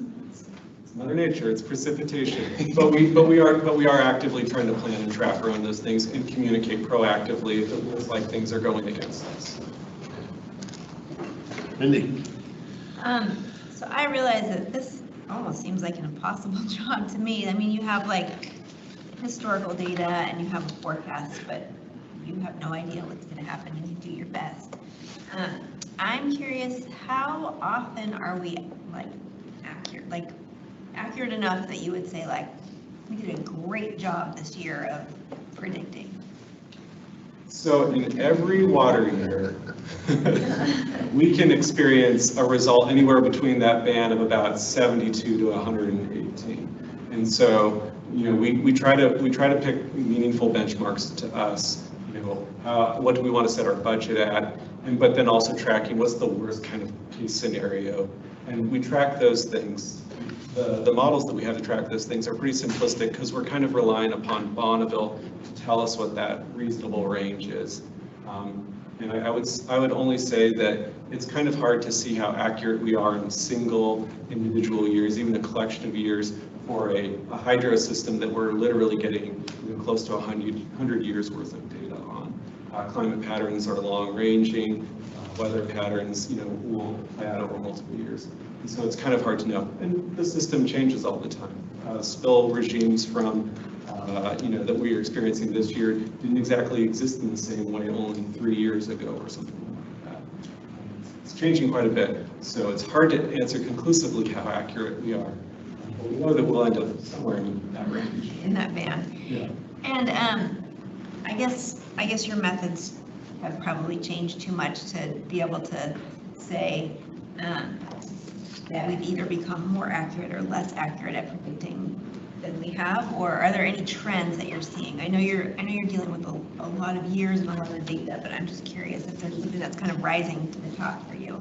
Mother Nature, it's precipitation. But we are actively trying to plan and trap around those things and communicate proactively if it looks like things are going against us. Mindy? So I realize that this almost seems like an impossible job to me. I mean, you have like historical data and you have a forecast, but you have no idea what's going to happen and you do your best. I'm curious, how often are we accurate enough that you would say like, we did a great job this year of predicting? So in every water year, we can experience a result anywhere between that band of about 72 to 118. And so, we try to pick meaningful benchmarks to us. What do we want to set our budget at? But then also tracking what's the worst kind of case scenario. And we track those things. The models that we have to track those things are pretty simplistic because we're kind of relying upon Bonneville to tell us what that reasonable range is. And I would only say that it's kind of hard to see how accurate we are in single individual years, even a collection of years for a hydro system that we're literally getting close to 100 years worth of data on. Climate patterns are long ranging, weather patterns, will play out over multiple years. And so it's kind of hard to know. And the system changes all the time. Spill regimes from, that we are experiencing this year didn't exactly exist in the same way only 3 years ago or something like that. It's changing quite a bit. So it's hard to answer conclusively how accurate we are. But we know that we'll end up somewhere in that range. In that band. Yeah. And I guess your methods have probably changed too much to be able to say that we've either become more accurate or less accurate at predicting than we have, or are there any trends that you're seeing? I know you're dealing with a lot of years and a lot of data, but I'm just curious if there's something that's kind of rising to the top for you.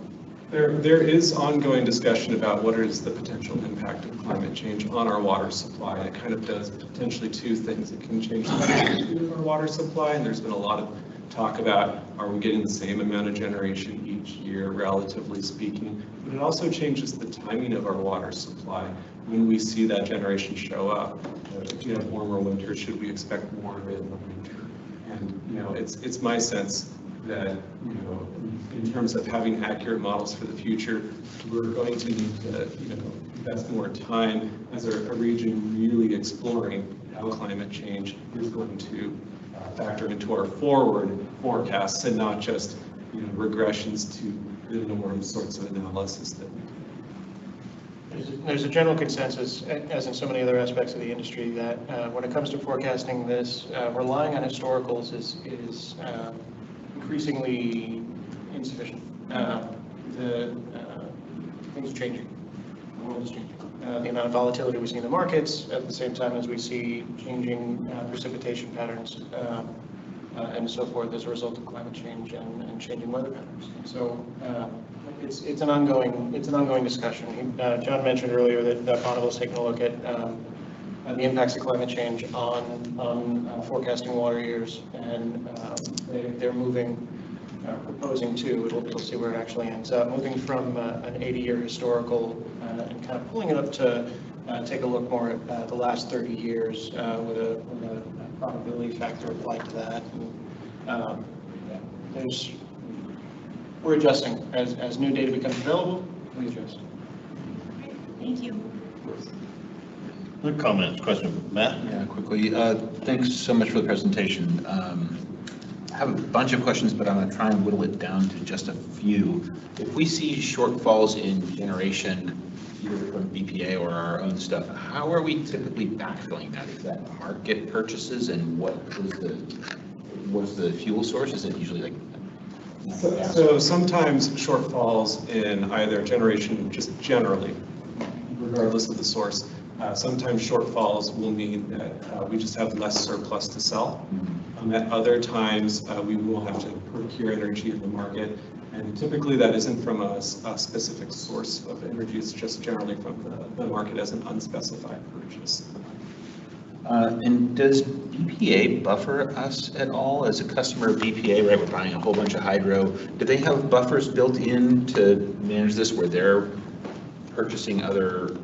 There is ongoing discussion about what is the potential impact of climate change on our water supply. It kind of does potentially two things. It can change the quality of our water supply, and there's been a lot of talk about, are we getting the same amount of generation each year, relatively speaking? But it also changes the timing of our water supply when we see that generation show up. If you have warmer winters, should we expect more of it in the winter? And, it's my sense that, in terms of having accurate models for the future, we're going to need to, invest more time as a region really exploring how climate change is going to factor into our forward forecasts and not just, regressions to the norm sorts of analysis that we do. There's a general consensus, as in so many other aspects of the industry, that when it comes to forecasting this, relying on historicals is increasingly insufficient. Things are changing. The world is changing. The amount of volatility we see in the markets at the same time as we see changing precipitation patterns and so forth as a result of climate change and changing weather patterns. So it's an ongoing discussion. John mentioned earlier that Bonneville is taking a look at the impacts of climate change on forecasting water years, and they're proposing to, we'll see where it actually ends up, moving from an 80-year historical and kind of pulling it up to take a look more at the last 30 years with a probability factor applied to that. And, we're adjusting. As new data becomes available, we adjust. Thank you. Good comments, question, Matt? Yeah, quickly. Thanks so much for the presentation. I have a bunch of questions, but I'm going to try and whittle it down to just a few. If we see shortfalls in generation, either from BPA or our our own stuff, how are we typically backfilling that? Is that market purchases, and what's the fuel source? Is it usually like? So sometimes shortfalls in either generation, just generally, regardless of the source, sometimes shortfalls will mean that we just have less surplus to sell. At other times, we will have to procure energy in the market, and typically that isn't from a specific source of energy, it's just generally from the market as an unspecified purchase. And does BPA buffer us at all as a customer of BPA, right? We're buying a whole bunch of hydro. Do they have buffers built in to manage this where they're purchasing other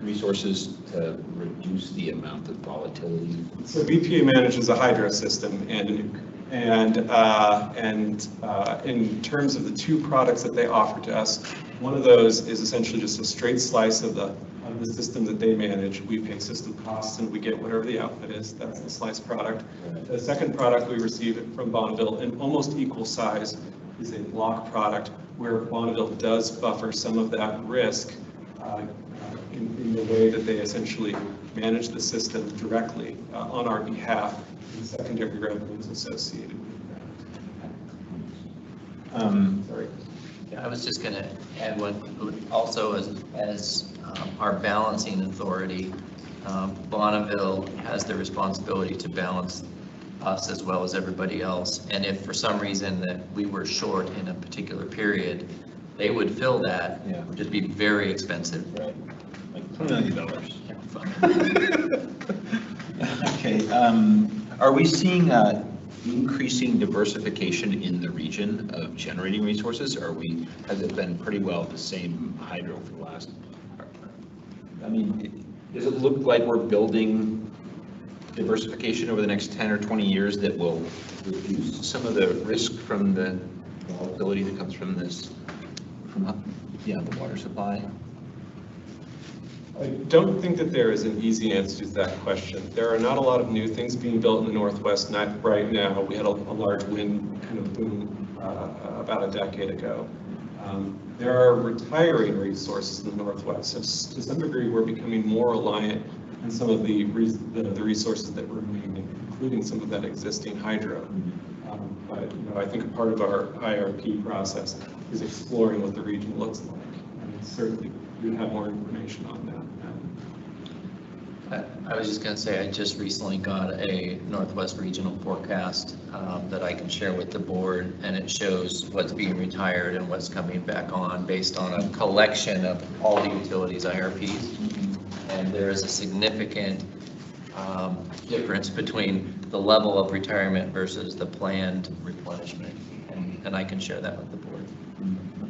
resources to reduce the amount of volatility? So BPA manages a hydro system, and in terms of the two products that they offer to us, one of those is essentially just a straight slice of the system that they manage. We pay system costs and we get whatever the output is. That's the slice product. The second product we receive from Bonneville in almost equal size is a block product where Bonneville does buffer some of that risk in the way that they essentially manage the system directly on our behalf, and secondary revenues associated with that. Sorry. Yeah, I was just going to add one, also as our balancing authority, Bonneville has the responsibility to balance us as well as everybody else. And if for some reason that we were short in a particular period, they would fill that. Yeah. It would just be very expensive. Right. Like $20 million. Okay. Are we seeing increasing diversification in the region of generating resources? Has it been pretty well the same hydro for the last? I mean, does it look like we're building diversification over the next 10 or 20 years that will reduce some of the risk from the volatility that comes from this, the water supply? I don't think that there is an easy answer to that question. There are not a lot of new things being built in the Northwest right now. We had a large wind kind of boom about a decade ago. There are retiring resources in the Northwest. So to some degree, we're becoming more reliant on some of the resources that remain, including some of that existing hydro. But I think a part of our IRP process is exploring what the region looks like. And certainly, we have more information on that. I was just going to say, I just recently got a Northwest Regional forecast that I can share with the board, and it shows what's being retired and what's coming back on based on a collection of all the utilities IRPs. And there is a significant difference between the level of retirement versus the planned replenishment. And I can share that with the board.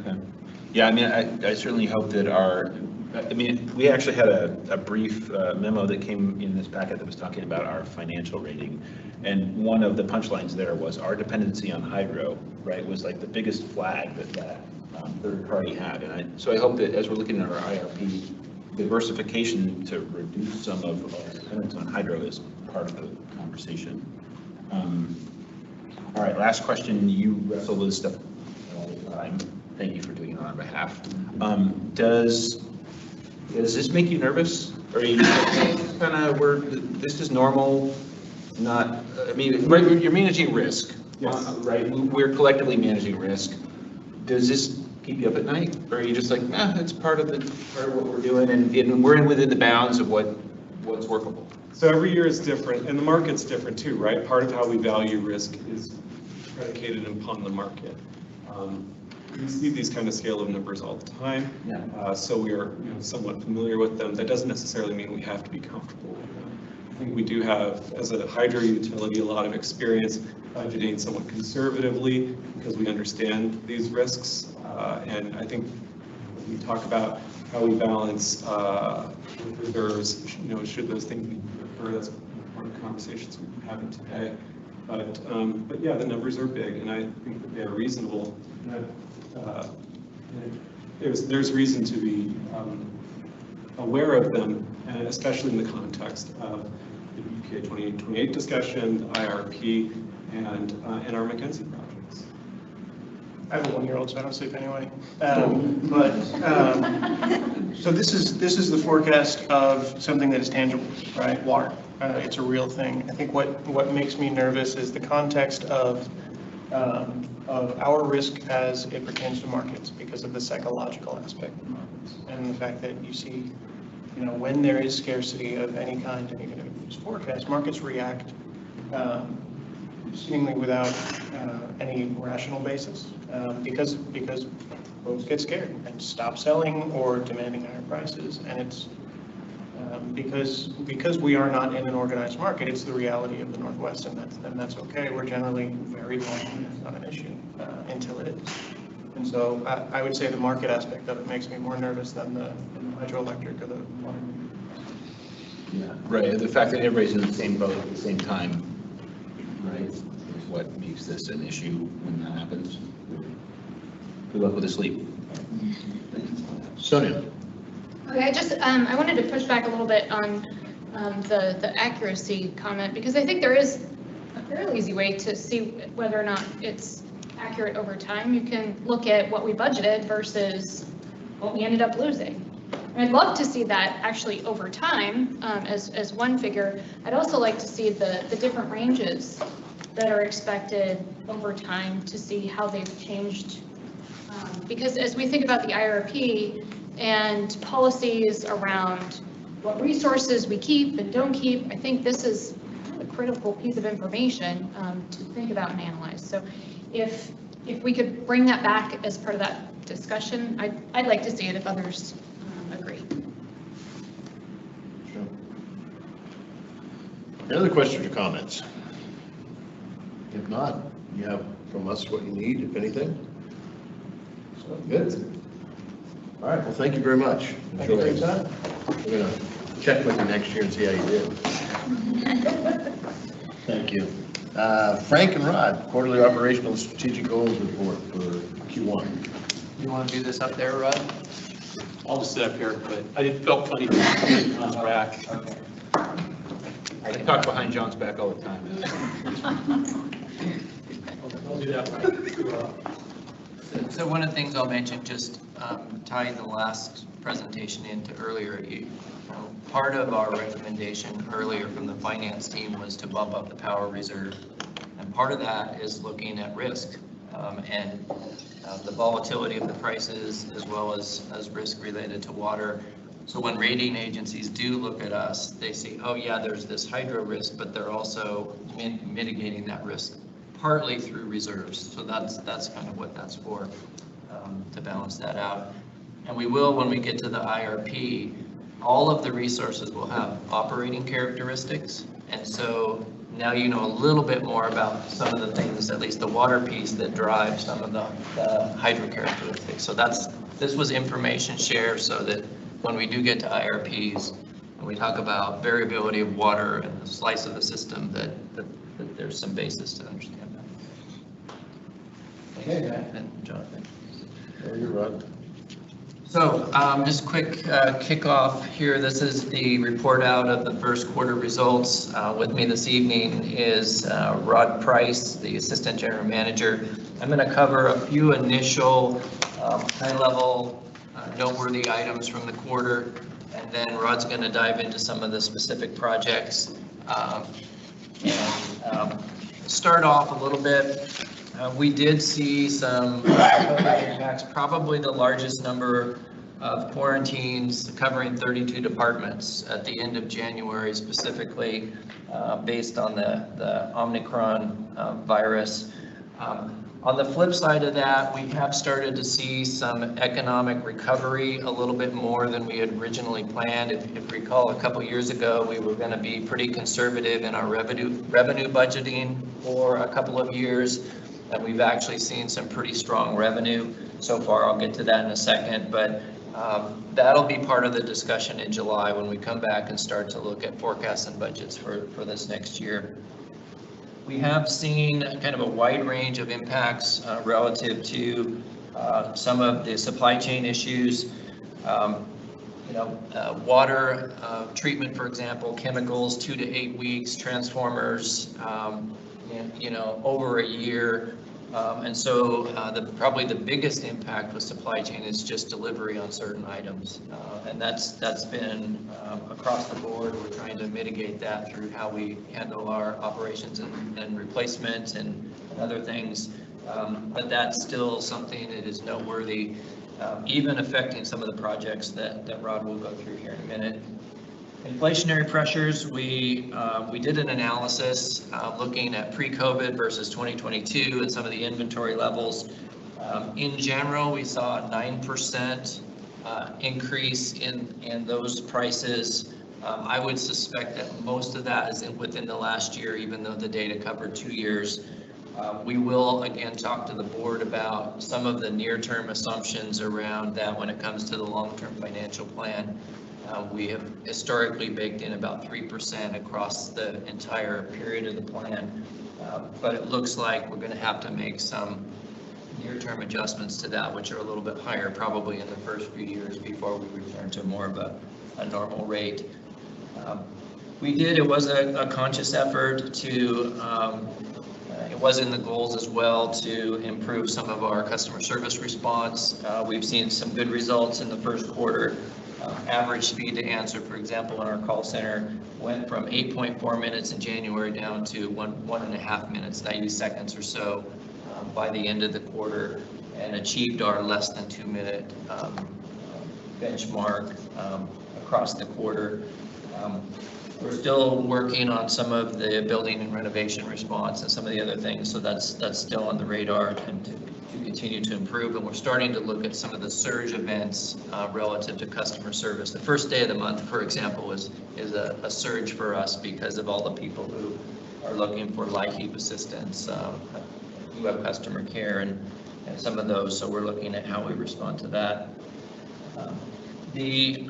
Okay. Yeah, I mean, I certainly hope that we actually had a brief memo that came in this packet that was talking about our financial rating. And one of the punchlines there was our dependency on hydro, right, was like the biggest flag that third party had. And so I hope that as we're looking at our IRP, diversification to reduce some of our dependence on hydro is part of the conversation. All right, last question. You wrestle with this stuff all the time. Thank you for doing it on our behalf. Does this make you nervous? Or are you kind of, this is normal, not, I mean, right, you're managing risk, yes. Right? We're collectively managing risk. Does this keep you up at night? Or are you just like, it's part of what we're doing, and we're within the bounds of what's workable? So every year is different, and the market's different too, right? Part of how we value risk is predicated upon the market. We see these kind of scale of numbers all the time, so we are somewhat familiar with them. That doesn't necessarily mean we have to be comfortable with them. I think we do have, as a hydro utility, a lot of experience budgeting somewhat conservatively because we understand these risks. And I think when we talk about how we balance reserves, should those things be referred, that's part of the conversations we've been having today. But yeah, the numbers are big, and I think that they're reasonable. There's reason to be aware of them, and especially in the context of the BPA 2828 discussion, the IRP, and our McKenzie projects. I have a 1-year-old, so I don't sleep anyway. So this is the forecast of something that is tangible, right? Water. It's a real thing. I think what makes me nervous is the context of our risk as it pertains to markets because of the psychological aspect of markets and the fact that you see, when there is scarcity of any kind, and even if it's forecast, markets react seemingly without any rational basis because folks get scared and stop selling or demanding higher prices, and it's because we are not in an organized market. It's the reality of the Northwest, and that's okay. We're generally very long, and it's not an issue until it is. And so I would say the market aspect of it makes me more nervous than the hydroelectric or the water. Yeah, right. The fact that everybody's in the same boat at the same time, right, is what makes this an issue when that happens. Good luck with the sleep. Sonia. Okay, I wanted to push back a little bit on the accuracy comment, because I think there is a fairly easy way to see whether or not it's accurate over time. You can look at what we budgeted versus what we ended up losing. And I'd love to see that actually over time as one figure. I'd also like to see the different ranges that are expected over time to see how they've changed. Because as we think about the IRP and policies around what resources we keep and don't keep, I think this is a critical piece of information to think about and analyze. So if we could bring that back as part of that discussion, I'd like to see it if others agree. Sure. Any other questions or comments? If not, you have from us what you need, if anything. So good. All right, well, thank you very much. Thank you for your time. We're going to check with you next year and see how you did. Thank you. Frank and Rod, quarterly operational and strategic goals report for Q1. You want to do this up there, Rod? I'll just sit up here, but I felt funny behind John's back. Okay. I talk behind John's back all the time. I'll do that right. So one of the things I'll mention, just tying the last presentation into earlier, part of our recommendation earlier from the finance team was to bump up the power reserve. And part of that is looking at risk and the volatility of the prices, as well as risk related to water. So when rating agencies do look at us, they see, oh yeah, there's this hydro risk, but they're also mitigating that risk partly through reserves. So that's kind of what that's for, to balance that out. And we will, when we get to the IRP, all of the resources will have operating characteristics. And so now you know a little bit more about some of the things, at least the water piece, that drive some of the hydro characteristics. So this was information share so that when we do get to IRPs and we talk about variability of water and the slice of the system, that there's some basis to understand that. Okay. And Jonathan. There you Rod. So just quick kickoff here. This is the report out of the first quarter results. With me this evening is Rod Price, the Assistant General Manager. I'm going to cover a few initial high-level noteworthy items from the quarter, and then Rod's going to dive into some of the specific projects. Start off a little bit. We did see some COVID impacts, probably the largest number of quarantines covering 32 departments at the end of January, specifically based on the Omicron virus. On the flip side of that, we have started to see some economic recovery a little bit more than we had originally planned. If you recall, a couple years ago, we were going to be pretty conservative in our revenue budgeting for a couple of years. And we've actually seen some pretty strong revenue so far. I'll get to that in a second, but that'll be part of the discussion in July when we come back and start to look at forecasts and budgets for this next year. We have seen kind of a wide range of impacts relative to some of the supply chain issues. Water treatment, for example, chemicals, 2 to 8 weeks, transformers, over a year. And so probably the biggest impact with supply chain is just delivery on certain items. And that's been across the board. We're trying to mitigate that through how we handle our operations and replacement and other things. But that's still something that is noteworthy, even affecting some of the projects that Rod will go through here in a minute. Inflationary pressures, we did an analysis looking at pre-COVID versus 2022 and some of the inventory levels. In general, we saw a 9% increase in those prices. I would suspect that most of that is within the last year, even though the data covered 2 years. We will again talk to the board about some of the near-term assumptions around that when it comes to the long-term financial plan. We have historically baked in about 3% across the entire period of the plan, but it looks like we're going to have to make some near-term adjustments to that, which are a little bit higher probably in the first few years before we return to more of a normal rate. It was a conscious effort to, it was in the goals as well to improve some of our customer service response. We've seen some good results in the first quarter. Average speed to answer, for example, in our call center went from 8.4 minutes in January down to 1.5 minutes, 90 seconds or so by the end of the quarter, and achieved our less than 2 minute benchmark across the quarter. We're still working on some of the building and renovation response and some of the other things, so that's still on the radar and to continue to improve. And we're starting to look at some of the surge events relative to customer service. The first day of the month, for example, is a surge for us because of all the people who are looking for LIHEAP assistance, Eweb customer care, and some of those. So we're looking at how we respond to that. The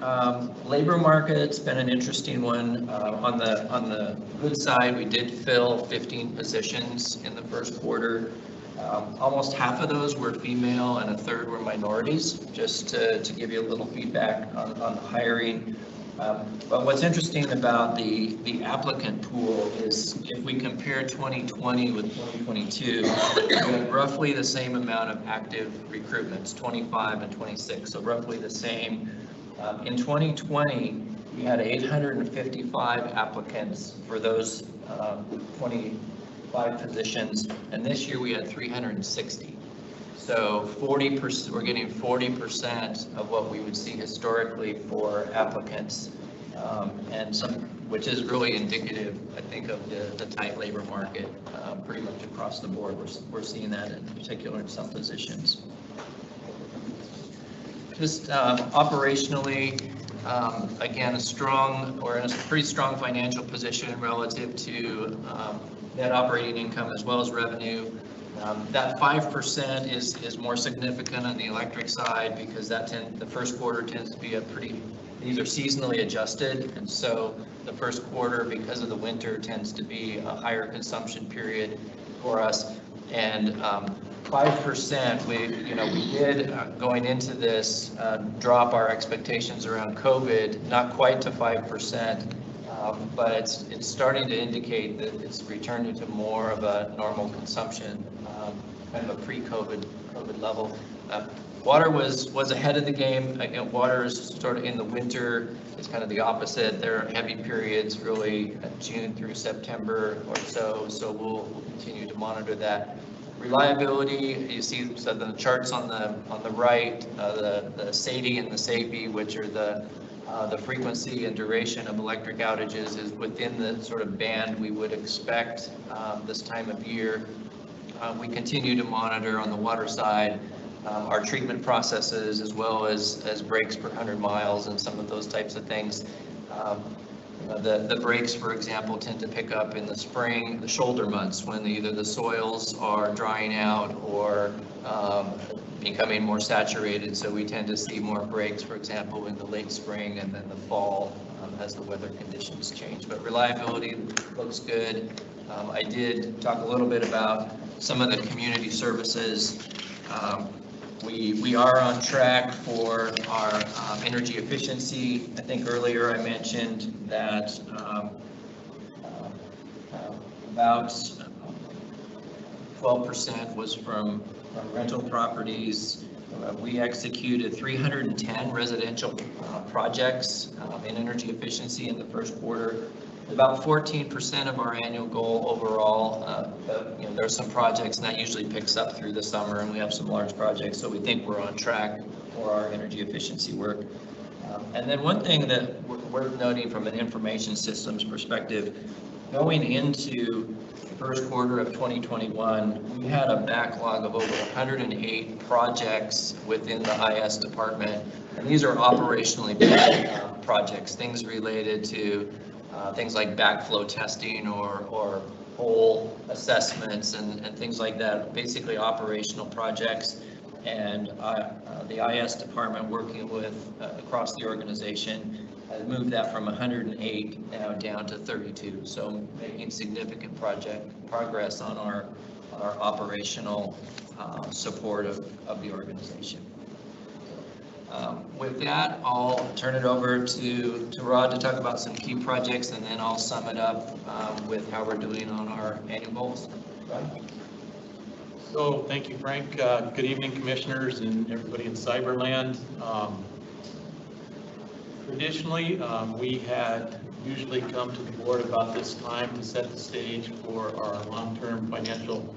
labor market's been an interesting one. On the good side, we did fill 15 positions in the first quarter. Almost half of those were female and a third were minorities, just to give you a little feedback on the hiring. But what's interesting about the applicant pool is if we compare 2020 with 2022, we have roughly the same amount of active recruitments, 25 and 26, so roughly the same. In 2020, we had 855 applicants for those 25 positions, and this year we had 360. So 40%, we're getting 40% of what we would see historically for applicants, and which is really indicative, I think, of the tight labor market pretty much across the board. We're seeing that in particular in some positions. Just operationally, again, we're in a pretty strong financial position relative to net operating income as well as revenue. That 5% is more significant on the electric side because the first quarter tends to be these are seasonally adjusted, and so the first quarter, because of the winter, tends to be a higher consumption period for us. And 5%, we did going into this drop our expectations around COVID, not quite to 5%, but it's starting to indicate that it's returning to more of a normal consumption, kind of a pre-COVID level. Water was ahead of the game. Again, water is sort of in the winter. It's kind of the opposite. There are heavy periods really June through September or so. So we'll continue to monitor that. Reliability, you see the charts on the right, the SAIDI and the SAIFI, which are the frequency and duration of electric outages, is within the sort of band we would expect this time of year. We continue to monitor on the water side our treatment processes as well as breaks per 100 miles and some of those types of things. The breaks, for example, tend to pick up in the spring, the shoulder months, when either the soils are drying out or becoming more saturated. So we tend to see more breaks, for example, in the late spring and then the fall as the weather conditions change. But reliability looks good. I did talk a little bit about some of the community services. We are on track for our energy efficiency. I think earlier I mentioned that about 12% was from rental properties. We executed 310 residential projects in energy efficiency in the first quarter. About 14% of our annual goal overall. But, you know, there's some projects, and that usually picks up through the summer, and we have some large projects, so we think we're on track for our energy efficiency work. And then one thing that we're noting from an information systems perspective, going into the first quarter of 2021, we had a backlog of over 108 projects within the IS department, and these are operationally based projects, things related to things like backflow testing or hole assessments and things like that, basically operational projects. And the IS department, working with across the organization, has moved that from 108 now down to 32. So making significant progress on our operational support of the organization. With that, I'll turn it over to Rod to talk about some key projects, and then I'll sum it up with how we're doing on our annual goals. Rod? So thank you, Frank. Good evening, commissioners and everybody in Cyberland. Traditionally, we had usually come to the board about this time to set the stage for our long-term financial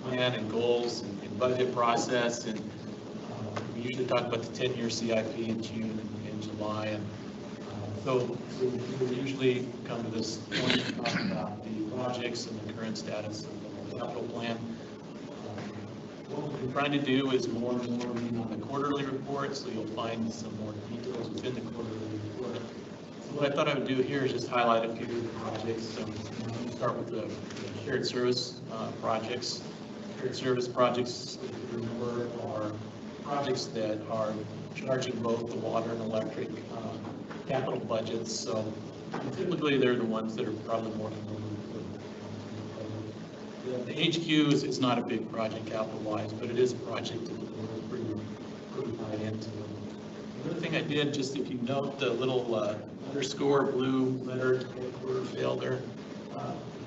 plan and goals and budget process. And we usually talk about the 10-year CIP in June and July. And so we usually come to this point to talk about the projects and the current status of the capital plan. What we've been trying to do is more and more on the quarterly report, so you'll find some more details within the quarterly report. So what I thought I would do here is just highlight a few of the projects. So we'll start with the shared service projects. Shared service projects, if you remember, are projects that are charging both the water and electric capital budgets. So typically they're the ones that are probably more familiar. The HQ is not a big project capital-wise, but it is a project that we're pretty tied into. The other thing I did, just if you note the little underscore blue letter quarter fail there,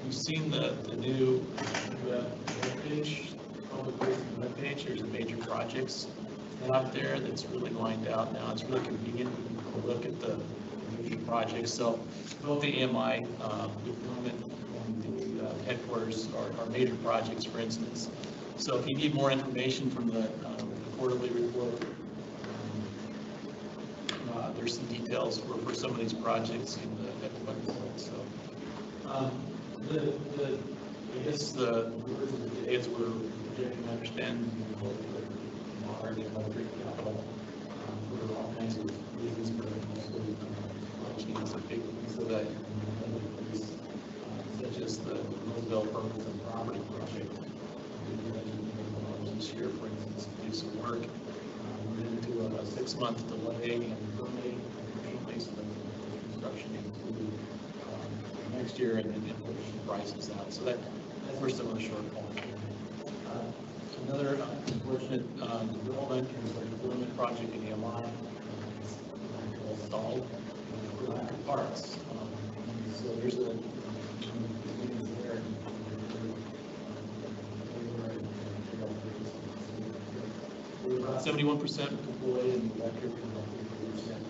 you've seen the new web page, public facing web page. There's a major projects out there that's really lined out now. It's really convenient. You can look at the major projects. So both the AMI deployment headquarters are major projects, for instance. So if you need more information from the quarterly report, there's some details for some of these projects in the website. So I guess the words of the day is we're projecting to understand both the water and electric capital for all kinds of reasons, but also is a big piece of that. Such as the Roseville Purpose and Property Project. This year, for instance, to do some work. We're into a 6-month delay in permitting, unfortunately, so the construction included next year and then pushing prices out. So that's where some of the shortfalls are. Another unfortunate development is our deployment project in AMI. It's stalled for lack of parts. So there's a we're about 71% deployed in electric and 50%.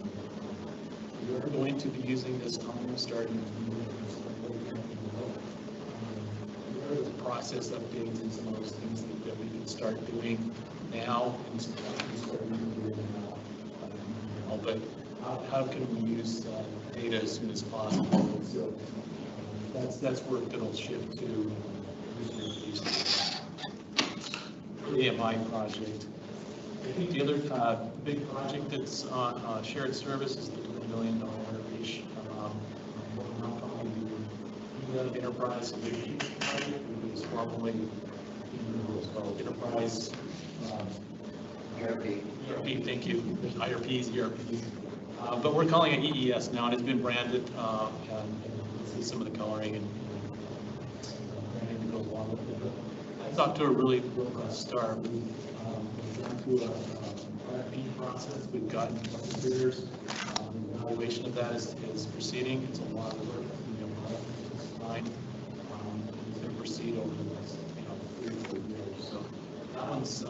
We are going to be using this time starting the process updates and some of those things that we can start doing now and start doing now. But how can we use data as soon as possible? So that's work that'll shift to the AMI project. I think the other big project that's on shared service is the $20 million-ish enterprise solution project, which is formerly called enterprise ERP. Thank you. There's IRPs, ERPs. But we're calling it EES now, and it's been branded, and you see some of the coloring and branding that goes along with it. It's off to a really robust start. We've gone through a RFP process. We've gotten bidders. The evaluation of that is proceeding. It's a lot of work. It's fine. proceed over the next, 3 or 4 years. So that one's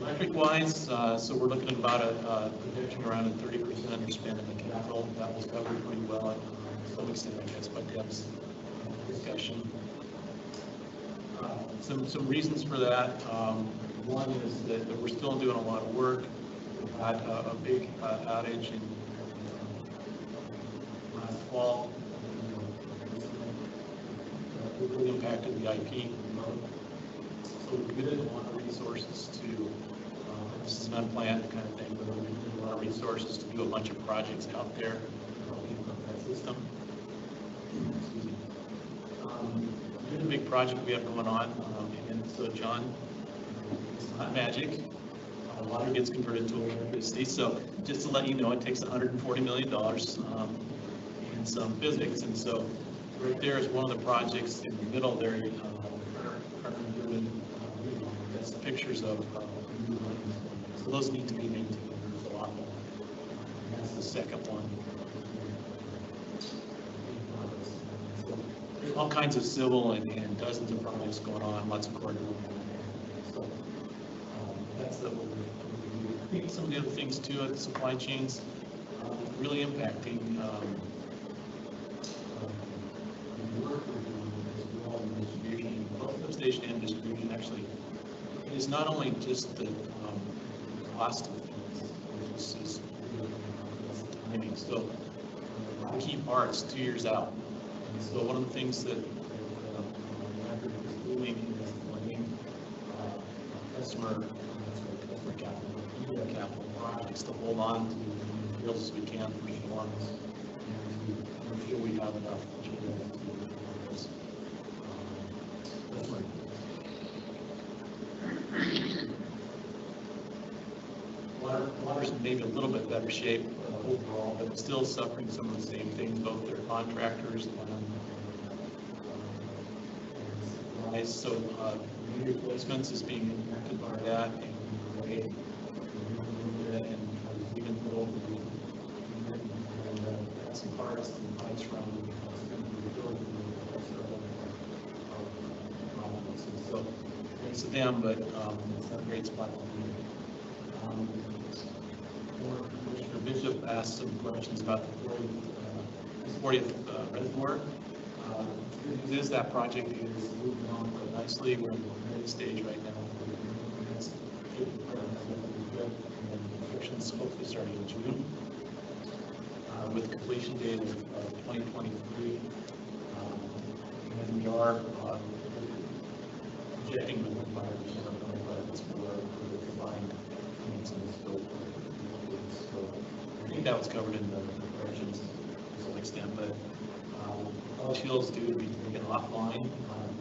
electric wise, so we're looking at about a projection around a 30% underspend in the capital. That was covered pretty well to some extent, I guess, by Deb's discussion. Some reasons for that. One is that we're still doing a lot of work. We had a big outage in last fall. It really impacted the IP. So we committed a lot of resources to, this is an unplanned kind of thing, but we committed a lot of resources to do a bunch of projects out there in that system. Here's a big project we have going on, and so John, it's not magic. Water gets converted to electricity, so just to let you know, it takes $140 million in some physics, and so right there is one of the projects in the middle there. That's the pictures of so those need to be maintained. There's a lot more. That's the second one. There's all kinds of civil and dozens of projects going on, lots of coordinating. So that's the. I think some of the other things too at the supply chains really impacting work we're doing as well in distribution, both substation and distribution. Actually, it is not only just the cost of things, which is timing. So the key parts 2 years out. And so one of the things that is doing is planning customer capital projects to hold on to the materials as we can for storms and to make sure we have enough Water's in maybe a little bit better shape overall, but still suffering some of the same things, both their contractors and supplies. So new replacements is being impacted by that, and even though some parts and pipes around the building, so thanks to them, but it's not a great spot to be. Commissioner Bishop asked some questions about the 40th reservoir. The news is that project is moving on quite nicely. We're in the ready stage right now. Construction's hopefully starting in June, with completion date of 2023. And we are projecting the 5% of budgets for the combined needs in the scope. So I think that was covered in the versions to some extent, but all shields due to be taken offline.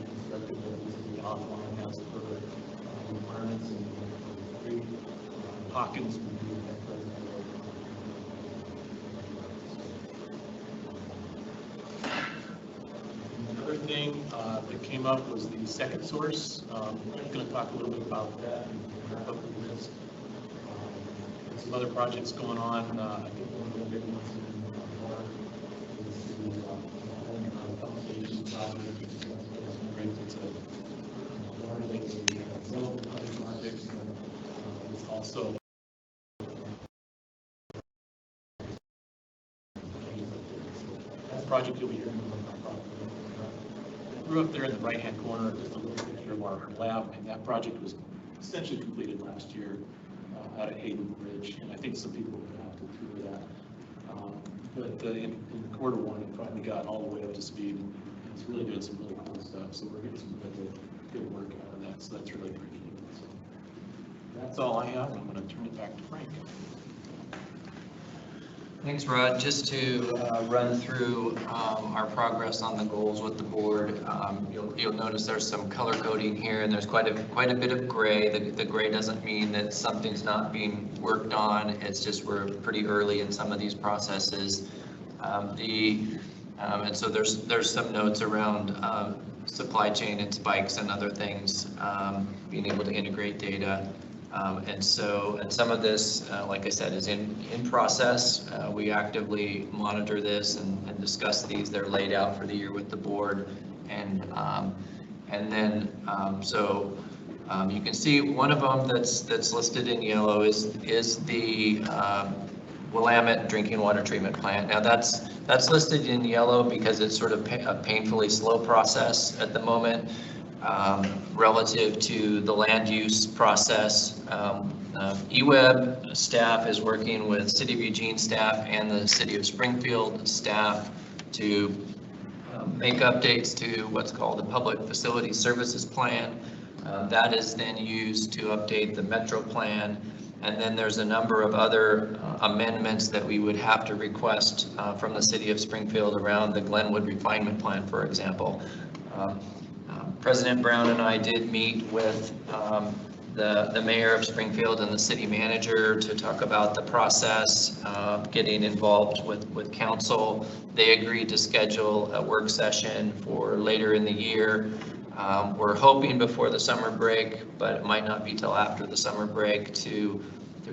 Constructed that offline as per requirements and Hawkins will be that president. Another thing that came up was the second source. I'm going to talk a little bit about that and wrap up the list. Some other projects going on. I think one of the big ones in water is the pump station project. It's a water project. It's also project you'll be hearing about. I grew up there in the right-hand corner, just a little picture of our lab, and that project was essentially completed last year out at Hayden Bridge, and I think some people will have to tour that. But in quarter one, it finally got all the way up to speed, and it's really doing some really cool stuff, so we're getting some good work out of that, so that's really appreciated. So that's all I have. I'm going to turn it back to Frank. Thanks, Rod. Just to run through our progress on the goals with the board, you'll notice there's some color coding here, and there's quite a bit of gray. The gray doesn't mean that something's not being worked on. It's just we're pretty early in some of these processes. And so there's some notes around supply chain and spikes and other things, being able to integrate data. And some of this, like I said, is in process. We actively monitor this and discuss these. They're laid out for the year with the board. And then, you can see one of them that's listed in yellow is the Willamette Drinking Water Treatment Plant. Now that's listed in yellow because it's sort of a painfully slow process at the moment relative to the land use process. Eweb staff is working with City of Eugene staff and the City of Springfield staff to make updates to what's called the Public Facility Services Plan. That is then used to update the Metro Plan. And then there's a number of other amendments that we would have to request from the City of Springfield around the Glenwood Refinement Plan, for example. President Brown and I did meet with the mayor of Springfield and the city manager to talk about the process, getting involved with council. They agreed to schedule a work session for later in the year. We're hoping before the summer break, but it might not be till after the summer break to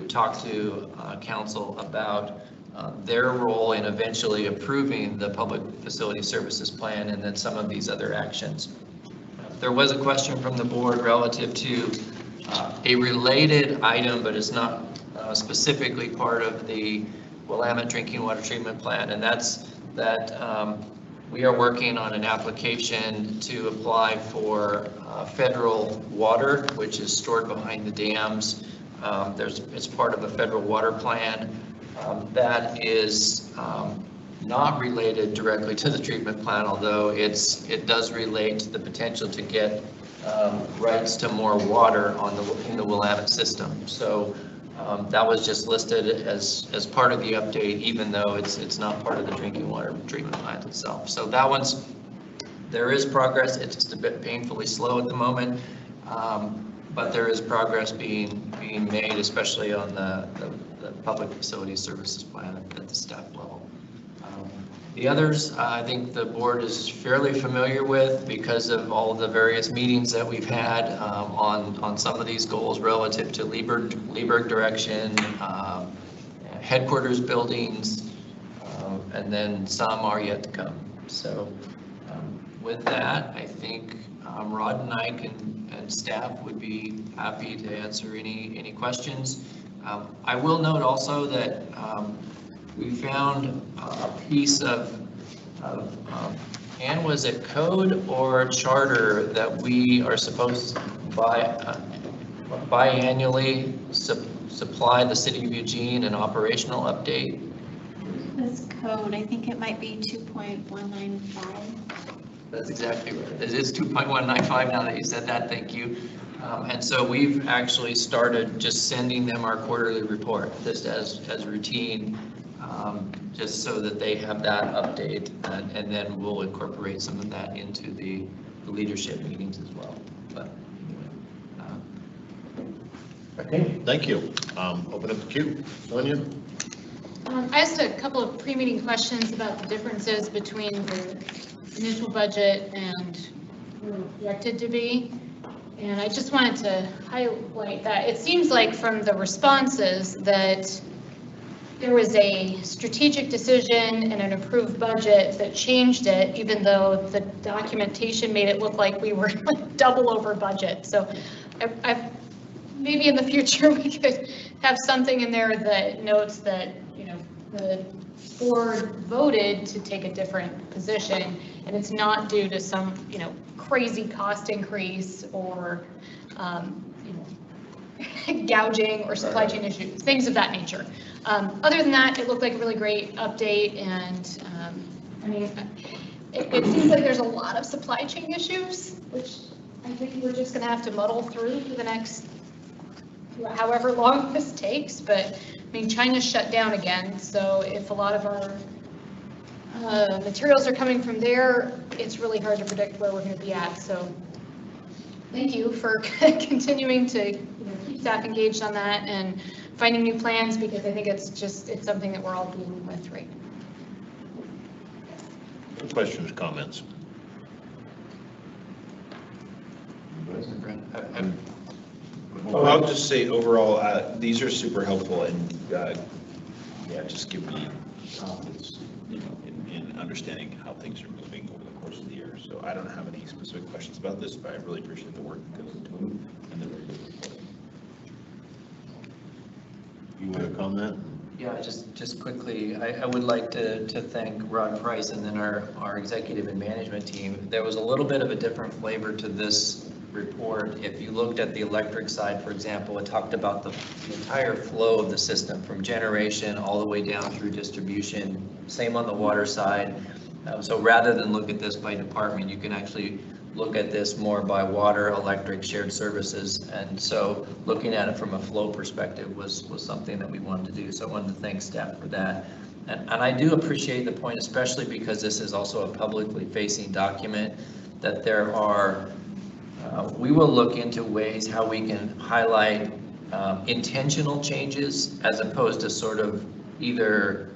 talk to council about their role in eventually approving the Public Facility Services Plan and then some of these other actions. There was a question from the board relative to a related item, but it's not specifically part of the Willamette Drinking Water Treatment Plan, and that's that we are working on an application to apply for federal water, which is stored behind the dams. It's part of a federal water plan that is not related directly to the treatment plan, although it does relate to the potential to get rights to more water in the Willamette system. So that was just listed as part of the update, even though it's not part of the drinking water treatment plant itself. So that there is progress. It's just a bit painfully slow at the moment, but there is progress being made, especially on the Public Facility Services Plan at the staff level. The others, I think the board is fairly familiar with because of all the various meetings that we've had on some of these goals relative to Lieberg direction, headquarters buildings, and then some are yet to come. So with that, I think Rod and I and staff would be happy to answer any questions. I will note also that we found a piece of and was it code or charter that we are supposed to biannually supply the City of Eugene an operational update? This code, I think it might be 2.195. That's exactly right. It is 2.195 now that you said that, thank you. And so we've actually started just sending them our quarterly report, just as routine, just so that they have that update, and then we'll incorporate some of that into the leadership meetings as well. But okay, thank you. Open up the queue. Sonia? I asked a couple of pre-meeting questions about the differences between the initial budget and where we're projected to be. And I just wanted to highlight that it seems like from the responses that there was a strategic decision and an approved budget that changed it, even though the documentation made it look like we were like double over budget. So maybe in the future we could have something in there that notes that, you know, the board voted to take a different position and it's not due to some, you know, crazy cost increase or, you know, gouging or supply chain issues, things of that nature. Other than that, it looked like a really great update, and I mean, it seems like there's a lot of supply chain issues, which I think we're just going to have to muddle through for the next however long this takes. But I mean, China's shut down again, so if a lot of our materials are coming from there, it's really hard to predict where we're going to be at. So thank you for continuing to keep staff engaged on that and finding new plans, because I think it's something that we're all dealing with right now. Questions, comments? Well, I'll just say overall, these are super helpful and, yeah, just give me confidence, in understanding how things are moving over the course of the year. So I don't have any specific questions about this, but I really appreciate the work that goes into them and the very good reporting. You want to comment? Yeah, just quickly, I would like to thank Rod Price and then our executive and management team. There was a little bit of a different flavor to this report. If you looked at the electric side, for example, it talked about the entire flow of the system from generation all the way down through distribution. Same on the water side. So rather than look at this by department, you can actually look at this more by water, electric, shared services. And so looking at it from a flow perspective was something that we wanted to do. So I wanted to thank staff for that. And I do appreciate the point, especially because this is also a publicly facing document, that there are, we will look into ways how we can highlight intentional changes as opposed to sort of either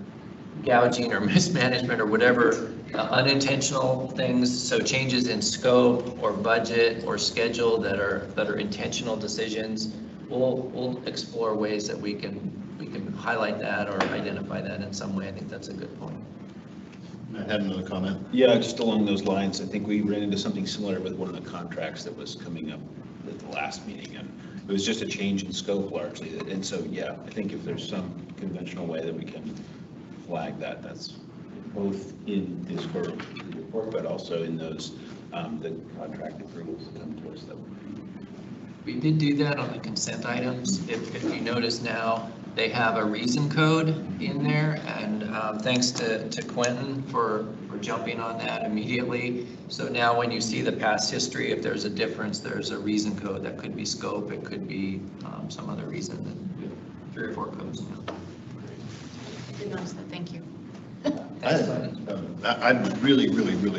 gouging or mismanagement or whatever unintentional things. So changes in scope or budget or schedule that are intentional decisions. We'll explore ways that we can highlight that or identify that in some way. I think that's a good point. I had another comment. Yeah, just along those lines, I think we ran into something similar with one of the contracts that was coming up at the last meeting, and it was just a change in scope largely. And so, yeah, I think if there's some conventional way that we can flag that, that's both in this report, but also in those, the contract approvals that come to us. We did do that on the consent items. If you notice now, they have a reason code in there, and thanks to Quentin for jumping on that immediately. So now when you see the past history, if there's a difference, there's a reason code. That could be scope, it could be some other reason. We have 3 or 4 codes now. Good notice that, thank you. I really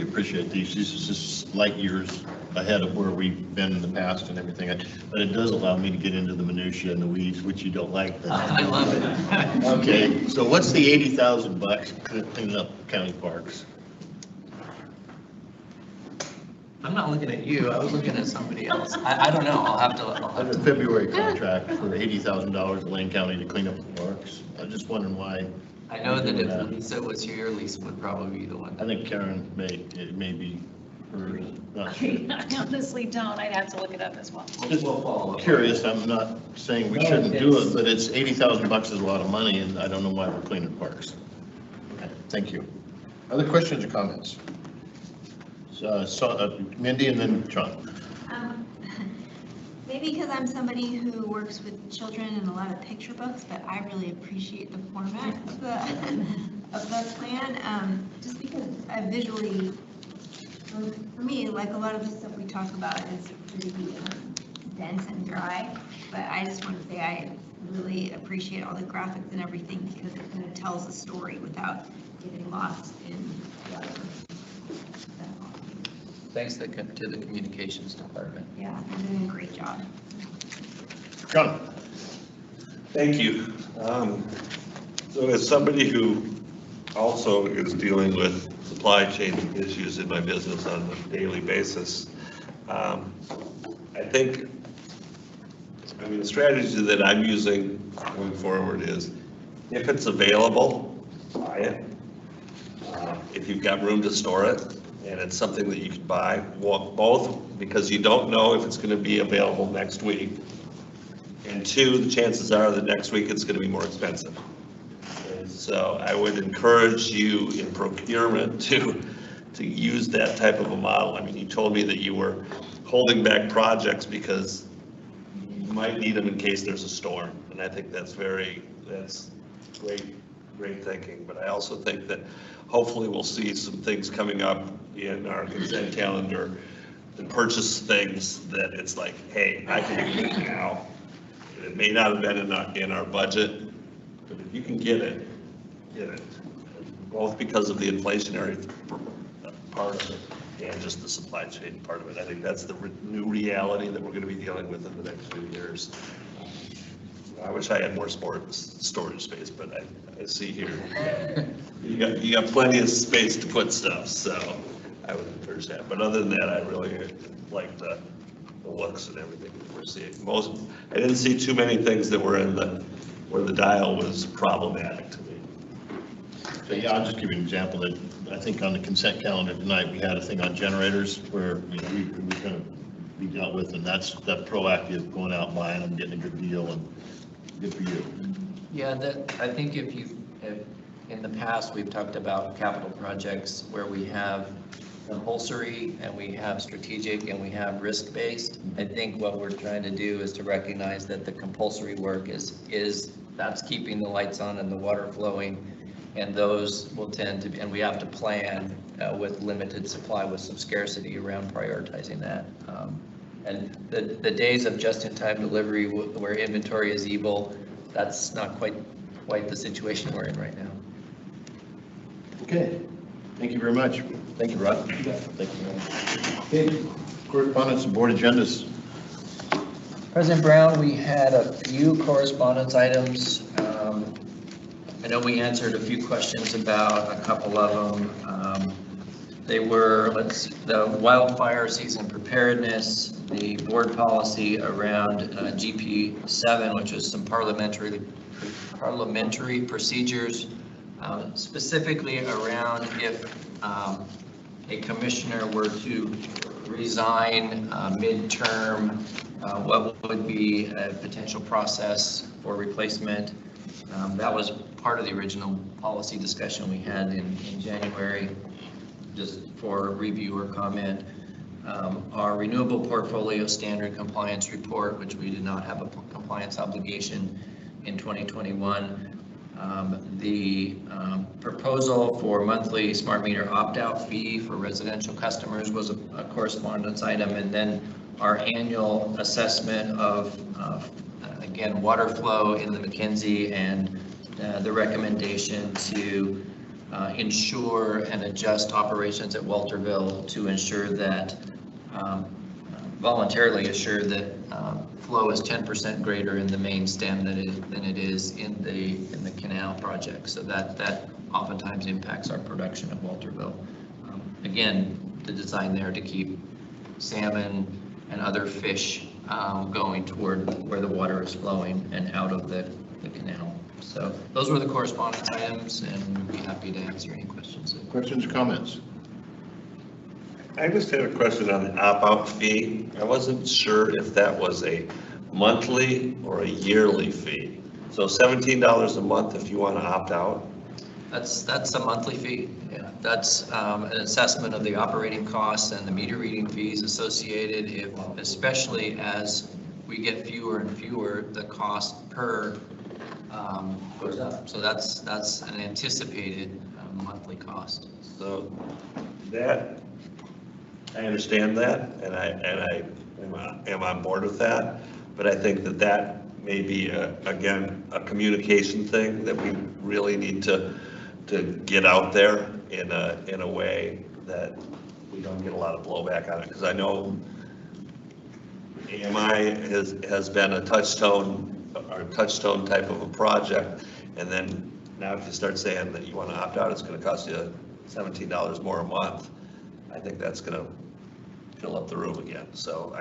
appreciate these. This is just light years ahead of where we've been in the past and everything. But it does allow me to get into the minutia and the weeds, which you don't like. I love it. Okay, so what's the $80,000 cleaning up county parks? I'm not looking at you. I was looking at somebody else. I don't know. I'll have to. There's a February contract for $80,000 in Lane County to clean up the parks. I was just wondering why. I know that if Lisa was here, Lisa would probably be the one. I think Karen may be hers. Not sure. I honestly don't. I'd have to look it up as well. Just curious. I'm not saying we shouldn't do it, but it's $80,000 is a lot of money, and I don't know why we're cleaning parks. Okay, thank you. Other questions or comments? Mindy and then John. Maybe because I'm somebody who works with children and a lot of picture books, but I really appreciate the format of the plan, just because I visually, for me, like a lot of the stuff we talk about is pretty dense and dry, but I just want to say I really appreciate all the graphics and everything because it kind of tells a story without getting lost in whatever. Thanks to the communications department. Yeah, they're doing a great job. John. Thank you. So as somebody who also is dealing with supply chain issues in my business on a daily basis, I think, the strategy that I'm using going forward is if it's available, buy it. If you've got room to store it, and it's something that you can buy, both because you don't know if it's going to be available next week, and 2, the chances are that next week it's going to be more expensive. And so I would encourage you in procurement to use that type of a model. I mean, you told me that you were holding back projects because you might need them in case there's a storm, and I think that's great thinking. But I also think that hopefully we'll see some things coming up in our consent calendar and purchase things that it's like, hey, I can do it now. It may not have been in our budget, but if you can get it, get it. Both because of the inflationary part of it and just the supply chain part of it. I think that's the new reality that we're going to be dealing with in the next few years. I wish I had more storage space, but I see here you got plenty of space to put stuff, so I would encourage that. But other than that, I really like the the looks and everything that we're seeing. I didn't see too many things that were where the dial was problematic to me. So yeah, I'll just give you an example that I think on the consent calendar tonight, we had a thing on generators where we were going to be dealt with, and that's that proactive going out and buying them, getting a good deal, and good for you. Yeah, I think if in the past, we've talked about capital projects where we have compulsory and we have strategic and we have risk-based. I think what we're trying to do is to recognize that the compulsory work is that's keeping the lights on and the water flowing, and those will tend to be, and we have to plan with limited supply with some scarcity around prioritizing that. And the days of just-in-time delivery where inventory is evil, that's not quite the situation we're in right now. Okay, thank you very much. Thank you, Rod. Thank you. Okay, correspondence and board agendas. President Brown, we had a few correspondence items. I know we answered a few questions about a couple of them. They were, the wildfire season preparedness, the board policy around GP7, which is some parliamentary procedures, specifically around if a commissioner were to resign midterm, what would be a potential process for replacement. That was part of the original policy discussion we had in January, just for review or comment. Our renewable portfolio standard compliance report, which we did not have a compliance obligation in 2021. The proposal for monthly smart meter opt-out fee for residential customers was a correspondence item, and then our annual assessment of again, water flow in the McKenzie, and the recommendation to ensure and adjust operations at Walterville to ensure that voluntarily assure that flow is 10% greater in the main stem than it is in the canal project. So that oftentimes impacts our production at Walterville. Again, the design there to keep salmon and other fish going toward where the water is flowing and out of the canal. So those were the correspondence items, and we'd be happy to answer any questions. Questions or comments? I just had a question on the opt-out fee. I wasn't sure if that was a monthly or a yearly fee. So $17 a month if you want to opt out? That's a monthly fee. Yeah, that's an assessment of the operating costs and the meter reading fees associated, especially as we get fewer and fewer, the cost per goes up. So that's an anticipated monthly cost. So that, I understand that, and I am on board with that, but I think that may be again a communication thing that we really need to get out there in a way that we don't get a lot of blowback on it, because I know AMI has been a touchstone type of a project, and then now if you start saying that you want to opt out, it's going to cost you $17 more a month. I think that's going to fill up the room again. So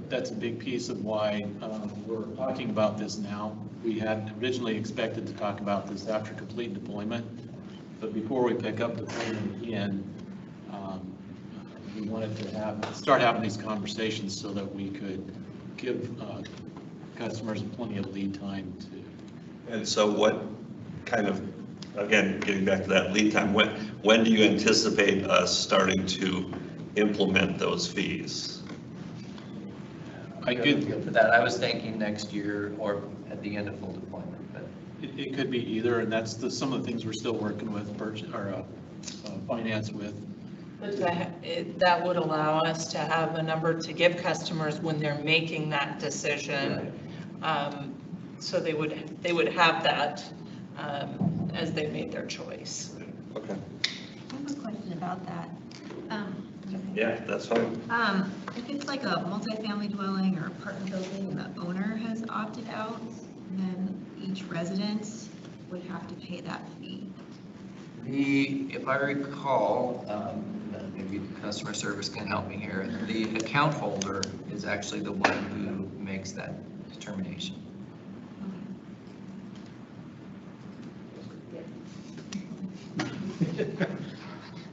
that's a big piece of why we're talking about this now. We had originally expected to talk about this after complete deployment, but before we pick up deployment again, we wanted to start having these conversations so that we could give customers plenty of lead time to. And so what kind of, again, getting back to that lead time, when do you anticipate us starting to implement those fees? I could feel for that. I was thinking next year or at the end of full deployment, but it could be either, and that's some of the things we're still working with finance with. But that would allow us to have a number to give customers when they're making that decision. Right. So they would have that as they made their choice. Okay. I have a question about that. Yeah, that's fine. If it's like a multifamily dwelling or apartment building and the owner has opted out, then each resident would have to pay that fee. if I recall, maybe customer service can help me here. The account holder is actually the one who makes that determination.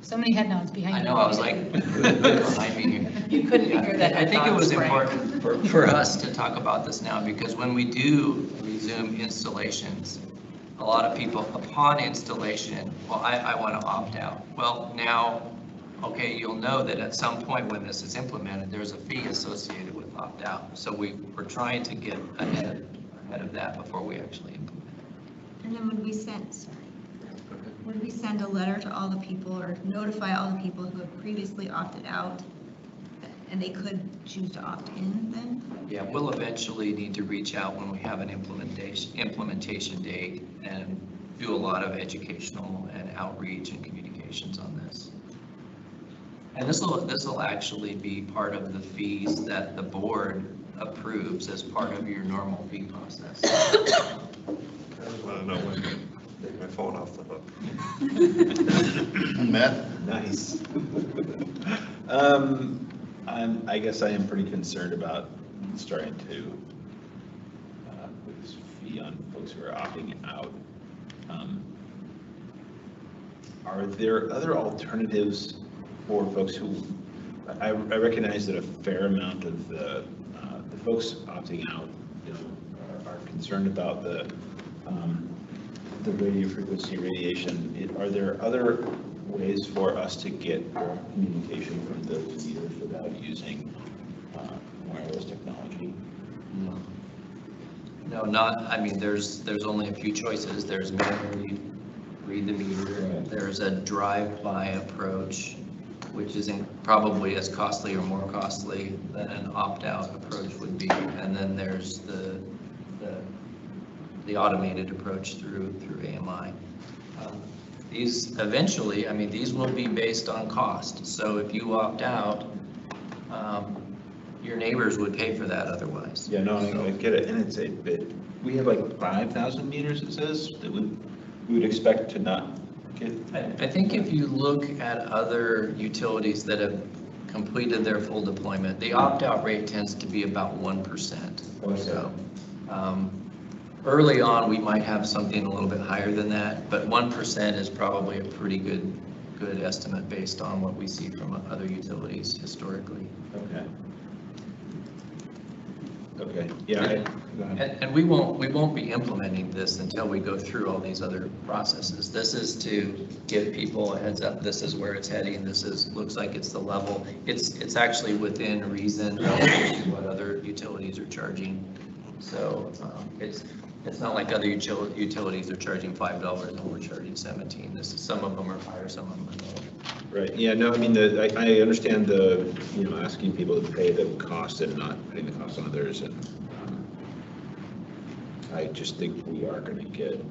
So many head nods behind I you. know, I was like, behind me here. You couldn't hear that. I think it was Frank. important for us to talk about this now, because when we do resume installations, a lot of people, upon installation, well, I want to opt out. Well, now, okay, you'll know that at some point when this is implemented, there's a fee associated with opt-out. So we're trying to get ahead of that before we actually implement. And then would we send a letter to all the people or notify all the people who have previously opted out and they could choose to opt in then? Yeah, we'll eventually need to reach out when we have an implementation date and do a lot of educational and outreach and communications on this. And this will actually be part of the fees that the board approves as part of your normal fee process. I just want to know when to take my phone off the hook. Matt? Nice. I guess I am pretty concerned about starting to put this fee on folks who are opting out. Are there other alternatives for folks who, I recognize that a fair amount of the folks opting out, are concerned about the radio frequency radiation. Are there other ways for us to get communication from those meters without using wireless technology? No, not, I mean, there's only a few choices. There's manually read the meter. There's a drive-by approach, which isn't probably as costly or more costly than an opt-out approach would be. And then there's the automated approach through AMI. These eventually, I mean, these will be based on cost. So if you opt out, your neighbors would pay for that otherwise. Yeah, no, I get it. And it's a bit, we have like 5,000 meters, it says, that we would expect to not get. I think if you look at other utilities that have completed their full deployment, the opt-out rate tends to be about 1%. Okay. So, early on, we might have something a little bit higher than that, but 1% is probably a pretty good estimate based on what we see from other utilities historically. Okay. Okay, yeah. And we won't be implementing this until we go through all these other processes. This is to give people a heads up, this is where it's heading, looks like it's the level. It's actually within reason relative to what other utilities are charging. So it's not like other utilities are charging $5 and we're charging 17. Some of them are higher, some of them are lower. Right, yeah, no, I mean, I understand the, asking people to pay the cost and not putting the cost on others, and I just think we are going to get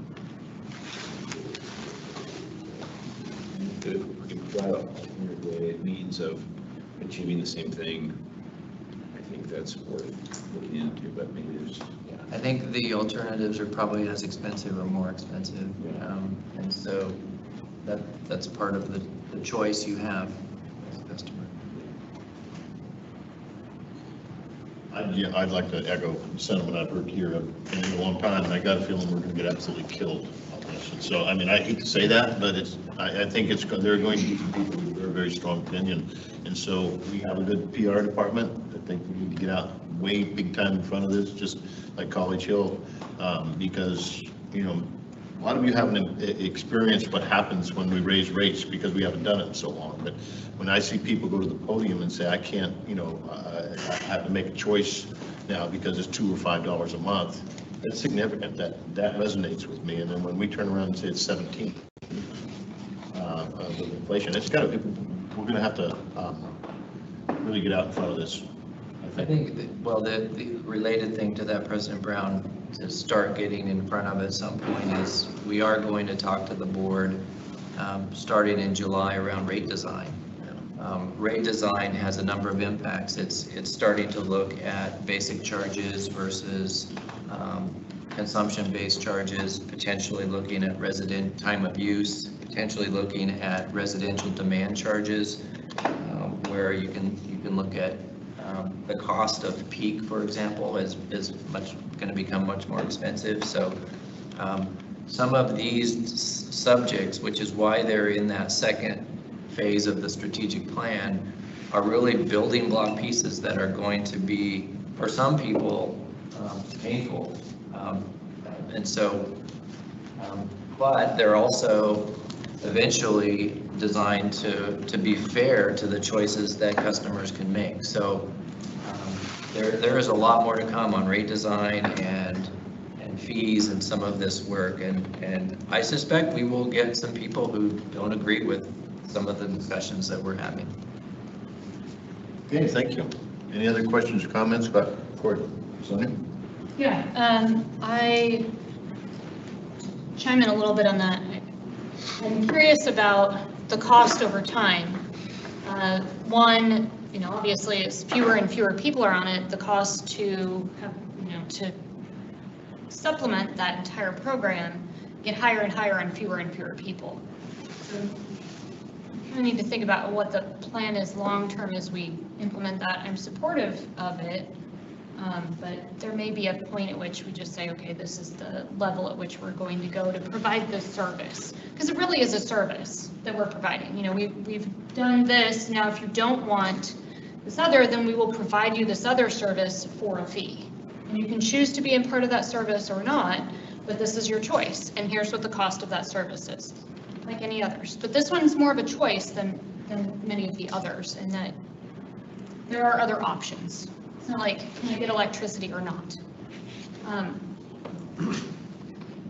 the means of achieving the same thing. I think that's worth looking into, but maybe there's, yeah. I think the alternatives are probably as expensive or more expensive, and so that's part of the choice you have as a customer. I'd like to echo the sentiment I've heard here in a long time, and I got a feeling we're going to get absolutely killed on this. And so, I mean, I hate to say that, but I think there are going to be some people with a very strong opinion. And so we have a good PR department. I think we need to get out way big time in front of this, just like College Hill, because, a lot of you haven't experienced what happens when we raise rates because we haven't done it in so long. But when I see people go to the podium and say, I can't, I have to make a choice now because it's $2 or $5 a month, it's significant. That resonates with me. And then when we turn around and say it's 17 with inflation, we're going to have to really get out in front of this. I think, the related thing to that, President Brown, to start getting in front of at some point is we are going to talk to the board starting in July around rate design. Rate design has a number of impacts. It's starting to look at basic charges versus consumption-based charges, potentially looking at resident time of use, potentially looking at residential demand charges. where you can look at the cost of peak, for example, is going to become much more expensive. So some of these subjects, which is why they're in that second phase of the strategic plan, are really building block pieces that are going to be, for some people, painful. And so, but they're also eventually designed to be fair to the choices that customers can make. So there is a lot more to come on rate design and fees and some of this work. And I suspect we will get some people who don't agree with some of the discussions that we're having. Okay, thank you. Any other questions or comments about Sonia? Yeah, I chime in a little bit on that. I'm curious about the cost over time. One, obviously as fewer and fewer people are on it, the cost to have, to supplement that entire program get higher and higher on fewer and fewer people. So we kind of need to think about what the plan is long-term as we implement that. I'm supportive of it. But there may be a point at which we just say, okay, this is the level at which we're going to go to provide this service. Because it really is a service that we're providing. We've done this. Now, if you don't want this other, then we will provide you this other service for a fee. And you can choose to be a part of that service or not, but this is your choice. And here's what the cost of that service is, like any others. But this one's more of a choice than many of the others, in that there are other options. It's not like, can I get electricity or not?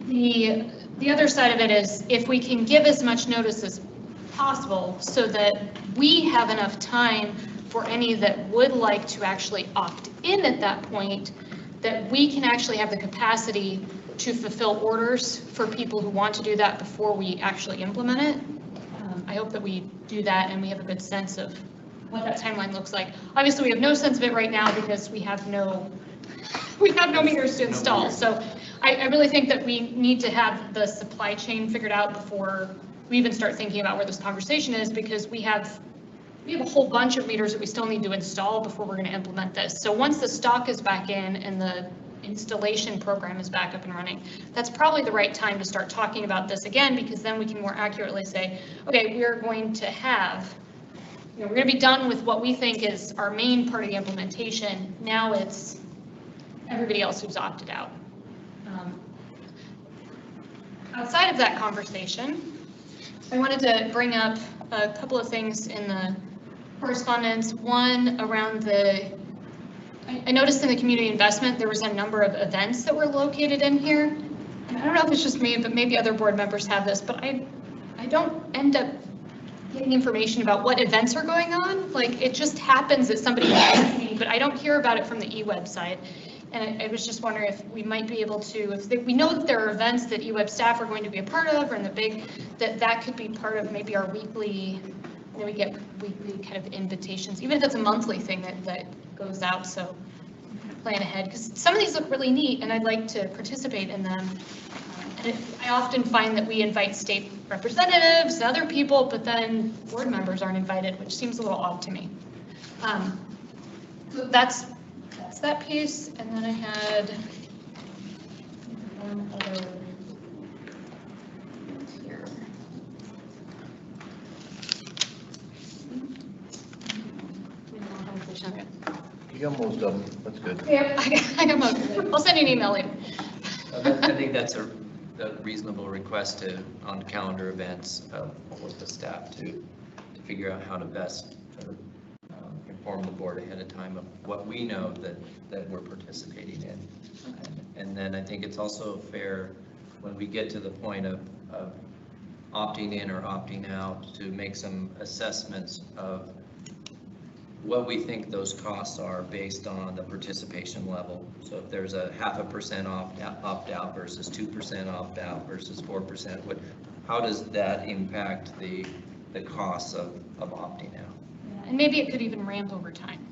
The other side of it is, if we can give as much notice as possible so that we have enough time for any that would like to actually opt in at that point, that we can actually have the capacity to fulfill orders for people who want to do that before we actually implement it. I hope that we do that and we have a good sense of what that timeline looks like. Obviously, we have no sense of it right now because we have no meters to install. So I really think that we need to have the supply chain figured out before we even start thinking about where this conversation is, because we have a whole bunch of meters that we still need to install before we're going to implement this. So once the stock is back in and the installation program is back up and running, that's probably the right time to start talking about this again, because then we can more accurately say, okay, we're going to have, we're going to be done with what we think is our main part of the implementation. Now it's everybody else who's opted out. Outside of that conversation, I wanted to bring up a couple of things in the correspondence. One, around I noticed in the community investment, there was a number of events that were located in here. And I don't know if it's just me, but maybe other board members have this, but I don't end up getting information about what events are going on. Like, it just happens that somebody asks me, but I don't hear about it from the Eweb side. And I was just wondering if we might be able to, we know that there are events that Eweb staff are going to be a part of, or in the big, that could be part of maybe our weekly, we get weekly kind of invitations, even if it's a monthly thing that goes out. So plan ahead, because some of these look really neat and I'd like to participate in them. And I often find that we invite state representatives, other people, but then board members aren't invited, which seems a little odd to me. So that's that piece. And then I had one other here. You got most of them, that's good. Yeah, I got most of it. I'll send you an email later. I think that's a reasonable request on calendar events with the staff to figure out how to best inform the board ahead of time of what we know that we're participating in. And then I think it's also fair when we get to the point of opting in or opting out to make some assessments of what we think those costs are based on the participation level. So if there's a 0.5% opt out versus 2% opt out versus 4%, how does that impact the costs of opting out? Yeah, and maybe it could even ramp over time.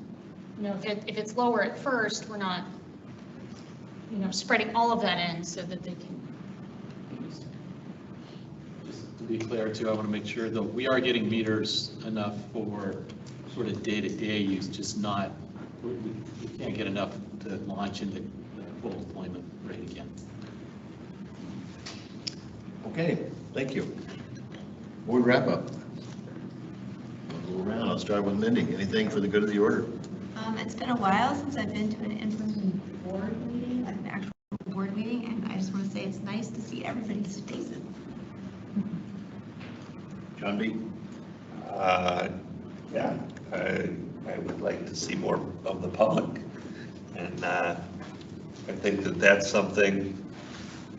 If it's lower at first, we're not, spreading all of that in so that they can be used. Just to be clear too, I want to make sure that we are getting meters enough for sort of day-to-day use, just not, we can't get enough to launch into full deployment rate again. Okay, thank you. Board wrap up. We'll go around. I'll start with Mindy. Anything for the good of the order? It's been a while since I've been to an in-person board meeting, like an actual board meeting, and I just want to say it's nice to see everybody's faces. John B? Yeah, I would like to see more of the public. And I think that that's something,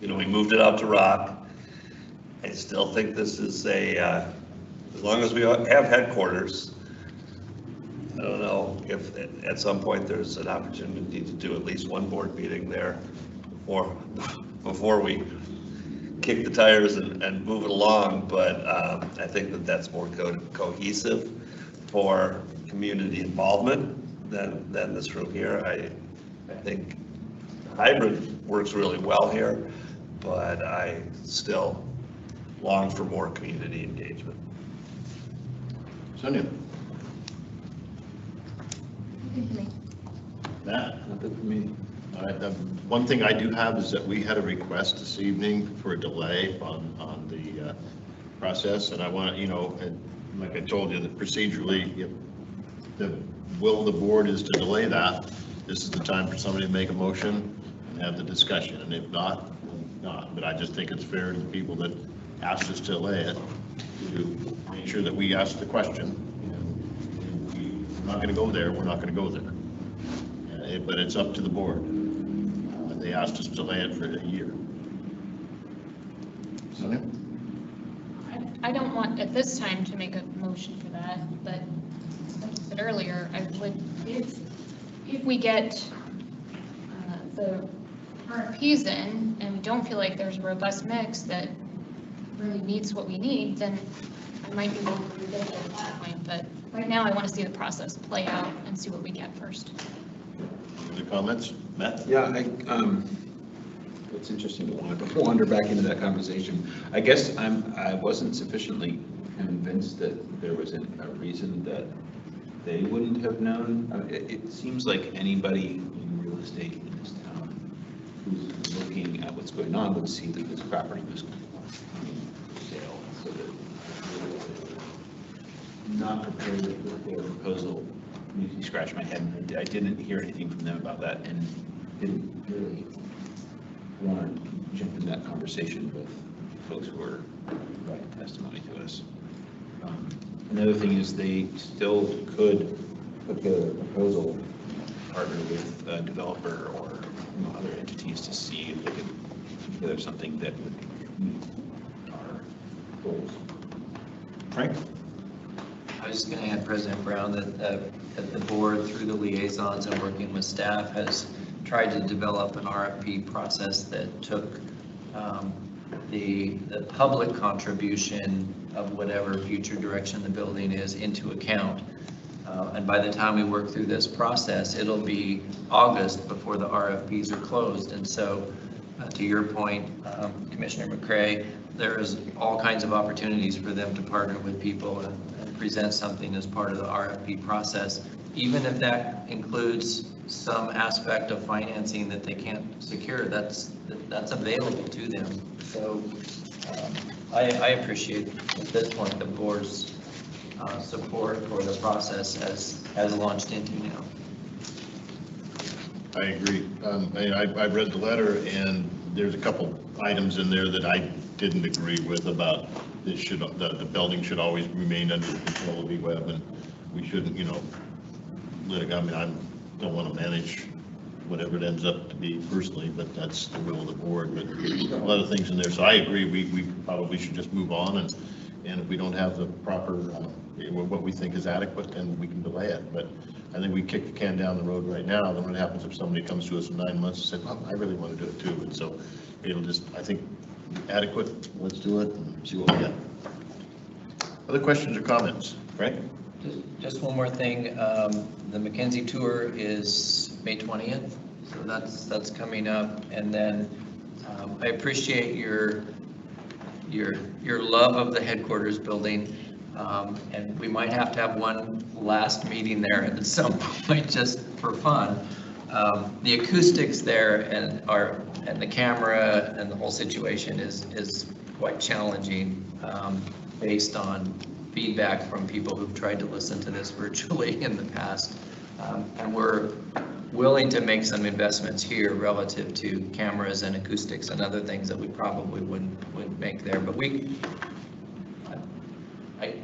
you know, we moved it out to Rock. I still think this is as long as we have headquarters, I don't know if at some point there's an opportunity to do at least one board meeting there before we kick the tires and move it along, but I think that that's more cohesive for community involvement than this room here. I think hybrid works really well here, but I still long for more community engagement. Sonia? Matt? Nothing for me. All right, one thing I do have is that we had a request this evening for a delay on the process, and I want, you know, and like I told you, that procedurally, if the will of the board is to delay that, this is the time for somebody to make a motion and have the discussion, and if not, then not. But I just think it's fair to the people that asked us to delay it to make sure that we ask the question. And we're not going to go there, we're not going to go there. But it's up to the board. They asked us to delay it for a year. Sonia? I don't want at this time to make a motion for that, but like I said earlier, I would, if we get the RFPs in and we don't feel like there's a robust mix that really meets what we need, then I might be able to revisit at that point. But right now, I want to see the process play out and see what we get first. Any comments? Matt? Yeah, it's interesting to wander back into that conversation. I guess I wasn't sufficiently convinced that there was a reason that they wouldn't have known. It seems like anybody in real estate in this town who's looking at what's going on would see that this property was for sale. So that not prepared with their proposal makes me scratch my head. I didn't hear anything from them about that and didn't really want to jump in that conversation with folks who were providing testimony to us. Another thing is they still could put together a proposal, partner with a developer or other entities to see if they could put together something that would meet our goals. Frank? I was just going to add, President Brown, that the board, through the liaisons and working with staff, has tried to develop an RFP process that took the public contribution of whatever future direction the building is into account. And by the time we work through this process, it'll be August before the RFPs are closed. And so to your point, Commissioner McCray, there's all kinds of opportunities for them to partner with people and present something as part of the RFP process, even if that includes some aspect of financing that they can't secure. That's available to them. So I appreciate at this point the board's support for the process as launched into now. I agree. I've read the letter, and there's a couple items in there that I didn't agree with about the building should always remain under the control of Eweb, and we shouldn't, let it go. I mean, I don't want to manage whatever it ends up to be personally, but that's the will of the board. But a lot of things in there, so I agree. We probably should just move on, and if we don't have the proper what we think is adequate, then we can delay it. But I think we kick the can down the road right now. Then what happens if somebody comes to us in 9 months and says, well, I really want to do it too? And so it'll just, I think, adequate. Let's do it and see what we get. Other questions or comments? Frank? Just one more thing. The McKenzie tour is May 20th, so that's coming up. And then I appreciate your love of the headquarters building. And we might have to have one last meeting there at some point, just for fun. The acoustics there and the camera and the whole situation is quite challenging, based on feedback from people who've tried to listen to this virtually in the past. And we're willing to make some investments here relative to cameras and acoustics and other things that we probably wouldn't make there. But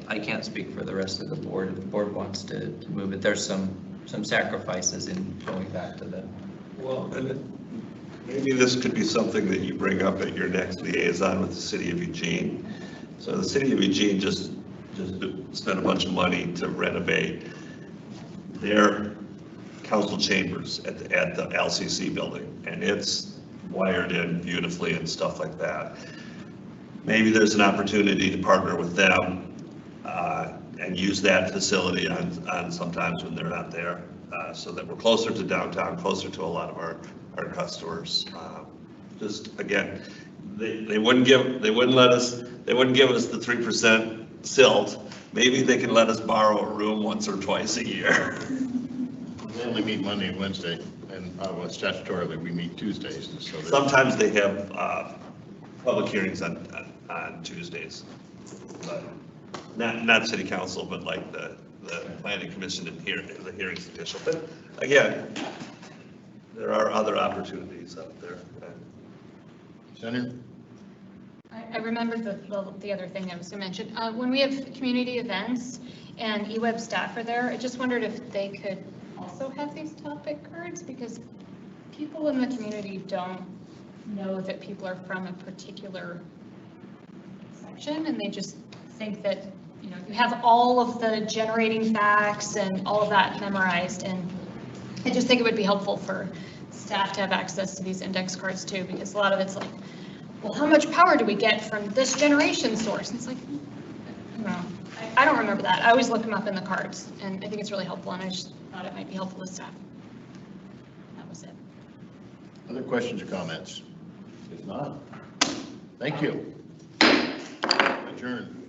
I can't speak for the rest of the board. If the board wants to move it, there's some sacrifices in going back to the. Well, and maybe this could be something that you bring up at your next liaison with the city of Eugene. So the city of Eugene just spent a bunch of money to renovate their council chambers at the LCC building, and it's wired in beautifully and stuff like that. Maybe there's an opportunity to partner with them and use that facility on sometimes when they're not there, so that we're closer to downtown, closer to a lot of our customers. Just again, they wouldn't give us the 3% silt. Maybe they can let us borrow a room once or twice a year. They only meet Monday and Wednesday, and statutorily we meet Tuesdays. So sometimes they have public hearings on Tuesdays, but not city council, but like the planning commission and the hearings official. But again, there are other opportunities out there. Senator? I remembered the other thing I was going to mention. When we have community events and Eweb staff are there, I just wondered if they could also have these topic cards, because people in the community don't know that people are from a particular section, and they just think that, you have all of the generating facts and all of that memorized. And I just think it would be helpful for staff to have access to these index cards too, because a lot of it's like, well, how much power do we get from this generation source? And it's like, no, I don't remember that. I always look them up in the cards, and I think it's really helpful, and I just thought it might be helpful to staff. That was it. Other questions or comments? If not, thank you. Adjourn.